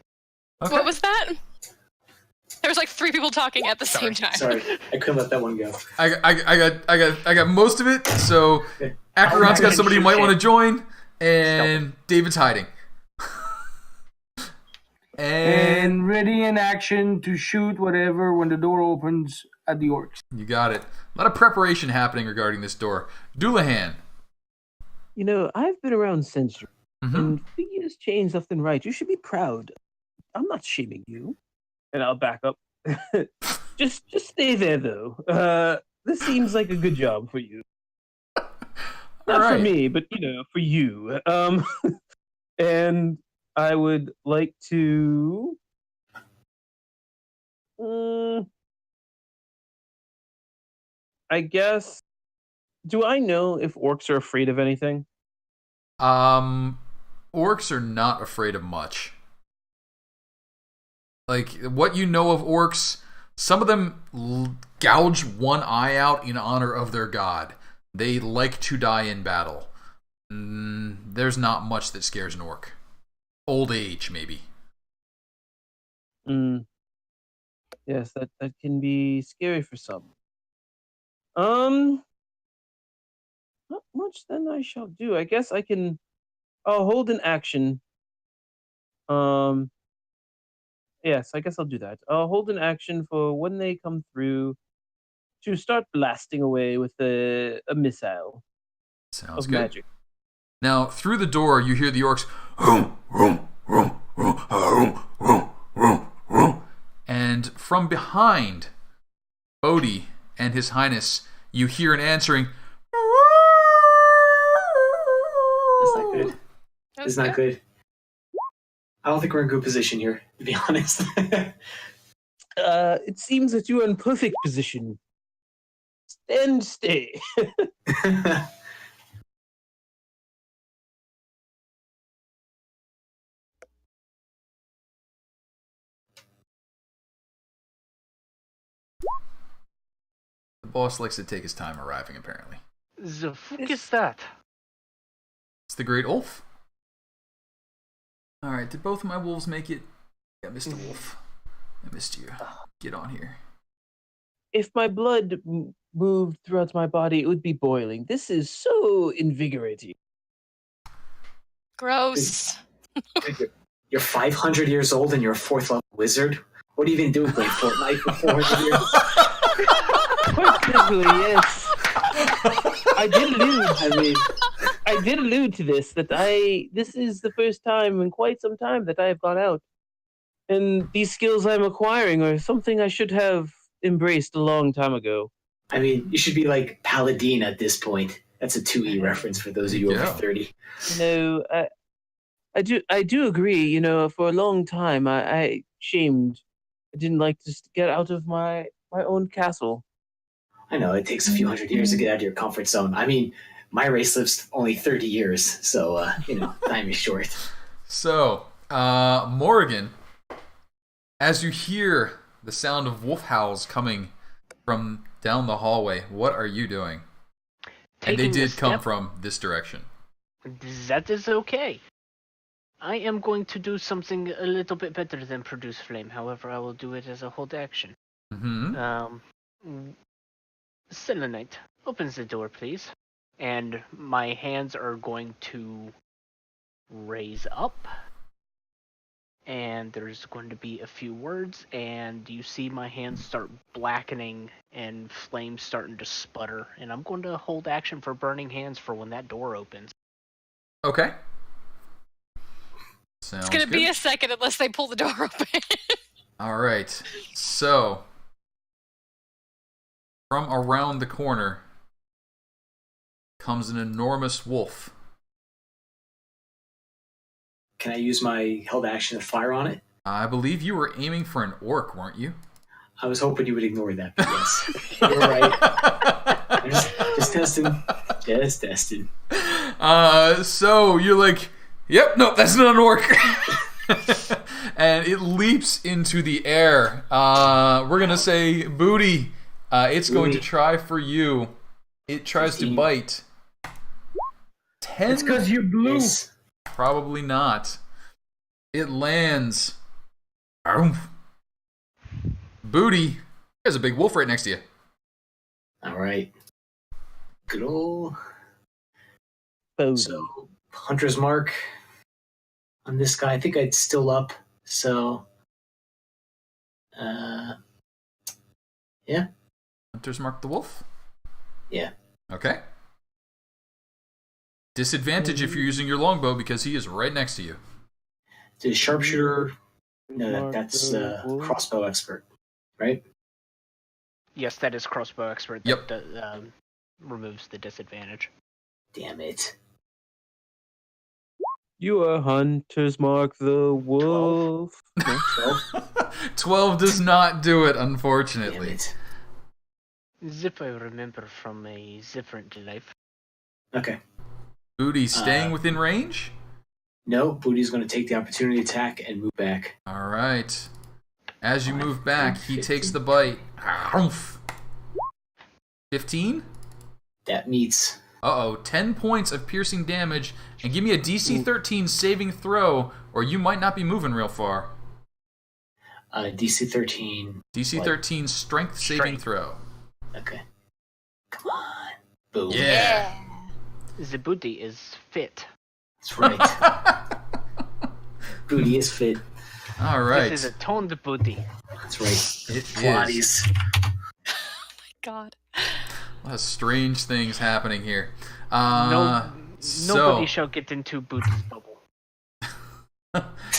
Okay. What was that? There was like 3 people talking at the same time. Sorry, I couldn't let that one go. I got most of it. So Acheron's got somebody you might want to join, and David's hiding. And ready in action to shoot whatever when the door opens at the orcs. You got it. A lot of preparation happening regarding this door. Dullahan. You know, I've been around centuries, Mm-hmm. and figures change left and right. You should be proud. I'm not shaming you. And I'll back up. just stay there, though. This seems like a good job for you. Not for me, but, for you. And I would like to... I guess... Do I know if orcs are afraid of anything? Orcs are not afraid of much. Like, what you know of orcs, some of them gouge one eye out in honor of their god. They like to die in battle. there's not much that scares an orc. Old age, maybe. Yes, that can be scary for some. Not much then I shall do. I guess I'll hold an action. Yes, I guess I'll do that. I'll hold an action for when they come through to start blasting away with a missile Sounds of good. magic. Now, through the door, you hear the orcs, and from behind Boody and his Highness, you hear an answering. That's not good. It's not good. I don't think we're in good position here, to be honest. It seems that you are in perfect position. Stand stay. The boss likes to take his time arriving, apparently. The fuck is that? It's the Great Ulf. Alright, did both of my wolves make it? Yeah, Mr. Wolf. I missed you. Get on here. If my blood moved throughout my body, it would be boiling. This is so invigorating. Gross. You're 500 years old and you're a 4th level wizard? What are you even doing playing Fortnite for 400 years? Quite simply, yes. I did allude to this, that this is the first time in quite some time that I have gone out. And these skills I'm acquiring are something I should have embraced a long time ago. I mean, you should be like Paladin at this point. That's a 2E reference for those of you over 30. No, I do agree. You know, for a long time, I didn't like to get out of my own castle. I know, it takes a few hundred years to get out of your comfort zone. I mean, my race lives only 30 years, so, time is short. So, Morrigan, as you hear the sound of wolf howls coming from down the hallway, what are you doing? And they did come from this direction. That is okay. I am going to do something a little bit better than produce flame. However, I will do it as a hold action. Selenite, opens the door, please. And my hands are going to raise up. And there's going to be a few words, and you see my hands start blackening and flames starting to sputter. And I'm going to hold action for burning hands for when that door opens. Okay. Sounds It's going to good. be a second unless they pull the door open. All right. So, from around the corner comes an enormous wolf. Can I use my held action to fire on it? I believe you were aiming for an orc, weren't you? I was hoping you would ignore that, but yes. You're right. Just testing. Just testing. So you're like, yep, no, that's not an orc. And it leaps into the air. We're going to say, Boody, it's going to try for you. It tries 15. To bite. 10. It's because you blew. Yes. Probably not. It lands. Boody, there's a big wolf right next to you. All right. Good old. So, Hunter's Mark on this guy. I think I'd still up. So, yeah. Hunter's Mark the wolf? Yeah. Okay. Disadvantage if you're using your longbow because he is right next to you. The sharpshooter, no, that's crossbow expert, right? Yes, that is crossbow expert. Yep. That removes the disadvantage. Damn it. You are Hunter's Mark the Wolf. 12? 12 does not do it, unfortunately. Damn it. Zip I remember from a different life. Okay. Boody staying within range? No, Booty's going to take the opportunity attack and move back. All right. As you move back, he takes the bite. 15? That meets. Uh-oh, 10 points of piercing damage, and give me a DC 13 saving throw, or you might not be moving real far. DC 13. DC 13 strength saving throw. Okay. Come on. Boom. Yeah. Boody is fit. That's right. Boody is fit. All right. This is a toned Boody. That's right. It Pilates. is. God. A lot of strange things happening here. Nobody shall get into Booty's bubble.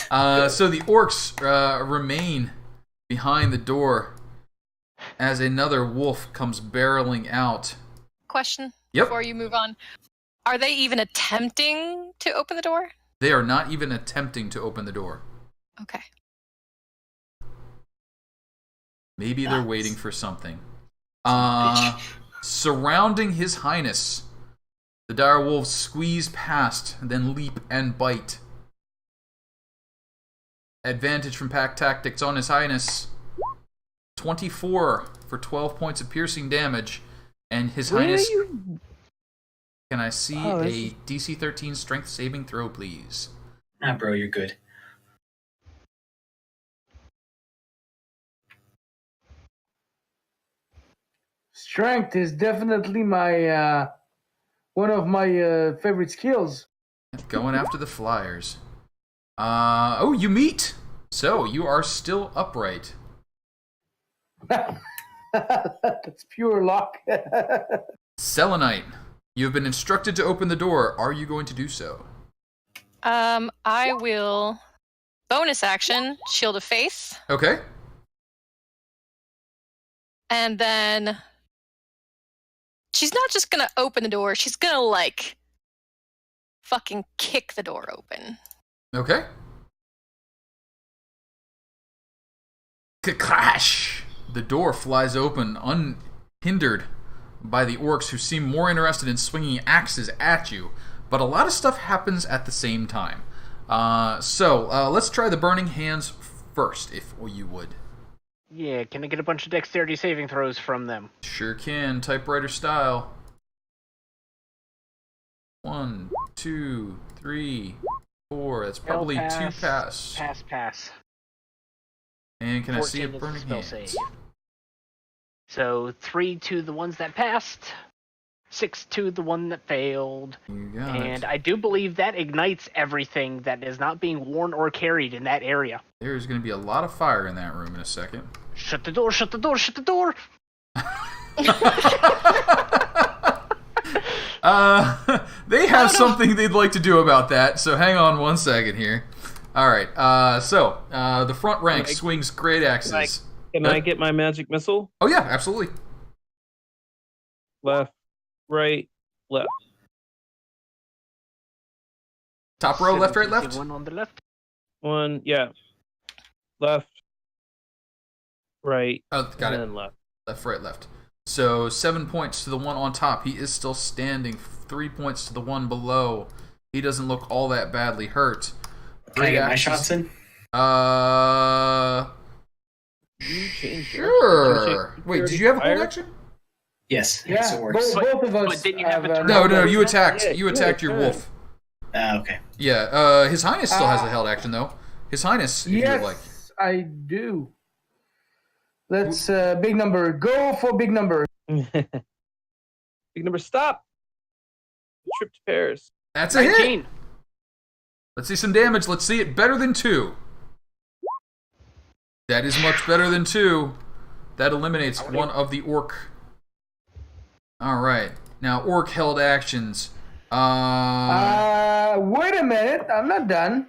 So the orcs remain behind the door as another wolf comes barreling out. Question Yep. before you move on. Are they even attempting to open the door? They are not even attempting to open the door. Okay. Maybe they're waiting for something. Surrounding His Highness, the dire wolves squeeze past, then leap and bite. Advantage from pack tactics on His Highness. 24 for 12 points of piercing damage. And His Highness... Can I see a DC 13 strength saving throw, please? Nah, bro, you're good. Strength is definitely my one of my favorite skills. Going after the flyers. Oh, you meet! So, you are still upright. That's pure luck. Selenite, you have been instructed to open the door. Are you going to do so? I will bonus action, Shield of Faith, Okay. and then she's not just gonna open the door, she's gonna, like, fucking kick the door open. Okay. Crash! The door flies open, unhindered by the orcs, who seem more interested in swinging axes at you. But a lot of stuff happens at the same time. So let's try the Burning Hands first, if you would. Yeah, can I get a bunch of dexterity saving throws from them? Sure can, typewriter style. 1, 2, 3, 4. That's probably Pass, 2 pass. Pass. And can I see a 14 is the Burning spell Hands? save. So 3 to the ones that passed, 6 to the one that failed, You got and it. I do believe that ignites everything that is not being worn or carried in that area. There's going to be a lot of fire in that room in a second. Shut the door, shut the door, shut the door! They have something they'd like to do about that, so hang on one second here. Alright, the front rank swings great axes. Can I get my magic missile? Oh yeah, absolutely. Left, right, left. Top row, left, right, left? One on the left. One, yeah. Left, right, Oh, got and it. then left. Left, right, left. So 7 points to the one on top. He is still standing. 3 points to the one below. He doesn't look all that badly hurt. Can I get my shots in? Sure. Wait, did you have a hold action? Yes. Yeah, Yes, it works. both of us. But didn't you have a turn? No, you attacked. Yeah, You attacked your sure. wolf. Okay. Yeah, His Highness still has a held action, though. His Highness, if you would like. Yes, I do. Let's big number. Go for big number. Big number, stop! Tripped pairs. That's a hit. 19. Let's see some damage. Let's see it better than 2. That is much better than 2. That eliminates one of the orc. Alright. Now, orc held actions. Wait a minute. I'm not done.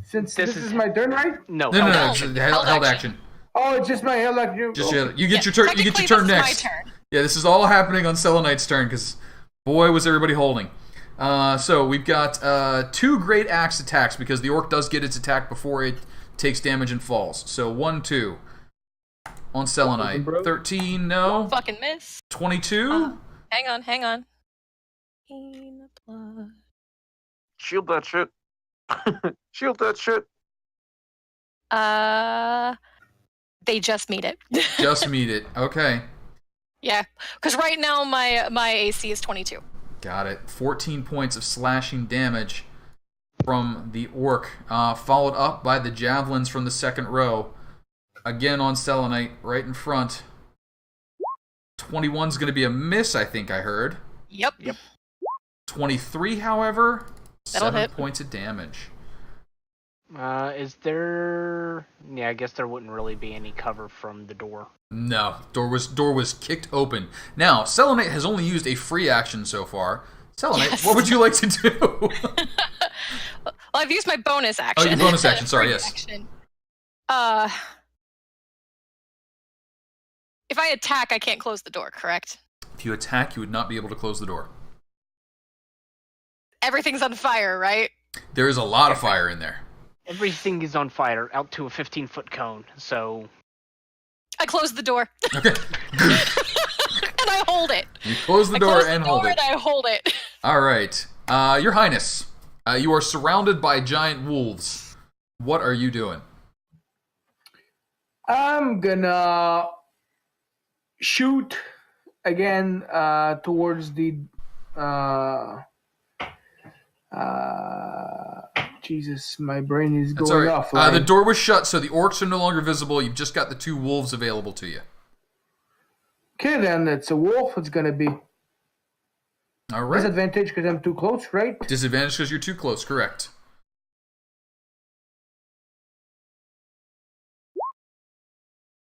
Since this is my turn, right? No. No. It's a held action. Oh, it's just my hell action. Just you get your turn. You get your turn technically, next. this is my turn. Yeah, this is all happening on Selenite's turn because, boy, was everybody holding. So we've got 2 great axe attacks because the orc does get its attack before it takes damage and falls. So 1, 2 on Selenite. 13, no. Fucking miss. 22. Hang on. Shield that shit. Shield that shit. They just meet it. Just meet it. Okay. Yeah, because right now my AC is 22. Got it. 14 points of slashing damage from the orc, followed up by the javelins from the second row. Again on Selenite, right in front. 21's going to be a miss, I think I heard. Yep. 23, however, That'll 7 hit. points of damage. Is there... Yeah, I guess there wouldn't really be any cover from the door. No, door was kicked open. Now, Selenite has only used a free action so far. Selenite, Yes. what would you like to do? Well, I've used my bonus action. Oh, your bonus action, sorry, Free yes. action. If I attack, I can't close the door, correct? If you attack, you would not be able to close the door. Everything's on fire, right? There is a lot of fire in there. Everything is on fire out to a 15-foot cone, so... I close the door. Okay. And I hold it. You close the door and hold it. And I hold it. All right. Your Highness, you are surrounded by giant wolves. What are you doing? I'm gonna shoot again towards the Jesus, my brain is That's going all off. right. The door was shut, so the orcs are no longer visible. You've just got the 2 wolves available to you. Okay, then it's a wolf. It's gonna be All right. disadvantage because I'm too close, right? Disadvantage because you're too close, correct.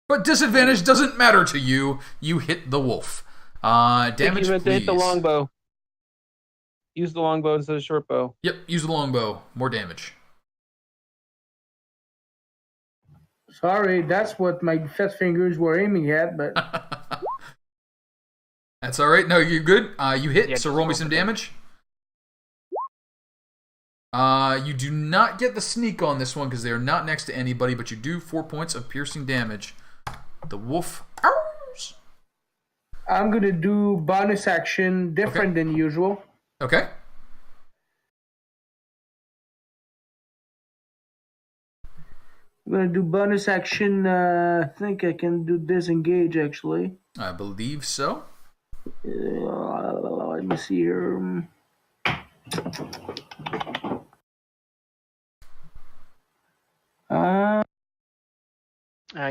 But disadvantage doesn't matter to you. You hit the wolf. Damage, You meant to please. hit the longbow. Use the longbow instead of short bow. Yep, use the longbow. More damage. Sorry, that's what my fat fingers were aiming at, but That's all right. No, you're good. You hit, Yeah, so just roll me roll some for damage. You do not get the sneak on this one because they are not next to anybody, but you do 4 points of piercing damage. The wolf. Ows! I'm gonna do bonus action different than usual. Okay. I'm gonna do bonus action. I think I can do disengage actually. I believe so. Let me see here.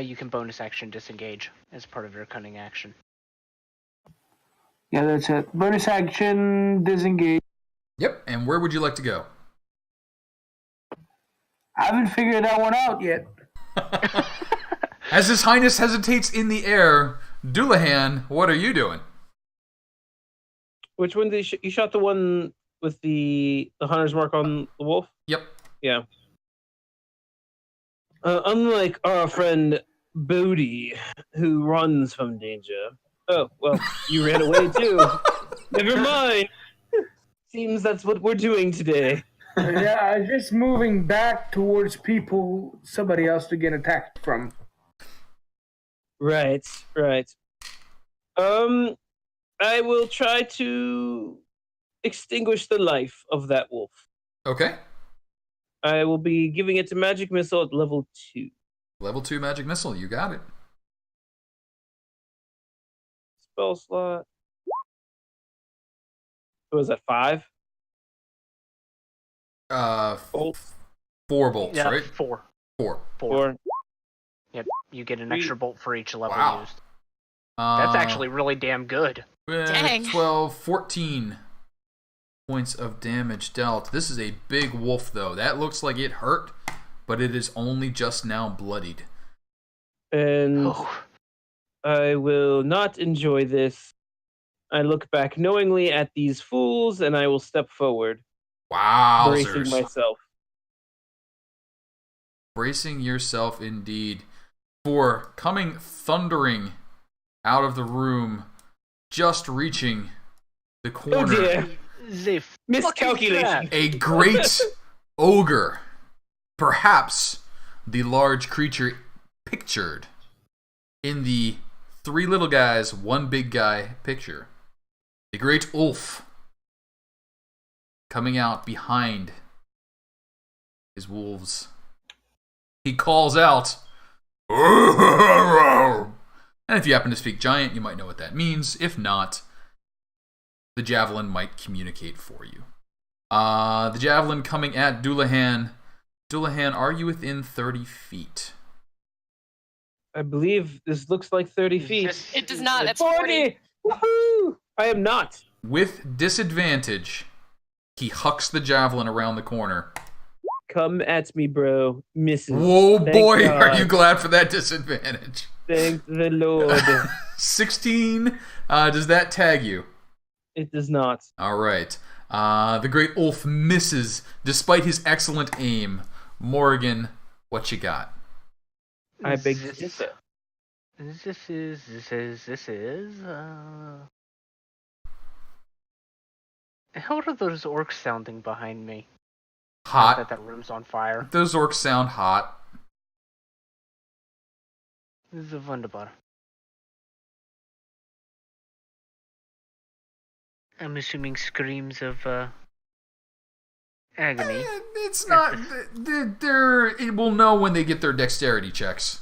You can bonus action disengage as part of your cunning action. Yeah, that's it. Bonus action disengage. Yep. And where would you like to go? I haven't figured that one out yet. As His Highness hesitates in the air, Dullahan, what are you doing? Which one did you shot the one with the hunter's mark on the wolf? Yep. Yeah. Unlike our friend Boody, who runs from danger. Oh, well, you ran away too. Never mind. Seems that's what we're doing today. Yeah, I'm just moving back towards people, somebody else to get attacked from. Right. I will try to extinguish the life of that wolf. Okay. I will be giving it a magic missile at level 2. Level 2 magic missile. You got it. Spell slot. What was that, 5? Bolt. 4 bolts, Yeah, right? 4. 4. 4. Yep, you get an Three. extra bolt for each level Wow. used. That's actually really damn good. Dang. 12, 14 points of damage dealt. This is a big wolf, though. That looks like it hurt, but it is only just now bloodied. And Oh, I will not enjoy this. I look back knowingly at these fools, and I will step forward, bracing Wowzers. myself. Bracing yourself indeed. For coming thundering out of the room, just reaching the Oh corner. dear. they Miscalculation. A great ogre. Perhaps the large creature pictured in the 3 little guys, 1 big guy picture. The great Ulf coming out behind his wolves. He calls out, and if you happen to speak giant, you might know what that means. If not, the javelin might communicate for you. The javelin coming at Dullahan. Dullahan, are you within 30 feet? I believe this looks like 30 feet. It does not. It's 40. Woohoo! I am not. With disadvantage, he hucks the javelin around the corner. Come at me, bro. Misses. Whoa, Thank boy, God. are you glad for that disadvantage? Thank the Lord. 16. Does that tag you? It does not. All right. The great Ulf misses despite his excellent aim. Morrigan, what you got? I beg to differ. This is. How are those orcs sounding behind me? Hot. That room's on fire. Those orcs sound hot. This is wunderbar. I'm assuming screams of agony. It's not. It will know when they get their dexterity checks.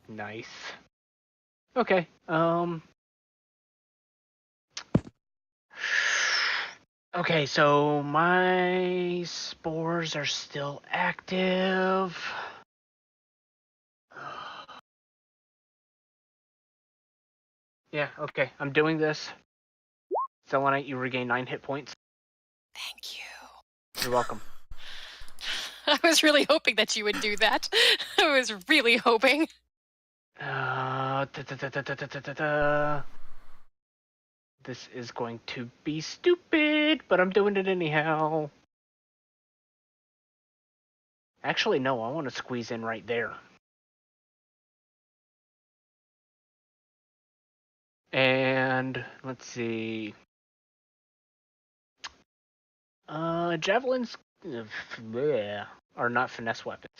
Nice. Okay. Okay, so my spores are still active. Yeah, okay, I'm doing this. Selenite, you regain 9 hit points. Thank you. You're welcome. I was really hoping that you would do that. I was really hoping. This is going to be stupid, but I'm doing it anyhow. Actually, no, I want to squeeze in right there. And let's see. Javelins are not finesse weapons.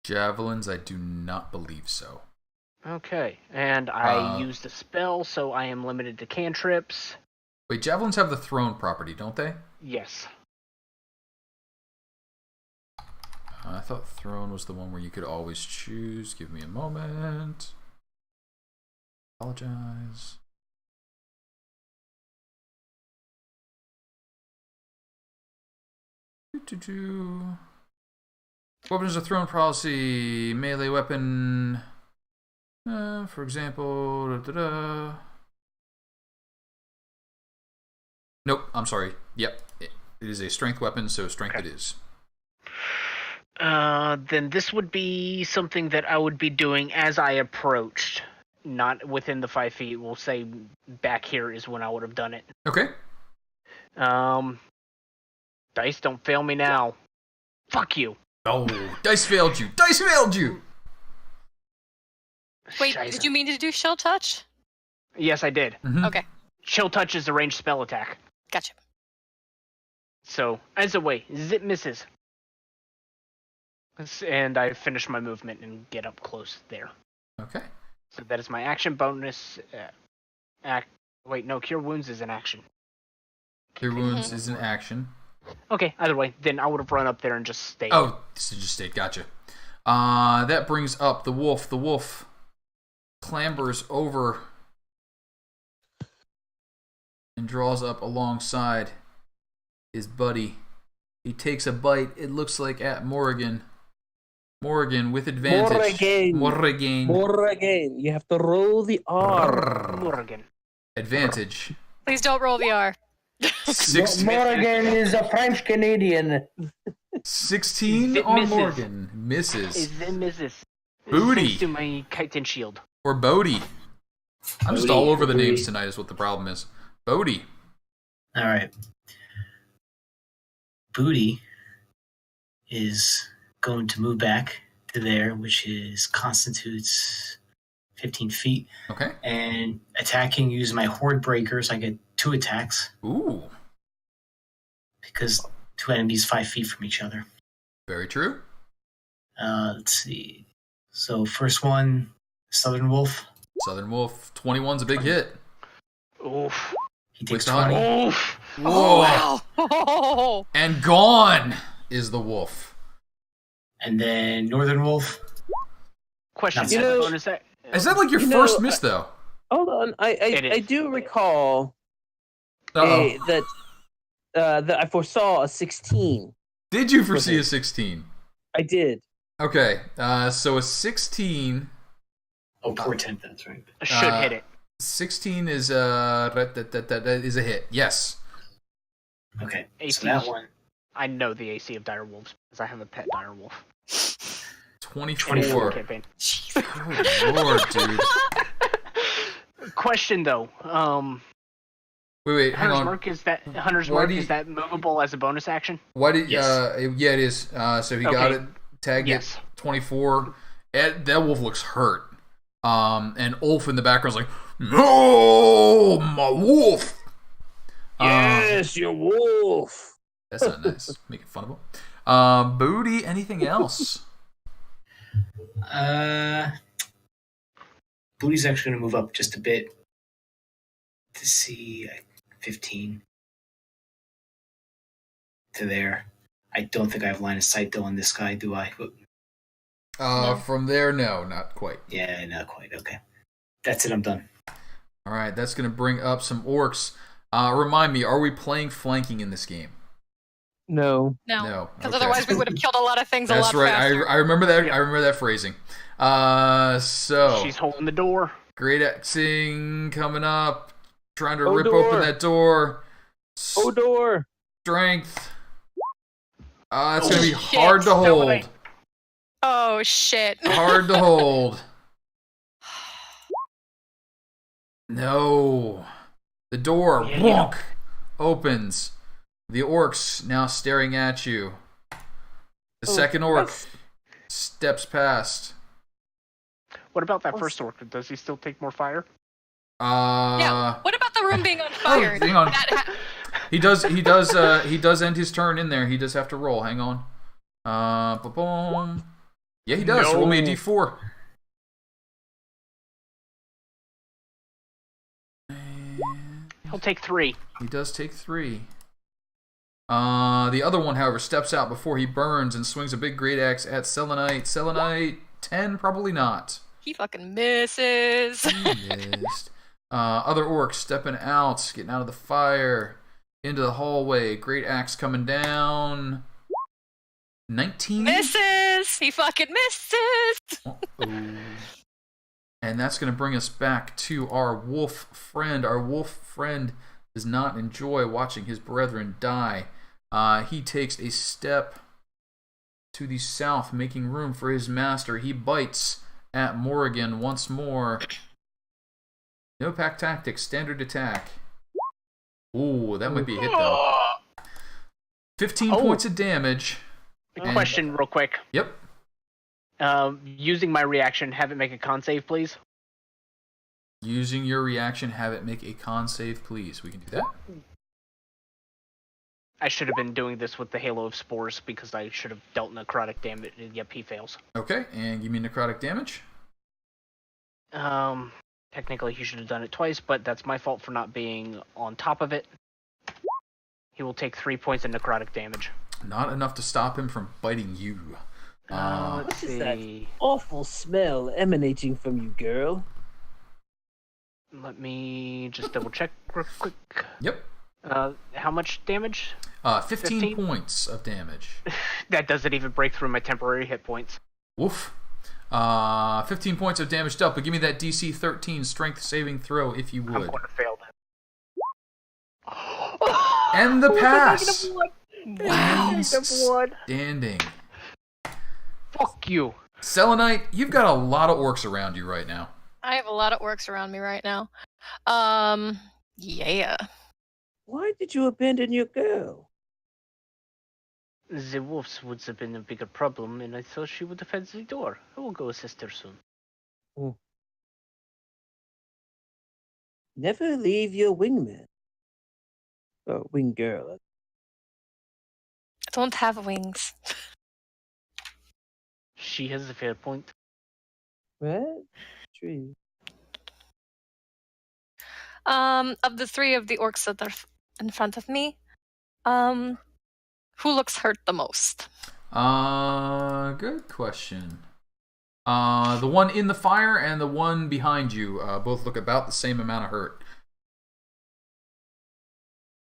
Javelins, I do not believe so. Okay, and I used a spell, so I am limited to cantrips. Wait, javelins have the thrown property, don't they? Yes. I thought thrown was the one where you could always choose. Give me a moment. Apologize. Weapons of thrown policy. Melee weapon. For example. Nope, I'm sorry. Yep. It is a strength weapon, so strength it is. Then this would be something that I would be doing as I approached. Not within the 5 feet. We'll say back here is when I would have done it. Okay. Dice, don't fail me now. Fuck you. Oh, dice failed you. Dice failed you. Wait, Scheiße. did you mean to do shell touch? Yes, I did. Mm-hmm. Okay, Chill touch is a ranged spell attack. gotcha. So, as a way, zip misses. And I finish my movement and get up close there. Okay. So that is my action bonus. Wait, no, Cure Wounds is an action. Cure Wounds is an action. Okay, either way, then I would have run up there and just stayed. Oh, so just stayed. Gotcha. That brings up the wolf. The wolf clambers over and draws up alongside his buddy. He takes a bite. It looks like at Morrigan. Morrigan with advantage. Morrigan. You have to roll the R. Morrigan. Advantage. Please don't roll the R. 16 Morrigan is a French Canadian. 16 It on misses. Morgan. Misses. Is then misses. Booty. Thanks to my chitin shield. Or Boody. I'm just Boody. all over the Boody. names tonight is what the problem is. Boody. All right. Booty is going to move back to there, which constitutes 15 feet, Okay. and attacking using my Horde Breakers. I get 2 attacks Ooh. because 2 enemies 5 feet from each other. Very true. Let's see. So first one, Southern Wolf. Southern Wolf. 21's a big hit. Oof. He takes With the 20. honey. Oof. Whoa. Wow. And gone is the wolf. And then Northern Wolf. Question. You As know- a bonus, Is that like your You first know, miss, though? Hold on. It is. I do recall that I foresaw a 16. Did you foresee a 16? I did. Okay, so a 16... Oh, portent, that's right. Should hit it. 16 is is a hit. Yes. Okay, AC. so that one... I know the AC of direwolves because I have a pet direwolf. 24. Campaign. Oh, Lord, dude. Question though. Wait, hang Hunter's on. Mark is that movable as a bonus action? Why did Yes. Yeah, it is. So he got it, tagged Yes. it, 24. That wolf looks hurt. And Ulf in the background's like, "No, my wolf." Yes, your wolf. That's not nice. Making fun of him. Boody, anything else? Booty's actually going to move up just a bit to see 15 to there. I don't think I have line of sight though on this guy, do I? From there, no, not quite. Yeah, not quite. Okay. That's it, I'm done. All right, that's going to bring up some orcs. Remind me, are we playing flanking in this game? No. No. Because Okay. otherwise we would have killed a lot of things That's a lot right. faster. I remember that. I remember that phrasing. So She's holding the door. great axing coming up, trying to Oh, rip door. open that door. Odor. Strength. It's gonna be shit. hard to hold. Selenite. Oh, shit. Hard to hold. No. The door wonk, opens. The orcs now staring at you. The second orc steps past. What about that first orc? Does he still take more fire? Yeah. What about the room being on fire? hang on. That He does end his turn in there. He does have to roll. Hang on. Ba-boom. Yeah, he does. No. Roll me a d4. He'll take 3. He does take 3. The other one, however, steps out before he burns and swings a big great axe at Selenite. Selenite, 10, probably not. he fucking misses. He missed. Other orcs stepping out, getting out of the fire, into the hallway. Great axe coming down. 19? Misses. He fucking misses. Uh-oh. And that's going to bring us back to our wolf friend. Our wolf friend does not enjoy watching his brethren die. He takes a step to the south, making room for his master. He bites at Morrigan once more. No pack tactics, standard attack. Ooh, that might be a hit though. 15 points of damage. Question real quick. Yep. Using my reaction, have it make a con save, please. Using your reaction, have it make a con save, please. We can do that. I should have been doing this with the Halo of Spores because I should have dealt necrotic damage. Yep, he fails. Okay, and give me necrotic damage. Technically he should have done it twice, but that's my fault for not being on top of it. He will take 3 points of necrotic damage. Not enough to stop him from biting you. Let's What is that see. awful smell emanating from you, girl? Let me just double check real quick. Yep. How much damage? 15 points of damage. That doesn't even break through my temporary hit points. Woof. 15 points of damage dealt, but give me that DC 13 strength saving throw if you I'm would. going to fail that. And the pass. Wow. Standing. Fuck you. Selenite, you've got a lot of orcs around you right now. I have a lot of orcs around me right now. Yeah. Why did you abandon your girl? The wolves would have been a bigger problem, and I thought she would have had the door. I will go assist her soon. Never leave your wingman. Or wing girl. I don't have wings. She has a fair point. What? True. Of the 3 of the orcs that are in front of me, who looks hurt the most? Good question. The one in the fire and the one behind you both look about the same amount of hurt.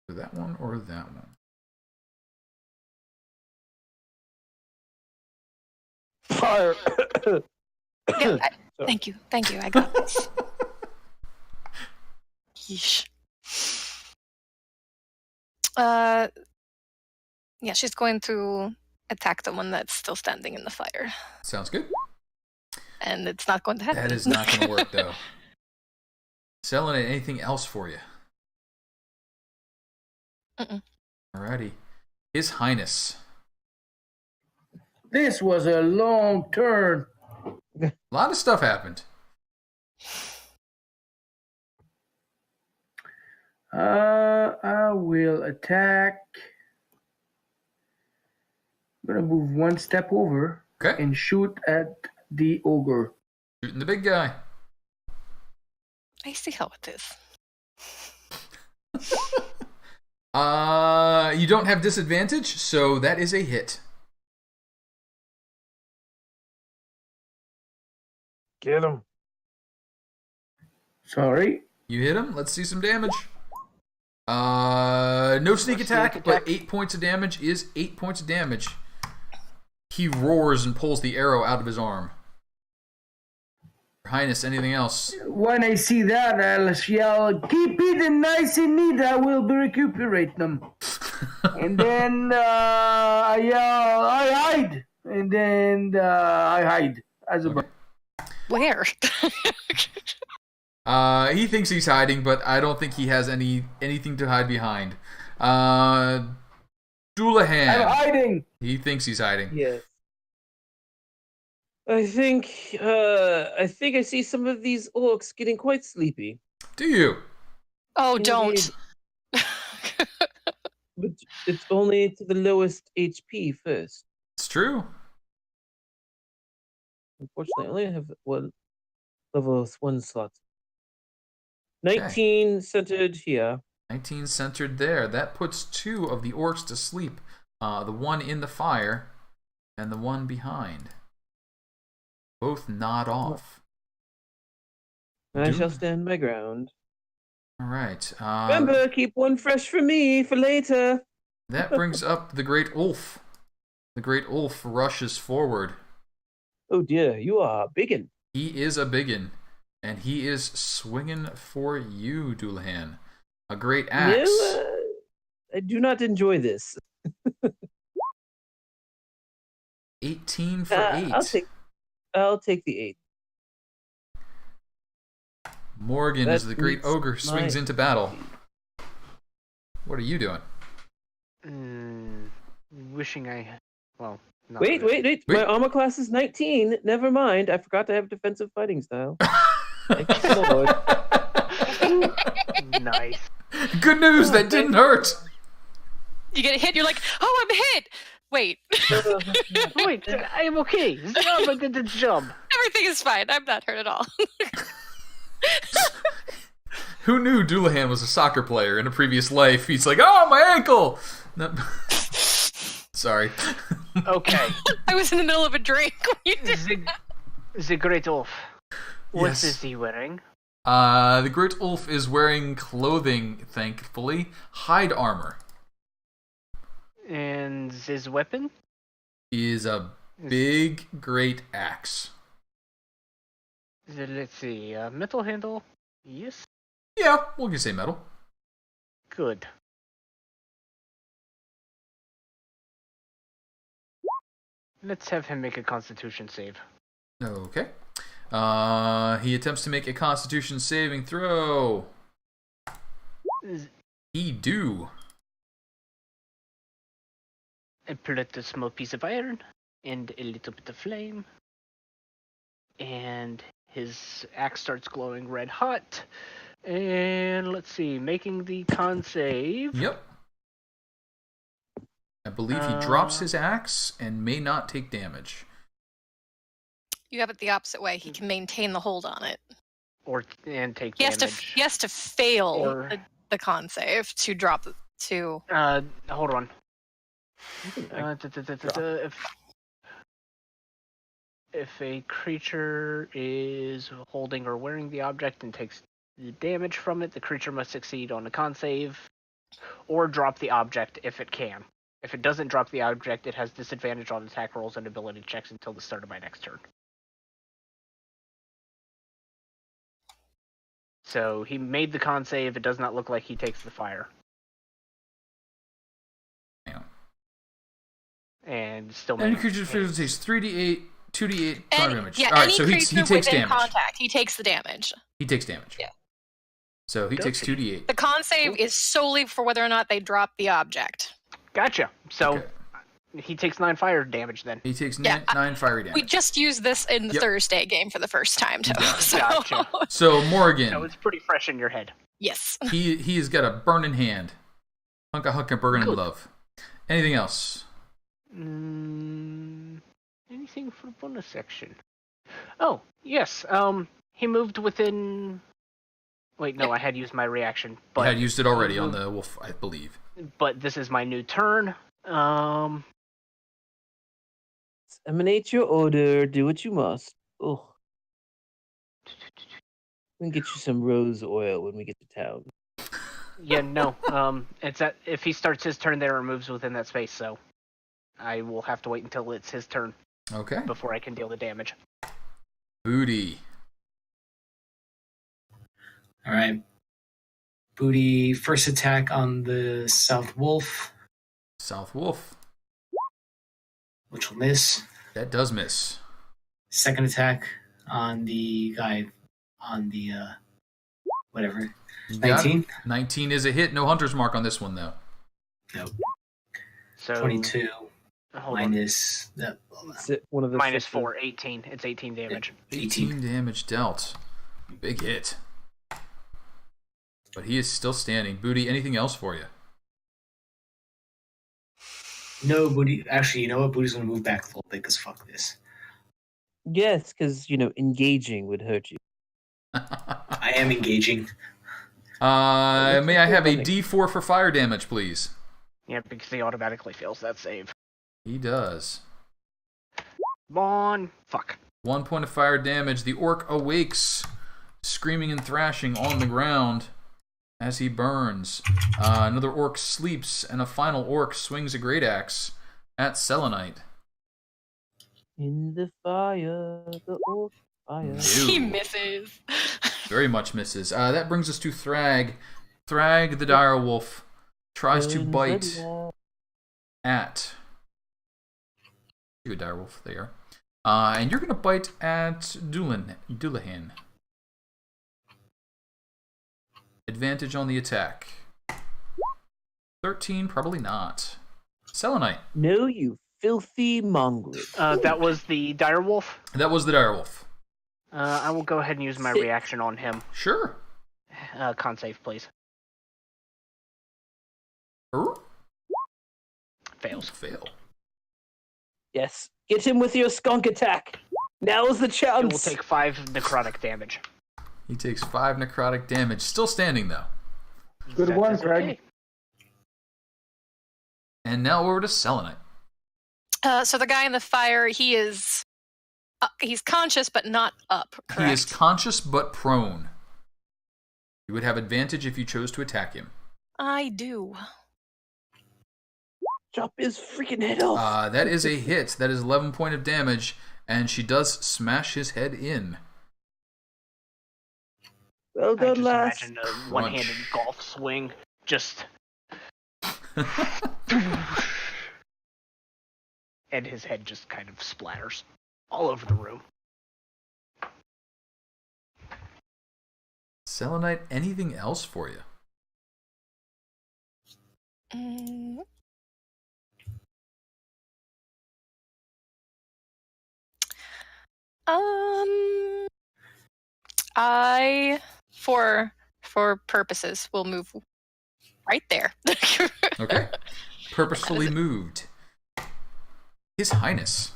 Or that one or that one? Fire. Yeah, thank you. I got this. Yeesh. Yeah, she's going to attack the one that's still standing in the fire. Sounds good. And it's not going to happen. That is not going to work, though. Selenite, anything else for you? Alrighty. His Highness. This was a long turn. A lot of stuff happened. I will attack. I'm gonna move one step over and shoot at the ogre. Shooting the big guy. I see how it is. You don't have disadvantage, so that is a hit. Get him. Sorry. You hit him. Let's see some damage. No sneak attack, but 8 points of damage is 8 points of damage. He roars and pulls the arrow out of his arm. Your Highness, anything else? When I see that, I'll yell, "Keep it nice and neat, I will recuperate them." And then I yell, "I hide!" And then I hide as a Where? He thinks he's hiding, but I don't think he has anything to hide behind. Dullahan. I'm hiding. He thinks he's hiding. Yes. I think I see some of these orcs getting quite sleepy. Do you? Oh, don't. But it's only to the lowest HP first. It's true. Unfortunately, I only have one level 1 slot. 19 centered here. 19 centered there. That puts 2 of the orcs to sleep. The one in the fire and the one behind. Both nod off. I shall stand my ground. All right. Remember, keep one fresh for me for later. That brings up the Great Ulf. The Great Ulf rushes forward. Oh dear, you are biggin. He is a biggin, and he is swinging for you, Dullahan. A great axe. No, I do not enjoy this. 18 for 8. I'll take the 8. Morrigan, as the great ogre swings into battle. What are you doing? Wishing I... Well, not Wait. My armor class is 19. Never mind. I forgot to have defensive fighting style. Thank you, Lord. Nice. Good news, that didn't hurt. You get hit, you're like, oh, I'm hit. Wait. Wait, I am okay. I did the job. Everything is fine. I'm not hurt at all. Who knew Dullahan was a soccer player in a previous life? He's like, oh, my ankle! No. Sorry. Okay. I was in the middle of a drink. The Great Ulf. What is he wearing? The Great Ulf is wearing clothing, thankfully. Hide armor. And his weapon? Is a big, great axe. Let's see. Metal handle? Yes? Yeah, we'll just say metal. Good. Let's have him make a Constitution save. Okay. He attempts to make a Constitution saving throw. He do. I pull out a small piece of iron and a little bit of flame. And his axe starts glowing red hot. And let's see, making the con save. Yep. I believe he drops his axe and may not take damage. You have it the opposite way. He can maintain the hold on it. And take He damage. he has to fail the con save to drop to. Hold on. If a creature is holding or wearing the object and takes the damage from it, the creature must succeed on a con save. or drop the object if it can. If it doesn't drop the object, it has disadvantage on attack rolls and ability checks until the start of my next turn. So he made the con save. It does not look like he takes the fire. Damn. And still Any made creature takes 3d8, 2d8 fire damage. Yeah, All right, any so he creature takes within damage. contact, he takes the damage. He takes damage. Yeah. So he takes 2d8. The con save is solely for whether or not they drop the object. Gotcha. So Okay. he takes 9 fire damage then. He takes Yeah, 9 fiery damage. We just used this in the Yep. Thursday game for the first time, too. Got it. So, Gotcha. So Morrigan, So it's pretty fresh in your head. yes. he has got a burning hand. Hunka burning Good. love. Anything else? Anything for the bonus section? Oh, yes. He moved within... Wait, no, I had used my reaction. But I had used it already on the wolf, I believe. But this is my new turn. Emanate your order. Do what you must. Oh. We can get you some rose oil when we get to town. Yeah, no. It's that if he starts his turn there, it moves within that space, so I will have to wait until it's his turn Okay. before I can deal the damage. Boody. All right. Boody, first attack on the South Wolf, South Wolf. which will miss. That does miss. Second attack on the guy on the whatever. You got it. 19? 19 is a hit. No hunter's mark on this one, though. No. So 22 hold on. minus the It's one of the Minus sixes. 4, 18. It's 18 damage. 18 damage dealt. Big hit. But he is still standing. Boody, anything else for you? No, Boody. Actually, you know what? Boody's gonna move back a little bit because fuck this. Yes, because, engaging would hurt you. I am engaging. May I have a D4 for fire damage, please? Yeah, because he automatically fails that save. He does. Come on. Fuck. 1 point of fire damage. The orc awakes, screaming and thrashing on the ground as he burns. Another orc sleeps, and a final orc swings a great axe at Selenite. In the fire, the old fire. He Ew. misses. Very much misses. That brings us to Thrag. Thrag the dire wolf tries to bite at you, dire wolf. There. And you're gonna bite at Dullahan. Advantage on the attack. 13, probably not. Selenite. No, you filthy mongrel. That was the direwolf. That was the dire wolf. I will go ahead and use my reaction on him. Sure. Con save, please. Fails. Fail. Yes. Get him with your skunk attack. Now's the It chance. will take 5 necrotic damage. He takes 5 necrotic damage. Still standing, though. Good That one, is Greg. okay. And now over to Selenite. So the guy in the fire, he's conscious but not up, correct? He is conscious but prone. You would have advantage if you chose to attack him. I do. Chop his freaking head off. That is a hit. That is 11 point of damage, and she does smash his head in. Well I done, just lass. imagine a one-handed golf swing. Just... and his head just kind of splatters all over the room. Selenite, anything else for you? Mm. I for purposes will move right there. Okay. Purposefully moved. His Highness.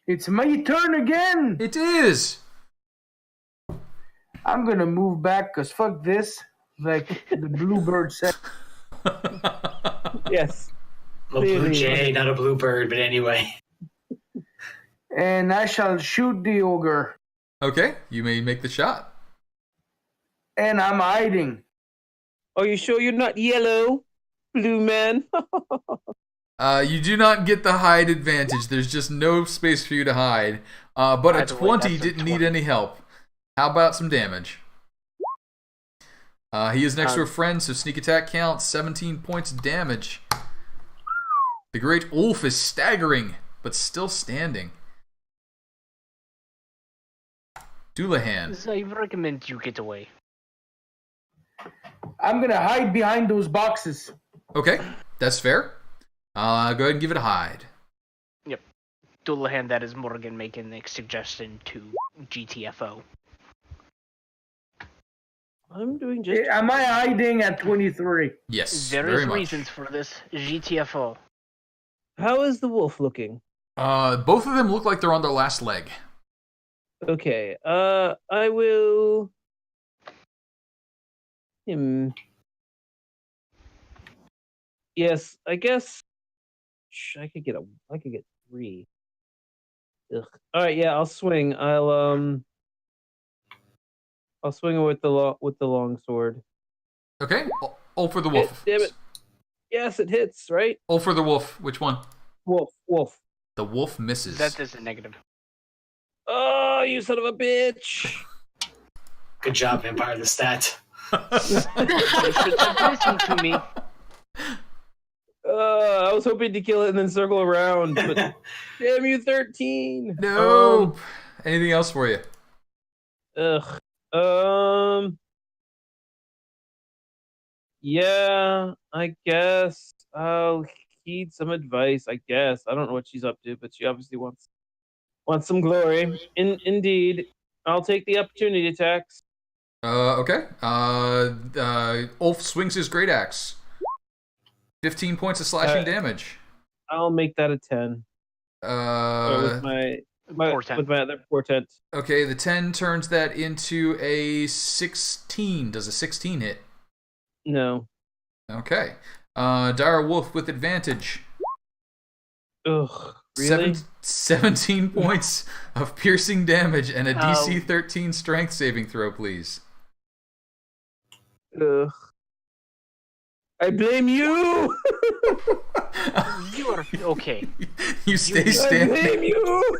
It's my turn again. It is! I'm gonna move back because fuck this. Like the bluebird said. Yes. A blue jay, not a bluebird, but anyway. And I shall shoot the ogre. Okay, you may make the shot. And I'm hiding. Are you sure you're not yellow, blue man? You do not get the hide advantage. There's just no space for you to hide. But a By the way, 20 that's a didn't need 20. any help. How about some damage? He is next to a friend, so sneak attack counts. 17 points of damage. The great Ulf is staggering, but still standing. Dullahan. I recommend you get away. I'm gonna hide behind those boxes. Okay, that's fair. Go ahead and give it a hide. Yep. Dullahan, that is Morrigan making a suggestion to GTFO. I'm doing just. Am I hiding at 23? Yes, There very is much. reasons for this. GTFO. How is the wolf looking? Both of them look like they're on their last leg. Okay. I will. Yes, I guess. I could get 3. Ugh. All right, yeah, I'll swing. I'll swing with the long sword. Okay, all for the wolf. Damn it! Yes, it hits. Right. All for the wolf. Which one? Wolf. The wolf misses. That is a negative. Oh, you son of a bitch! Good job, Vampire the Stat. You should have listened to me. I was hoping to kill it and then circle around, but damn you, 13. No. Anything else for you? Ugh. Yeah, I guess I'll heed some advice. I guess I don't know what she's up to, but she obviously wants some glory. Indeed, I'll take the opportunity attacks. Okay. Ulf swings his great axe. 15 points of slashing damage. I'll make that a 10. With my Portent. with my other portent. Okay, the 10 turns that into a 16. Does a 16 hit? No. Okay. Dire Wolf with advantage. Ugh. Really? 17 points of piercing damage and a DC 13 strength saving throw, please. Ugh. I blame you. You are okay. You stay I standing. blame you.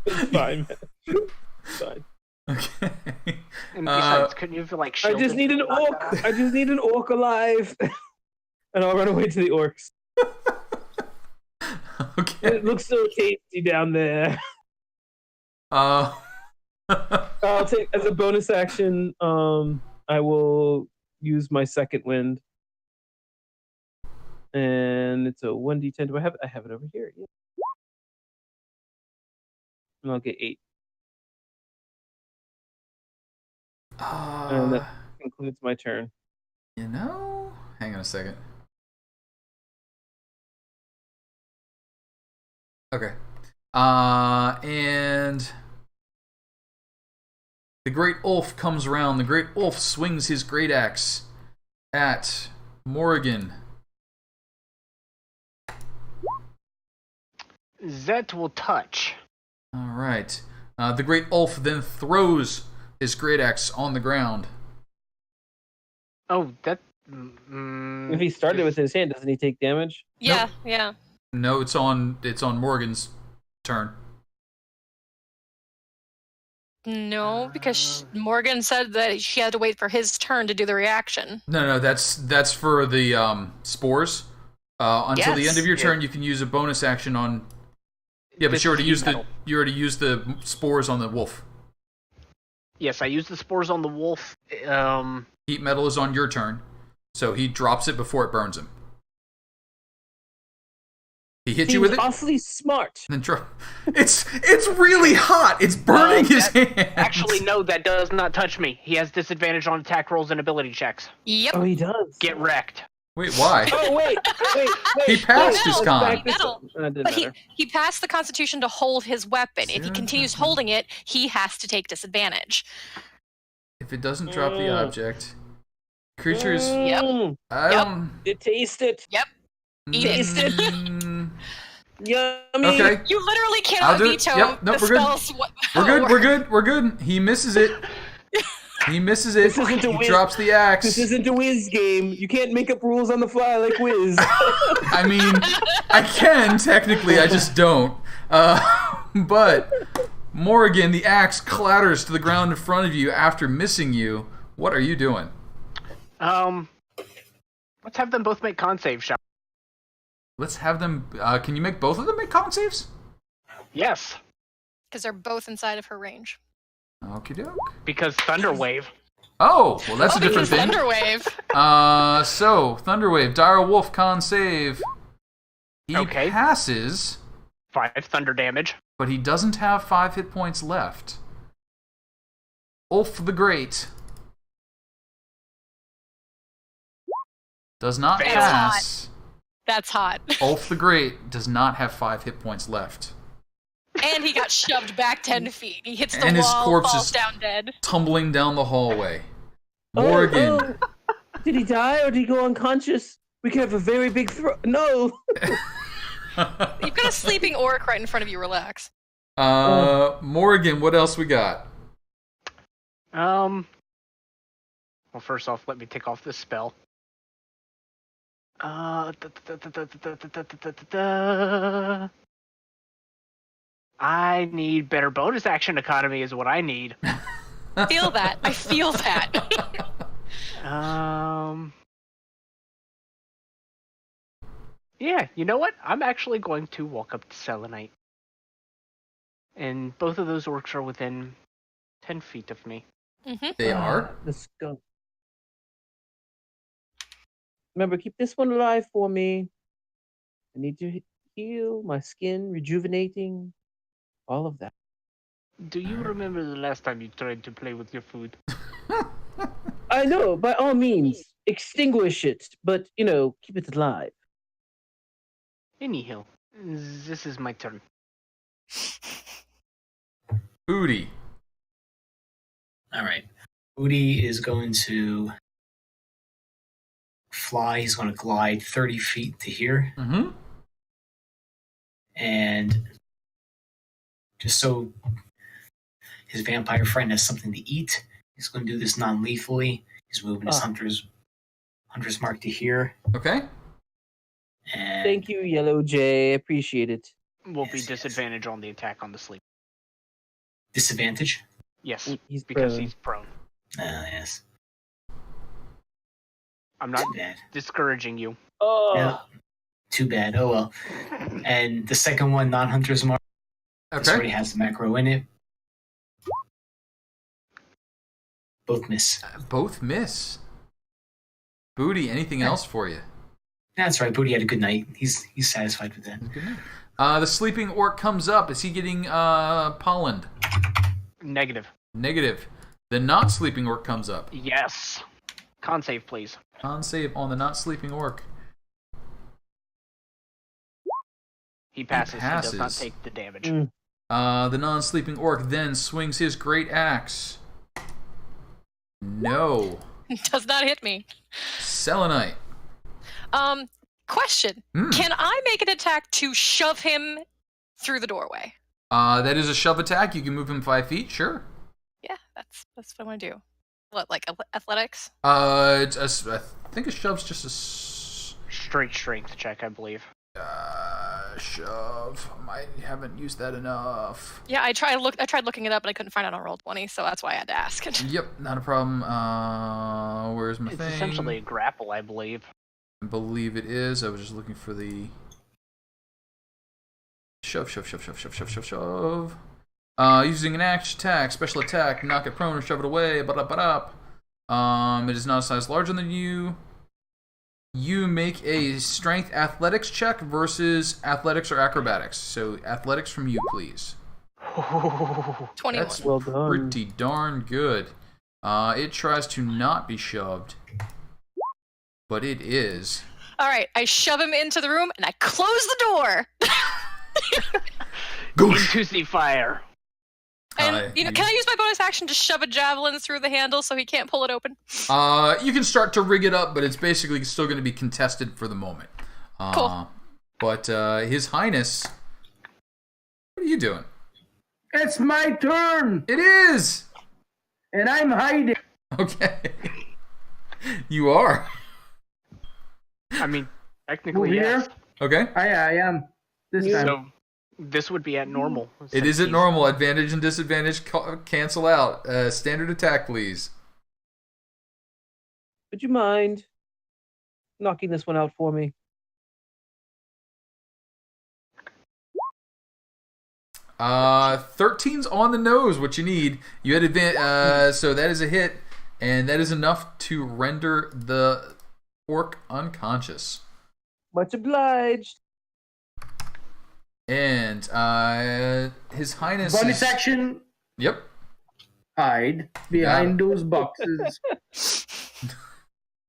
It's fine. Man. It's fine. Okay. And besides, couldn't you have like I just shielded need an me? orc. I just need an orc alive, and I'll run away to the orcs. Okay. It looks so tasty down there. Uh, I'll take as a bonus action. I will use my second wind, and it's a 1d10. Do I have it? I have it over here. Yeah. And I'll get 8. And that concludes my turn. you know, hang on a second. Okay. And the Great Ulf comes around. The Great Ulf swings his great axe at Morrigan. That will touch. All right. The Great Ulf then throws his great axe on the ground. Oh, that. If he started with his hand, doesn't he take damage? Yeah, Nope. yeah. No, it's on Morgan's turn. No, because Morgan said that she had to wait for his turn to do the reaction. No, that's for the spores. Until the Yes. end of your turn, you can use a bonus action on. Yeah, but This you already is used metal. the spores on the wolf. Yes, I used the spores on the wolf. Heat metal is on your turn, so he drops it before it burns him. He hits you with it. Awfully smart. Then it's really hot. It's burning his hand. Actually, no, that does not touch me. He has disadvantage on attack rolls and ability checks. Yep. Oh, he does. Get wrecked. Wait, why? Oh wait. He passed his No, con. Back metal. Didn't But matter. he passed the Constitution to hold his weapon. If he continues holding it, he has to take disadvantage. If it doesn't drop the object, creatures. Yep. I don't. It tasted. Yep. Eat it. Mm, Yummy. okay. You literally I'll cannot do it. veto Yep, no, the we're good. spells. We're good. He misses it. He misses it. This isn't a He Wiz. drops the axe. This isn't a Wiz game. You can't make up rules on the fly like Wiz. I mean, I can technically, I just don't. But Morrigan, the axe clatters to the ground in front of you after missing you. What are you doing? Let's have them both make con save shots. Let's have them. Can you make both of them make con saves? Yes, Because they're both inside of her range. Okie doke. because Thunder Wave. Oh, well, that's a different thing. Thunderwave. So Thunderwave, Dire Wolf con save. He Okay. passes, 5 thunder damage. but he doesn't have 5 hit points left. Ulf the Great does not Fail. pass. That's hot. Ulf the Great does not have 5 hit points left. And he got shoved back 10 feet. He hits the And his wall, corpse falls is- down dead. Tumbling down the hallway. Morrigan. Oh. Did he die or did he go unconscious? We could have a very big throw. No. You've got a sleeping orc right in front of you. Relax. Morrigan, what else we got? Well, first off, let me take off this spell. I need better bonus action economy is what I need. Feel that. I feel that. Yeah, you know what? I'm actually going to walk up to Selenite. And both of those orcs are within 10 feet of me. They are? The skunk. Remember, keep this one alive for me. I need to heal, my skin rejuvenating, all of that. Do you remember the last time you tried to play with your food? I know, by all means, extinguish it, but, keep it alive. Anyhow, this is my turn. Boody. All right. Boody is going to fly. He's going to glide 30 feet to here. Mm-hmm. And just so his vampire friend has something to eat, he's going to do this non-lethally. He's moving his hunter's mark to here. Okay. And Thank you, Yellow Jay. Appreciate it. Will be Yes, disadvantage on the attack on the sleep. disadvantage. Yes, He's because prone. he's prone. Yes. I'm not Too bad. discouraging you. Oh, Yeah. Too bad. Oh well. And the second one, non-hunter's mark. This already Okay. has the macro in it. Both miss. Both miss. Booty, anything else for you? That's right. Boody had a good night. He's satisfied with that. Good night. The sleeping orc comes up. Is he getting pollened? Negative. Negative. The not sleeping orc comes up. Yes. Con save, please. Con save on the not sleeping orc. He passes. He does not passes. take the damage. The non-sleeping orc then swings his great axe. No. Does not hit me. Selenite. Question. Can I make an attack to shove him through the doorway? That is a shove attack. You can move him 5 feet, sure. Yeah, that's what I want to do. What, like athletics? I think a shove's just a Straight strength check, I believe. shove. I haven't used that enough. Yeah, I tried looking it up and I couldn't find it on Roll20, so that's why I had to ask. Yep, not a problem. Where's my It's thing? essentially a grapple, I believe. I believe it is. I was just looking for the shove. Using an action attack, special attack, knock it prone or shove it away. It is not a size larger than you. You make a strength athletics check versus athletics or acrobatics. So athletics from you, please. 21. That's well done. pretty darn good. It tries to not be shoved, but it is. All right, I shove him into the room and I close the door. Into the fire. And can I use my bonus action to shove a javelin through the handle so he can't pull it open? You can start to rig it up, but it's basically still going to be contested for the moment. Cool. But His Highness, what are you doing? It's my turn, It is. and I'm hiding. Okay. You are. I mean, technically, Move yes. here? Okay. I am. This time. So this would be at normal. It is at normal. Advantage and disadvantage cancel out. Standard attack, please. Would you mind knocking this one out for me? Uh, 13's on the nose. What you need. You had advantage. So that is a hit, and that is enough to render the orc unconscious. Much obliged. And His Highness. Bonus action. Yep. Hide behind those boxes.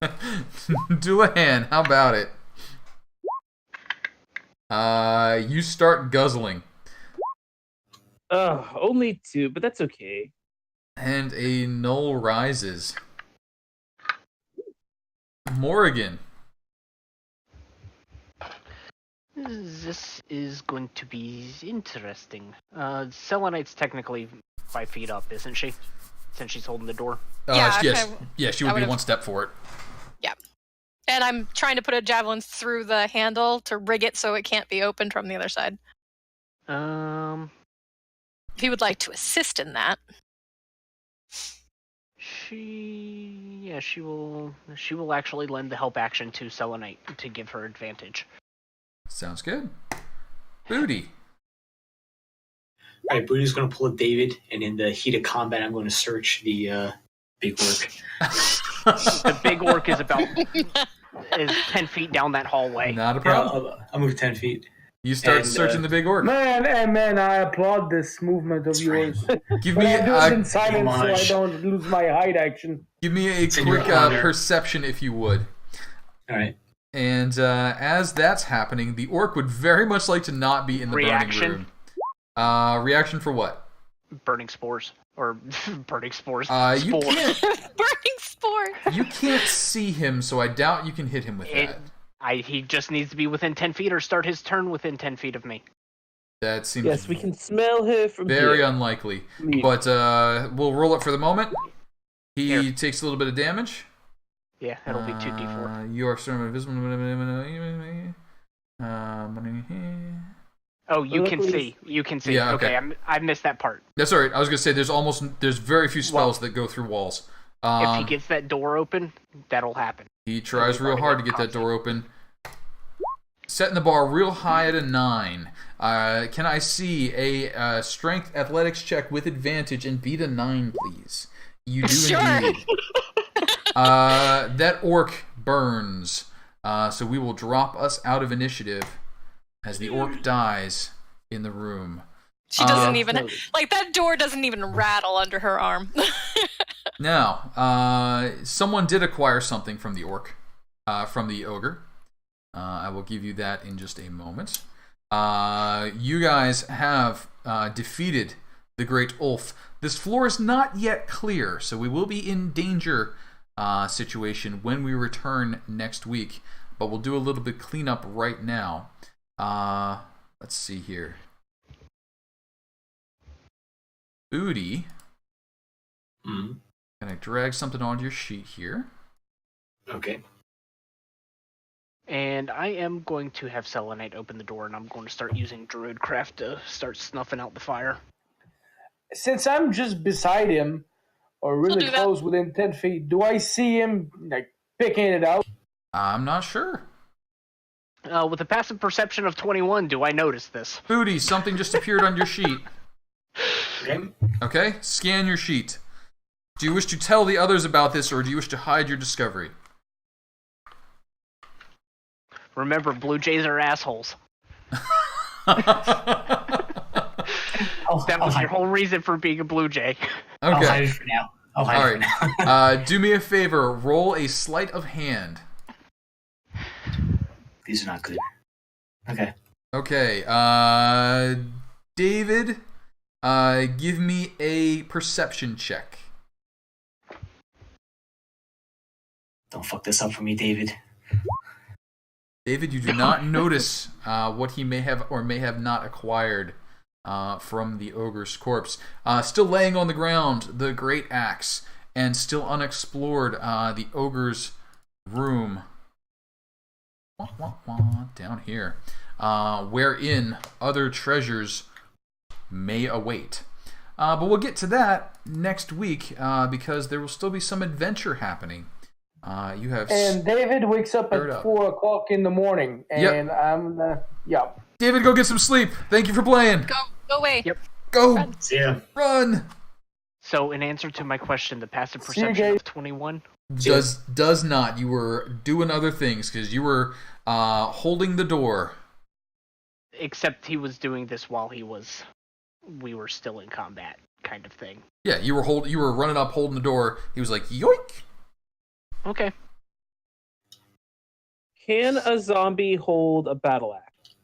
Dullahan, how about it? You start guzzling. Only 2, but that's okay. And a null rises. Morrigan. This is going to be interesting. Selenite's technically 5 feet up, isn't she? Since she's holding the door. Yes, she would be would've- one step for it. Yeah. And I'm trying to put a javelin through the handle to rig it so it can't be opened from the other side. If he would like to assist in that. She will actually lend the help action to Selenite to give her advantage. Sounds good. Boody. All right, Booty's going to pull a David, and in the heat of combat, I'm going to search the big orc. The big orc is 10 feet down that hallway. Not a Yeah, problem. I'll move 10 feet. You start and, searching the big orc. Man, I applaud this movement of That's right. yours. Give But me I do it in a silence so I homage. don't lose my hide action. in quick your honor. perception, if you would. All right. And as that's happening, the orc would very much like to not be in the Reaction. burning room. Reaction for what? Burning spores. Or burning spores. You Spores. can't. Burning spore. You can't see him, so I doubt you can hit him with that. He just needs to be within 10 feet or start his turn within 10 feet of me. That seems Yes, we can smell her from very here. unlikely. Yeah. But we'll roll it for the moment. He Here. takes a little bit of damage. Yeah, that'll be 2d4. You are certainly invisible. Oh, you can Luckily- see. You can see. Yeah, okay. I missed that part. That's alright. I was gonna say there's very few spells that go through walls. If he gets that door open, that'll happen. He tries real hard to get that door open. Setting the bar real high at a 9. Can I see a strength athletics check with advantage and beat a 9, please? You do Sure. indeed. That orc burns. So we will drop us out of initiative as the orc dies in the room. She doesn't even like that door doesn't even rattle under her arm. Now, someone did acquire something from the orc, from the ogre. I will give you that in just a moment. You guys have defeated the Great Ulf. This floor is not yet clear, so we will be in danger situation when we return next week. But we'll do a little bit cleanup right now. Let's see here. Boody. Mm-hmm. Gonna drag something onto your sheet here. Okay. And I am going to have Selenite open the door, and I'm going to start using Druid Craft to start snuffing out the fire. Since I'm just beside him, or really do that. close within 10 feet, do I see him like picking it out? I'm not sure. With a passive perception of 21, do I notice this? Boody, something just appeared on your sheet. Okay. Okay, scan your sheet. Do you wish to tell the others about this, or do you wish to hide your discovery? Remember, Blue Jays are assholes. That was your whole reason for being a Blue Jay. I'll hide Okay. it for now. I'll All hide it for now. right. Do me a favor. Roll a sleight of hand. These are not good. Okay. Okay. David, give me a perception check. Don't fuck this up for me, David. David, you do not notice what he may have or may have not acquired from the ogre's corpse. Still laying on the ground, the great axe, and still unexplored, the ogre's room. Down here. Wherein other treasures may await. But we'll get to that next week because there will still be some adventure happening. You have And David wakes up at 4 o'clock in the morning, and I'm David, go get some sleep. Thank you for playing. Go away. Yep. Go. Run. See ya. Run. So, in answer to my question, the passive perception of 21 does not. You were doing other things because you were holding the door. Except he was doing this while we were still in combat, kind of thing. Yeah, you were running up, holding the door. He was like, yoink. Okay. Can a zombie hold a battle axe?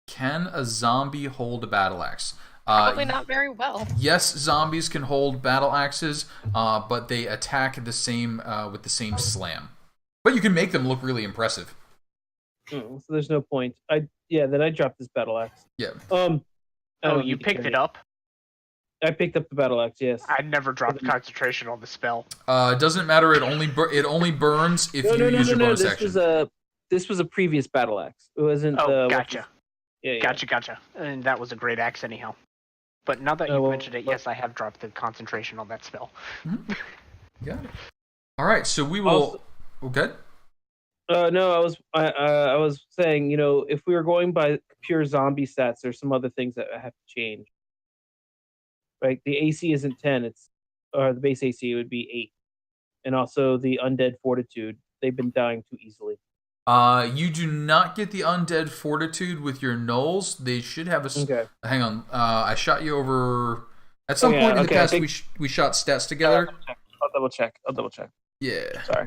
Can a zombie hold a battle axe? Probably not very well. Yes, zombies can hold battle axes, but they attack the same with the same slam. But you can make them look really impressive. So there's no point. Then I dropped this battle axe. Yeah. Oh, you picked it up? I picked up the battle axe. Yes. I never dropped concentration on the spell. It doesn't matter. It only burns if you use your bonus action. This was a previous battle axe. It wasn't. Gotcha. Yeah. Gotcha. And that was a great axe, anyhow. But now that you mentioned it, yes, I have dropped the concentration on that spell. Mm-hmm. Got it. All right, so we will. Okay. No, I was saying, if we were going by pure zombie stats, there's some other things that have to change. Right, the AC isn't 10; the base AC would be 8, and also the undead fortitude. They've been dying too easily. You do not get the undead fortitude with your gnolls. They should have a. Okay. Hang on. I shot you over at some point in the past. We shot stats together. I'll double check. Yeah. Sorry.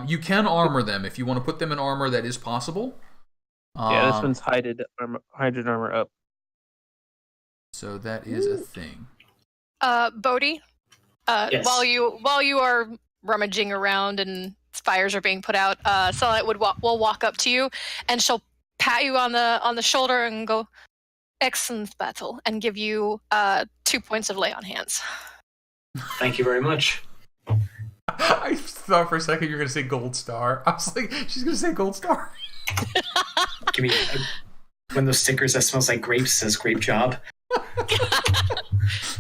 You can armor them if you want to put them in armor. That is possible. This one's hidden armor up. So that is a thing. Boody, Yes. while you are rummaging around and fires are being put out, Selenite will walk up to you and she'll pat you on the shoulder and go, "Excellent battle," and give you 2 points of lay on hands. Thank you very much. I thought for a second you were going to say gold star. I was like, she's going to say gold star. Give me one of those stickers that smells like grapes, says "Grape job."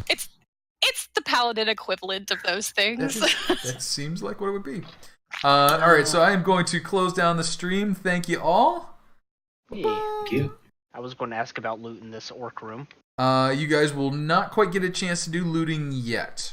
It's the paladin equivalent of those things. That seems like what it would be. All right, so I am going to close down the stream. Thank you all. Thank you. I was going to ask about loot in this orc room. You guys will not quite get a chance to do looting yet.